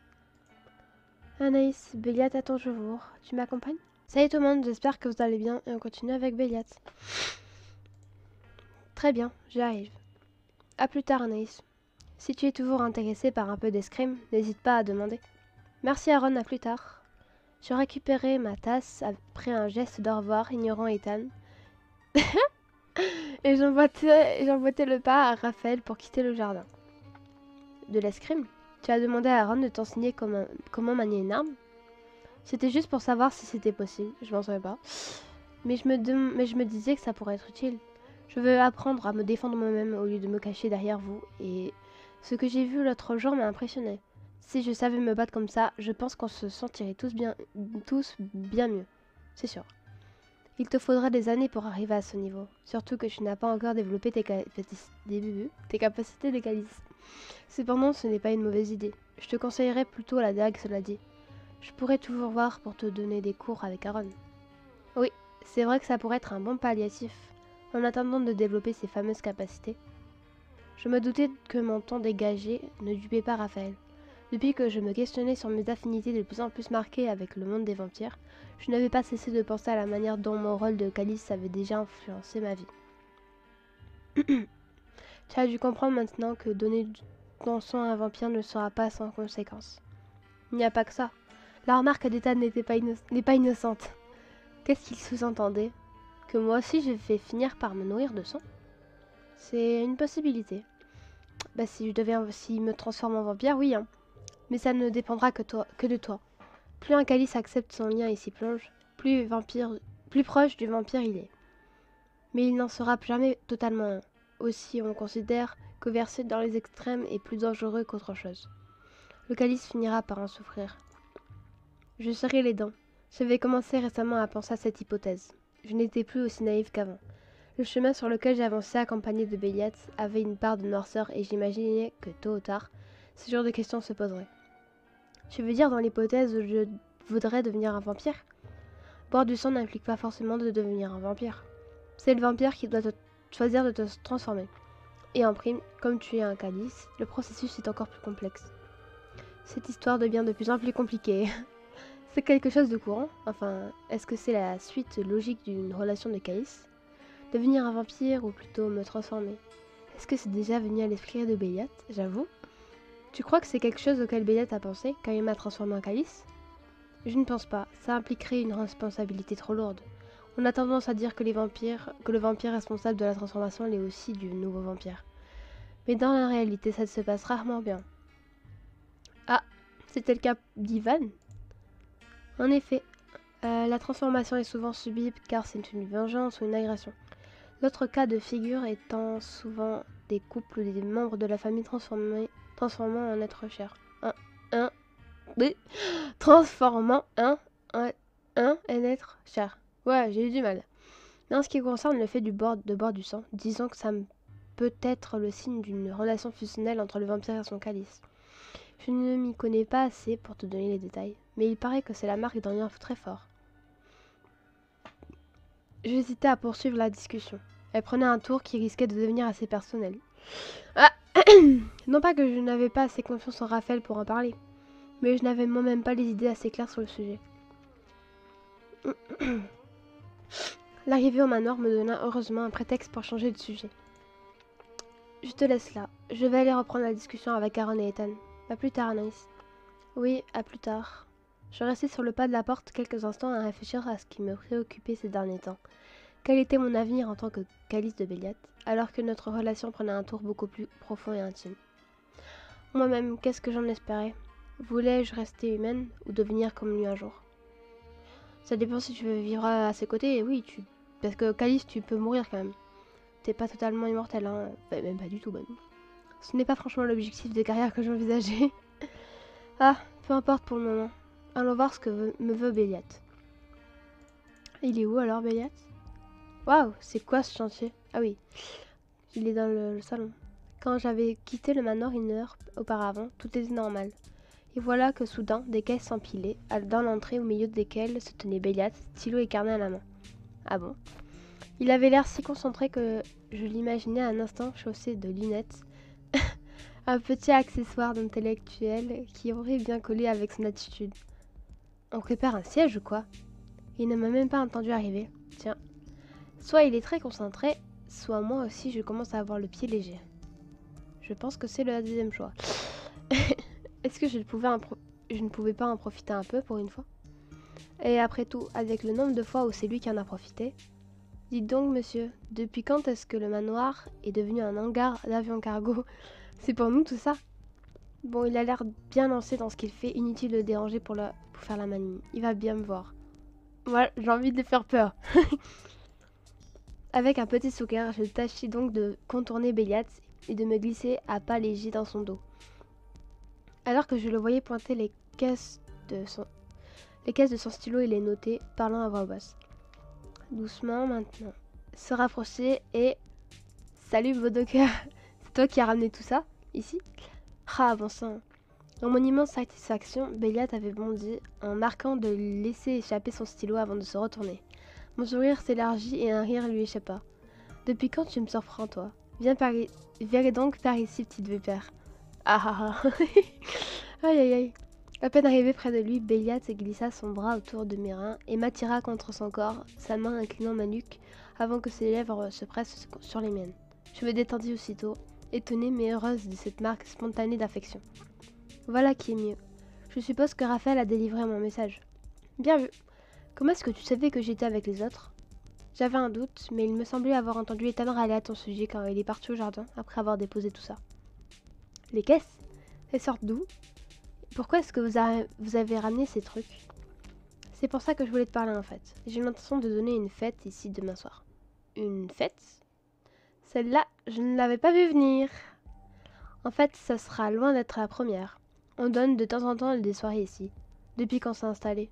Anaïs, Béliette attend toujours. Tu m'accompagnes? Salut tout le monde, j'espère que vous allez bien et on continue avec Béliette. Très bien, j'arrive. A plus tard, Anaïs. Si tu es toujours intéressé par un peu d'escrime, n'hésite pas à demander. Merci Aaron, à plus tard. Je récupérai ma tasse après un geste d'au revoir ignorant Ethan. Et j'emboîtai le pas à Raphaël pour quitter le jardin. De l'escrime? Tu as demandé à Aaron de t'enseigner comment manier une arme? C'était juste pour savoir si c'était possible, je m'en savais pas. Mais je me disais que ça pourrait être utile. Je veux apprendre à me défendre moi-même au lieu de me cacher derrière vous. Et ce que j'ai vu l'autre jour m'a impressionné. Si je savais me battre comme ça, je pense qu'on se sentirait tous bien mieux. C'est sûr. Il te faudra des années pour arriver à ce niveau, surtout que tu n'as pas encore développé tes capacités de calice. Cependant, ce n'est pas une mauvaise idée. Je te conseillerais plutôt la dague, cela dit. Je pourrais toujours voir pour te donner des cours avec Aaron. Oui, c'est vrai que ça pourrait être un bon palliatif, en attendant de développer ces fameuses capacités. Je me doutais que mon temps dégagé ne dupait pas Raphaël. Depuis que je me questionnais sur mes affinités de plus en plus marquées avec le monde des vampires, je n'avais pas cessé de penser à la manière dont mon rôle de calice avait déjà influencé ma vie. Tu as dû comprendre maintenant que donner ton sang à un vampire ne sera pas sans conséquence. Il n'y a pas que ça. La remarque d'Ethan n'est pas innocente. Qu'est-ce qu'il sous-entendait? Que moi aussi je vais finir par me nourrir de sang? C'est une possibilité. Bah si me transforme en vampire, oui hein. Mais ça ne dépendra que de toi. Plus un calice accepte son lien et s'y plonge, plus proche du vampire il est. Mais il n'en sera jamais totalement un. Aussi on considère que verser dans les extrêmes est plus dangereux qu'autre chose. Le calice finira par en souffrir. Je serrai les dents. J'avais commencé récemment à penser à cette hypothèse. Je n'étais plus aussi naïve qu'avant. Le chemin sur lequel j'avançais accompagné de Béliat avait une part de noirceur et j'imaginais que tôt ou tard, ce genre de questions se poserait. Tu veux dire dans l'hypothèse où je voudrais devenir un vampire? Boire du sang n'implique pas forcément de devenir un vampire. C'est le vampire qui doit choisir de te transformer. Et en prime, comme tu es un calice, le processus est encore plus complexe. Cette histoire devient de plus en plus compliquée. C'est quelque chose de courant? Enfin, est-ce que c'est la suite logique d'une relation de calice? Devenir un vampire ou plutôt me transformer? Est-ce que c'est déjà venu à l'esprit de Béliat, j'avoue? Tu crois que c'est quelque chose auquel Béliat a pensé quand il m'a transformé en calice? Je ne pense pas, ça impliquerait une responsabilité trop lourde. On a tendance à dire que le vampire responsable de la transformation l'est aussi du nouveau vampire. Mais dans la réalité, ça se passe rarement bien. Ah, c'était le cas d'Ivan? En effet, la transformation est souvent subie car c'est une vengeance ou une agression. L'autre cas de figure étant souvent des couples ou des membres de la famille transformant en être cher. Transformant un être cher. Ouais, j'ai eu du mal. Mais en ce qui concerne le fait de boire du sang, disons que ça peut être le signe d'une relation fusionnelle entre le vampire et son calice. Je ne m'y connais pas assez pour te donner les détails, mais il paraît que c'est la marque d'un lien très fort. J'hésitais à poursuivre la discussion. Elle prenait un tour qui risquait de devenir assez personnel. Ah non pas que je n'avais pas assez confiance en Raphaël pour en parler, mais je n'avais moi-même pas les idées assez claires sur le sujet. L'arrivée au manoir me donna heureusement un prétexte pour changer de sujet. Je te laisse là. Je vais aller reprendre la discussion avec Aaron et Ethan. À plus tard, Anaïs. Oui, à plus tard. Je restais sur le pas de la porte quelques instants à réfléchir à ce qui me préoccupait ces derniers temps. Quel était mon avenir en tant que calice de Béliat, alors que notre relation prenait un tour beaucoup plus profond et intime. Moi-même, qu'est-ce que j'en espérais? Voulais-je rester humaine ou devenir comme lui un jour? Ça dépend si tu veux vivre à ses côtés, oui, parce que calice, tu peux mourir quand même. T'es pas totalement immortel, hein, enfin, même pas du tout même. Ce n'est pas franchement l'objectif de carrière que j'envisageais. Ah, peu importe pour le moment. Allons voir ce que me veut Béliat. Il est où alors, Béliat? Waouh, c'est quoi ce chantier? Ah oui, il est dans le salon. Quand j'avais quitté le manoir une heure auparavant, tout était normal. Et voilà que soudain, des caisses s'empilaient, dans l'entrée au milieu desquelles se tenait Béliat, stylo et carnet à la main. Ah bon? Il avait l'air si concentré que je l'imaginais un instant chaussé de lunettes. Un petit accessoire d'intellectuel qui aurait bien collé avec son attitude. On prépare un siège ou quoi? Il ne m'a même pas entendu arriver. Tiens. Soit il est très concentré, soit moi aussi je commence à avoir le pied léger. Je pense que c'est le deuxième choix. Est-ce que je ne pouvais pas en profiter un peu pour une fois? Et après tout, avec le nombre de fois où c'est lui qui en a profité. Dites donc, monsieur, depuis quand est-ce que le manoir est devenu un hangar d'avion cargo? C'est pour nous tout ça? Bon, il a l'air bien lancé dans ce qu'il fait, inutile de le déranger pour faire la manie. Il va bien me voir. Voilà, j'ai envie de le faire peur. Avec un petit sourire, je tâchais donc de contourner Béliat et de me glisser à pas légers dans son dos. Alors que je le voyais pointer les caisses de son stylo et les noter, parlant à voix basse. doucement maintenant. Se rapprocher et... Salut Bodoka. C'est toi qui as ramené tout ça, ici? Ah, bon sang. Dans mon immense satisfaction, Béliat avait bondi en marquant de laisser échapper son stylo avant de se retourner. Mon sourire s'élargit et un rire lui échappa. Depuis quand tu me surprends, toi? Viens donc par ici, petite vipère. Ah ah ah. Aïe aïe aïe. À peine arrivé près de lui, Béliat glissa son bras autour de mes reins et m'attira contre son corps, sa main inclinant ma nuque avant que ses lèvres se pressent sur les miennes. Je me détendis aussitôt, étonnée mais heureuse de cette marque spontanée d'affection. Voilà qui est mieux. Je suppose que Raphaël a délivré mon message. Bien vu. Comment est-ce que tu savais que j'étais avec les autres? J'avais un doute, mais il me semblait avoir entendu Ethan râler à ton sujet quand il est parti au jardin après avoir déposé tout ça. Les caisses? Elles sortent d'où? Pourquoi est-ce que vous avez ramené ces trucs? C'est pour ça que je voulais te parler en fait. J'ai l'intention de donner une fête ici demain soir. Une fête? Celle-là, je ne l'avais pas vue venir. En fait, ça sera loin d'être la première. On donne de temps en temps des soirées ici, depuis qu'on s'est installé.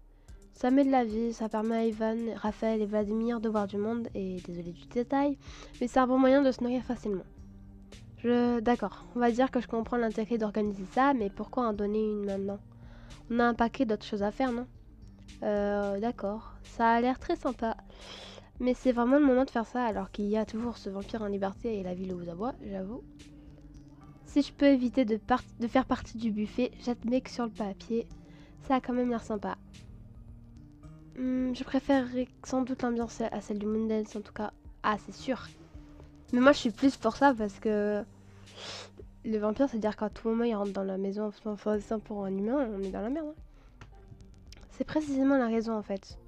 Ça met de la vie, ça permet à Ivan, Raphaël et Vladimir de voir du monde, et désolé du détail, mais c'est un bon moyen de se nourrir facilement. D'accord, on va dire que je comprends l'intérêt d'organiser ça, mais pourquoi en donner une maintenant? On a un paquet d'autres choses à faire, non? D'accord, ça a l'air très sympa. Mais c'est vraiment le moment de faire ça alors qu'il y a toujours ce vampire en liberté et la ville aux abois, j'avoue. Si je peux éviter de faire partie du buffet, j'admets que sur le papier, ça a quand même l'air sympa. Je préférerais sans doute l'ambiance à celle du Moondance en tout cas. Ah, c'est sûr. Mais moi je suis plus pour ça parce que le vampire, c'est-à-dire qu'à tout moment il rentre dans la maison en faisant pour un humain, on est dans la merde. Hein. C'est précisément la raison en fait.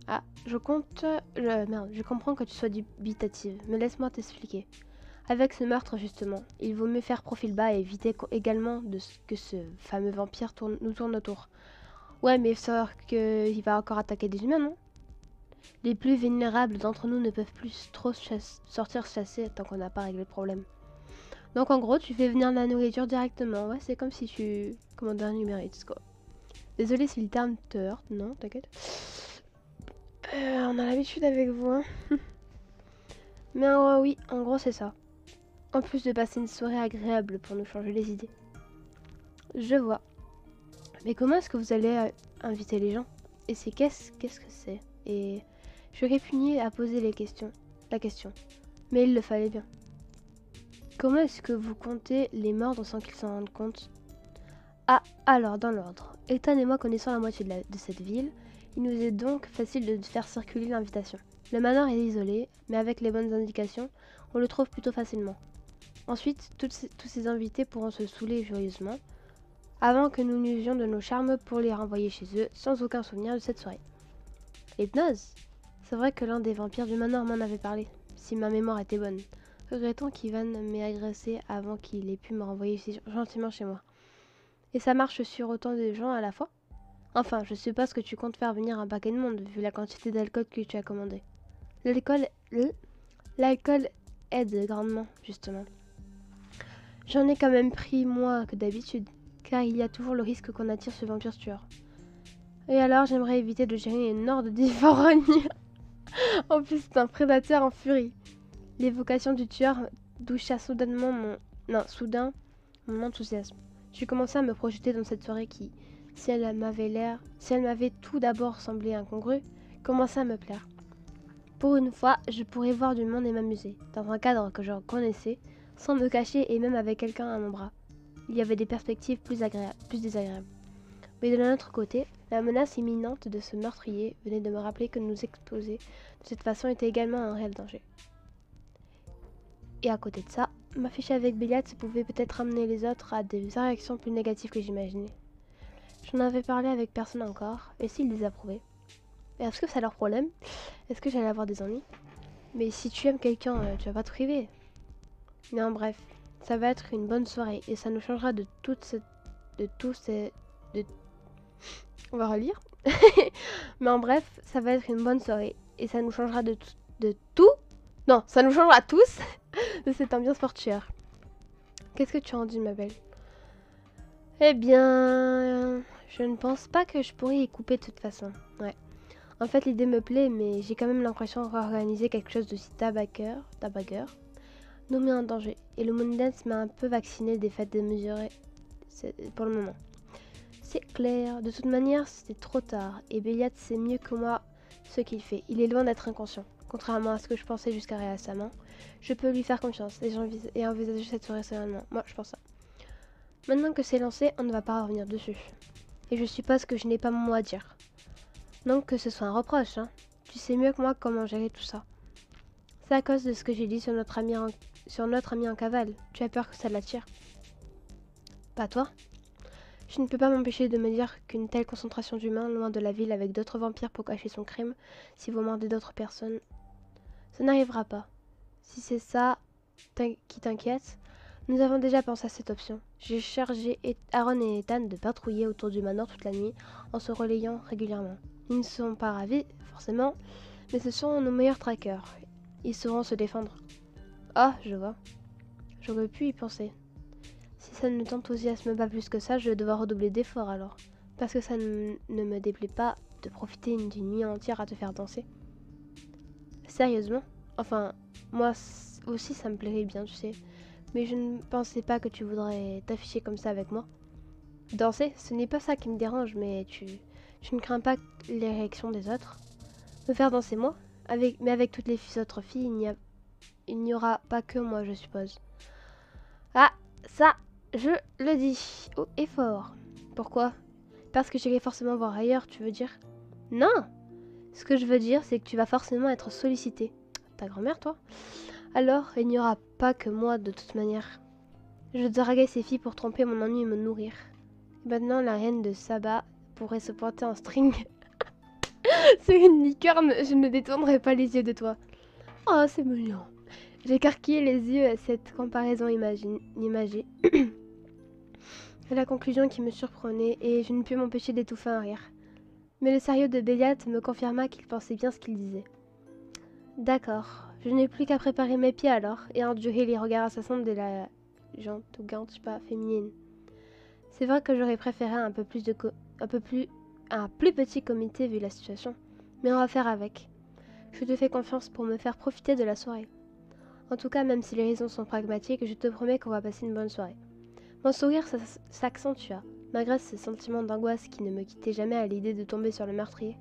Ah, je comprends que tu sois dubitative, mais laisse-moi t'expliquer. Avec ce meurtre justement, il vaut mieux faire profil bas et éviter également que ce fameux vampire nous tourne autour. Ouais, mais savoir qu'il va encore attaquer des humains, non? Les plus vulnérables d'entre nous ne peuvent plus trop sortir chasser tant qu'on n'a pas réglé le problème. Donc en gros, tu fais venir la nourriture directement. Ouais, c'est comme si tu commandais un Uber Eats, quoi. Désolé si le terme te heurte, non, t'inquiète. On a l'habitude avec vous, hein. Mais oui, en gros, c'est ça. En plus de passer une soirée agréable pour nous changer les idées. Je vois. Mais comment est-ce que vous allez inviter les gens? Et c'est qu'est-ce que c'est? Et je répugnais à poser la question. Mais il le fallait bien. Comment est-ce que vous comptez les mordre sans qu'ils s'en rendent compte? Ah, alors, dans l'ordre. Ethan et moi connaissons la moitié de cette ville. Il nous est donc facile de faire circuler l'invitation. Le manoir est isolé, mais avec les bonnes indications, on le trouve plutôt facilement. Ensuite, tous ces invités pourront se saouler joyeusement, avant que nous n'usions de nos charmes pour les renvoyer chez eux, sans aucun souvenir de cette soirée. L'hypnose? C'est vrai que l'un des vampires du manoir m'en avait parlé, si ma mémoire était bonne. Regrettons qu'Ivan m'ait agressé avant qu'il ait pu me renvoyer gentiment chez moi. Et ça marche sur autant de gens à la fois? Enfin, je suppose que tu comptes faire venir un paquet de monde, vu la quantité d'alcool que tu as commandé. L'alcool aide grandement, justement. J'en ai quand même pris moins que d'habitude, car il y a toujours le risque qu'on attire ce vampire tueur. Et alors, j'aimerais éviter de gérer une horde d'ivrognes. En plus, c'est un prédateur en furie. L'évocation du tueur doucha soudain mon enthousiasme. J'ai commencé à me projeter dans cette soirée qui, si elle m'avait tout d'abord semblé incongrue, commençait à me plaire. Pour une fois, je pourrais voir du monde et m'amuser, dans un cadre que je connaissais, sans me cacher et même avec quelqu'un à mon bras. Il y avait des perspectives plus désagréables. Mais de l'autre côté, la menace imminente de ce meurtrier venait de me rappeler que nous exposer de cette façon était également un réel danger. Et à côté de ça, m'afficher avec Béliat pouvait peut-être amener les autres à des réactions plus négatives que j'imaginais. J'en avais parlé avec personne encore, et s'ils désapprouvaient? Est-ce que c'est leur problème? Est-ce que j'allais avoir des ennuis? Mais si tu aimes quelqu'un, tu vas pas te priver. Non, bref, ça va être une bonne soirée, et ça nous changera de On va relire. Mais en bref, ça va être une bonne soirée, et ça nous changera de tout. Non, ça nous changera tous de cette ambiance portuaire. Qu'est-ce que tu en dis, ma belle? Eh bien, je ne pense pas que je pourrais y couper de toute façon. Ouais. En fait, l'idée me plaît, mais j'ai quand même l'impression de réorganiser quelque chose d'aussi tabagueur nous met en danger. Et le Moondance m'a un peu vacciné des faits démesurés pour le moment. C'est clair, de toute manière, c'est trop tard, et Béliat sait mieux que moi ce qu'il fait. Il est loin d'être inconscient. Contrairement à ce que je pensais jusqu'à récemment, je peux lui faire confiance et envisager cette soirée sereinement. Moi, je pense ça. Maintenant que c'est lancé, on ne va pas revenir dessus. Et je suppose que je n'ai pas mon mot à dire. Non que ce soit un reproche, hein. Tu sais mieux que moi comment gérer tout ça. C'est à cause de ce que j'ai dit sur notre ami en cavale. Tu as peur que ça l'attire? Pas toi? Je ne peux pas m'empêcher de me dire qu'une telle concentration d'humains, loin de la ville avec d'autres vampires pour cacher son crime, si vous mordez d'autres personnes, ça n'arrivera pas. Si c'est ça qui t'inquiète, nous avons déjà pensé à cette option. J'ai chargé Aaron et Ethan de patrouiller autour du manoir toute la nuit en se relayant régulièrement. Ils ne sont pas ravis, forcément, mais ce sont nos meilleurs trackers. Ils sauront se défendre. Ah, je vois. J'aurais pu y penser. Si ça ne t'enthousiasme pas plus que ça, je vais devoir redoubler d'efforts alors. Parce que ça ne me déplaît pas de profiter d'une nuit entière à te faire danser. Sérieusement? Enfin, moi aussi ça me plairait bien, tu sais. Mais je ne pensais pas que tu voudrais t'afficher comme ça avec moi. Danser, ce n'est pas ça qui me dérange, mais tu ne crains pas les réactions des autres? Me faire danser moi? Mais avec toutes les autres filles, il n'y aura pas que moi, je suppose. Ah, ça, je le dis haut et fort. Pourquoi? Parce que j'irai forcément voir ailleurs, tu veux dire? Non! Ce que je veux dire, c'est que tu vas forcément être sollicité. Ta grand-mère, toi? Alors, il n'y aura pas que moi, de toute manière. Je draguais ces filles pour tromper mon ennui et me nourrir. Et maintenant, la reine de Saba pourrait se pointer en string. C'est une licorne, je ne détournerai pas les yeux de toi. Oh, c'est mignon. J'ai carquillé les yeux à cette comparaison imagée. La conclusion qui me surprenait, et je ne pus m'empêcher d'étouffer un rire. Mais le sérieux de Béliat me confirma qu'il pensait bien ce qu'il disait. D'accord, je n'ai plus qu'à préparer mes pieds alors, et endurer les regards assassins de la gente ou gante, je sais pas, féminine. C'est vrai que j'aurais préféré un plus petit comité vu la situation, mais on va faire avec. Je te fais confiance pour me faire profiter de la soirée. En tout cas, même si les raisons sont pragmatiques, je te promets qu'on va passer une bonne soirée. Mon sourire s'accentua, malgré ce sentiment d'angoisse qui ne me quittait jamais à l'idée de tomber sur le meurtrier.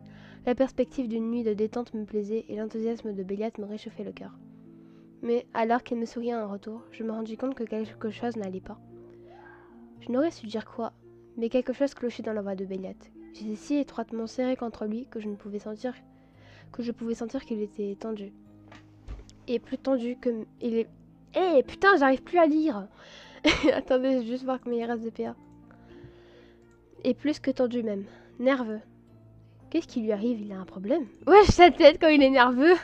La perspective d'une nuit de détente me plaisait et l'enthousiasme de Béliat me réchauffait le cœur. Mais alors qu'il me souriait en retour, je me rendis compte que quelque chose n'allait pas. Je n'aurais su dire quoi, mais quelque chose clochait dans la voix de Béliat. J'étais si étroitement serré contre lui que je pouvais sentir qu'il était tendu. Et plus tendu que... putain, j'arrive plus à lire. Attendez, je vais juste voir mes restes de PA. Et plus que tendu même. Nerveux. Qu'est-ce qui lui arrive? Il a un problème? Wesh, sa tête quand il est nerveux.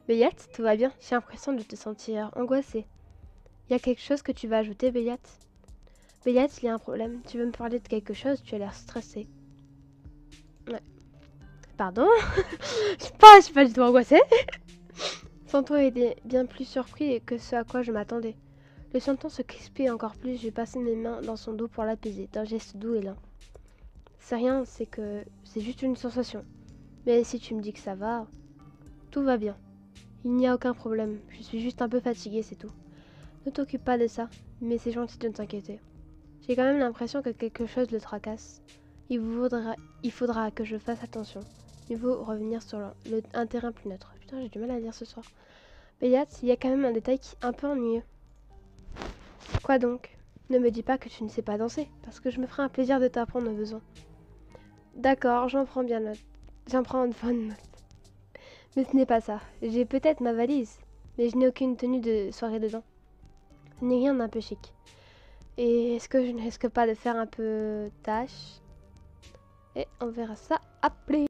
Béliat, tout va bien? J'ai l'impression de te sentir angoissée. Y a quelque chose que tu vas ajouter, Béliat? Béliat, il y a un problème. Tu veux me parler de quelque chose? Tu as l'air stressée. Ouais. Pardon? Je suis pas du tout angoissée. Son ton était bien plus surpris que ce à quoi je m'attendais. Le sentant se crisper encore plus, j'ai passé mes mains dans son dos pour l'apaiser, d'un geste doux et lent. C'est rien, c'est juste une sensation. Mais si tu me dis que ça va, tout va bien. Il n'y a aucun problème, je suis juste un peu fatiguée, c'est tout. Ne t'occupe pas de ça, mais c'est gentil de ne t'inquiéter. J'ai quand même l'impression que quelque chose le tracasse. Il faudra que je fasse attention. Il faut revenir sur un terrain plus neutre. Putain, j'ai du mal à lire ce soir. Béliat, il y a quand même un détail un peu ennuyeux. Quoi donc? Ne me dis pas que tu ne sais pas danser, parce que je me ferai un plaisir de t'apprendre au besoin. D'accord, j'en prends bien note. J'en prends une bonne note. Mais ce n'est pas ça. J'ai peut-être ma valise, mais je n'ai aucune tenue de soirée dedans. Ce n'est rien d'un peu chic. Et est-ce que je ne risque pas de faire un peu tâche? Et on verra ça après.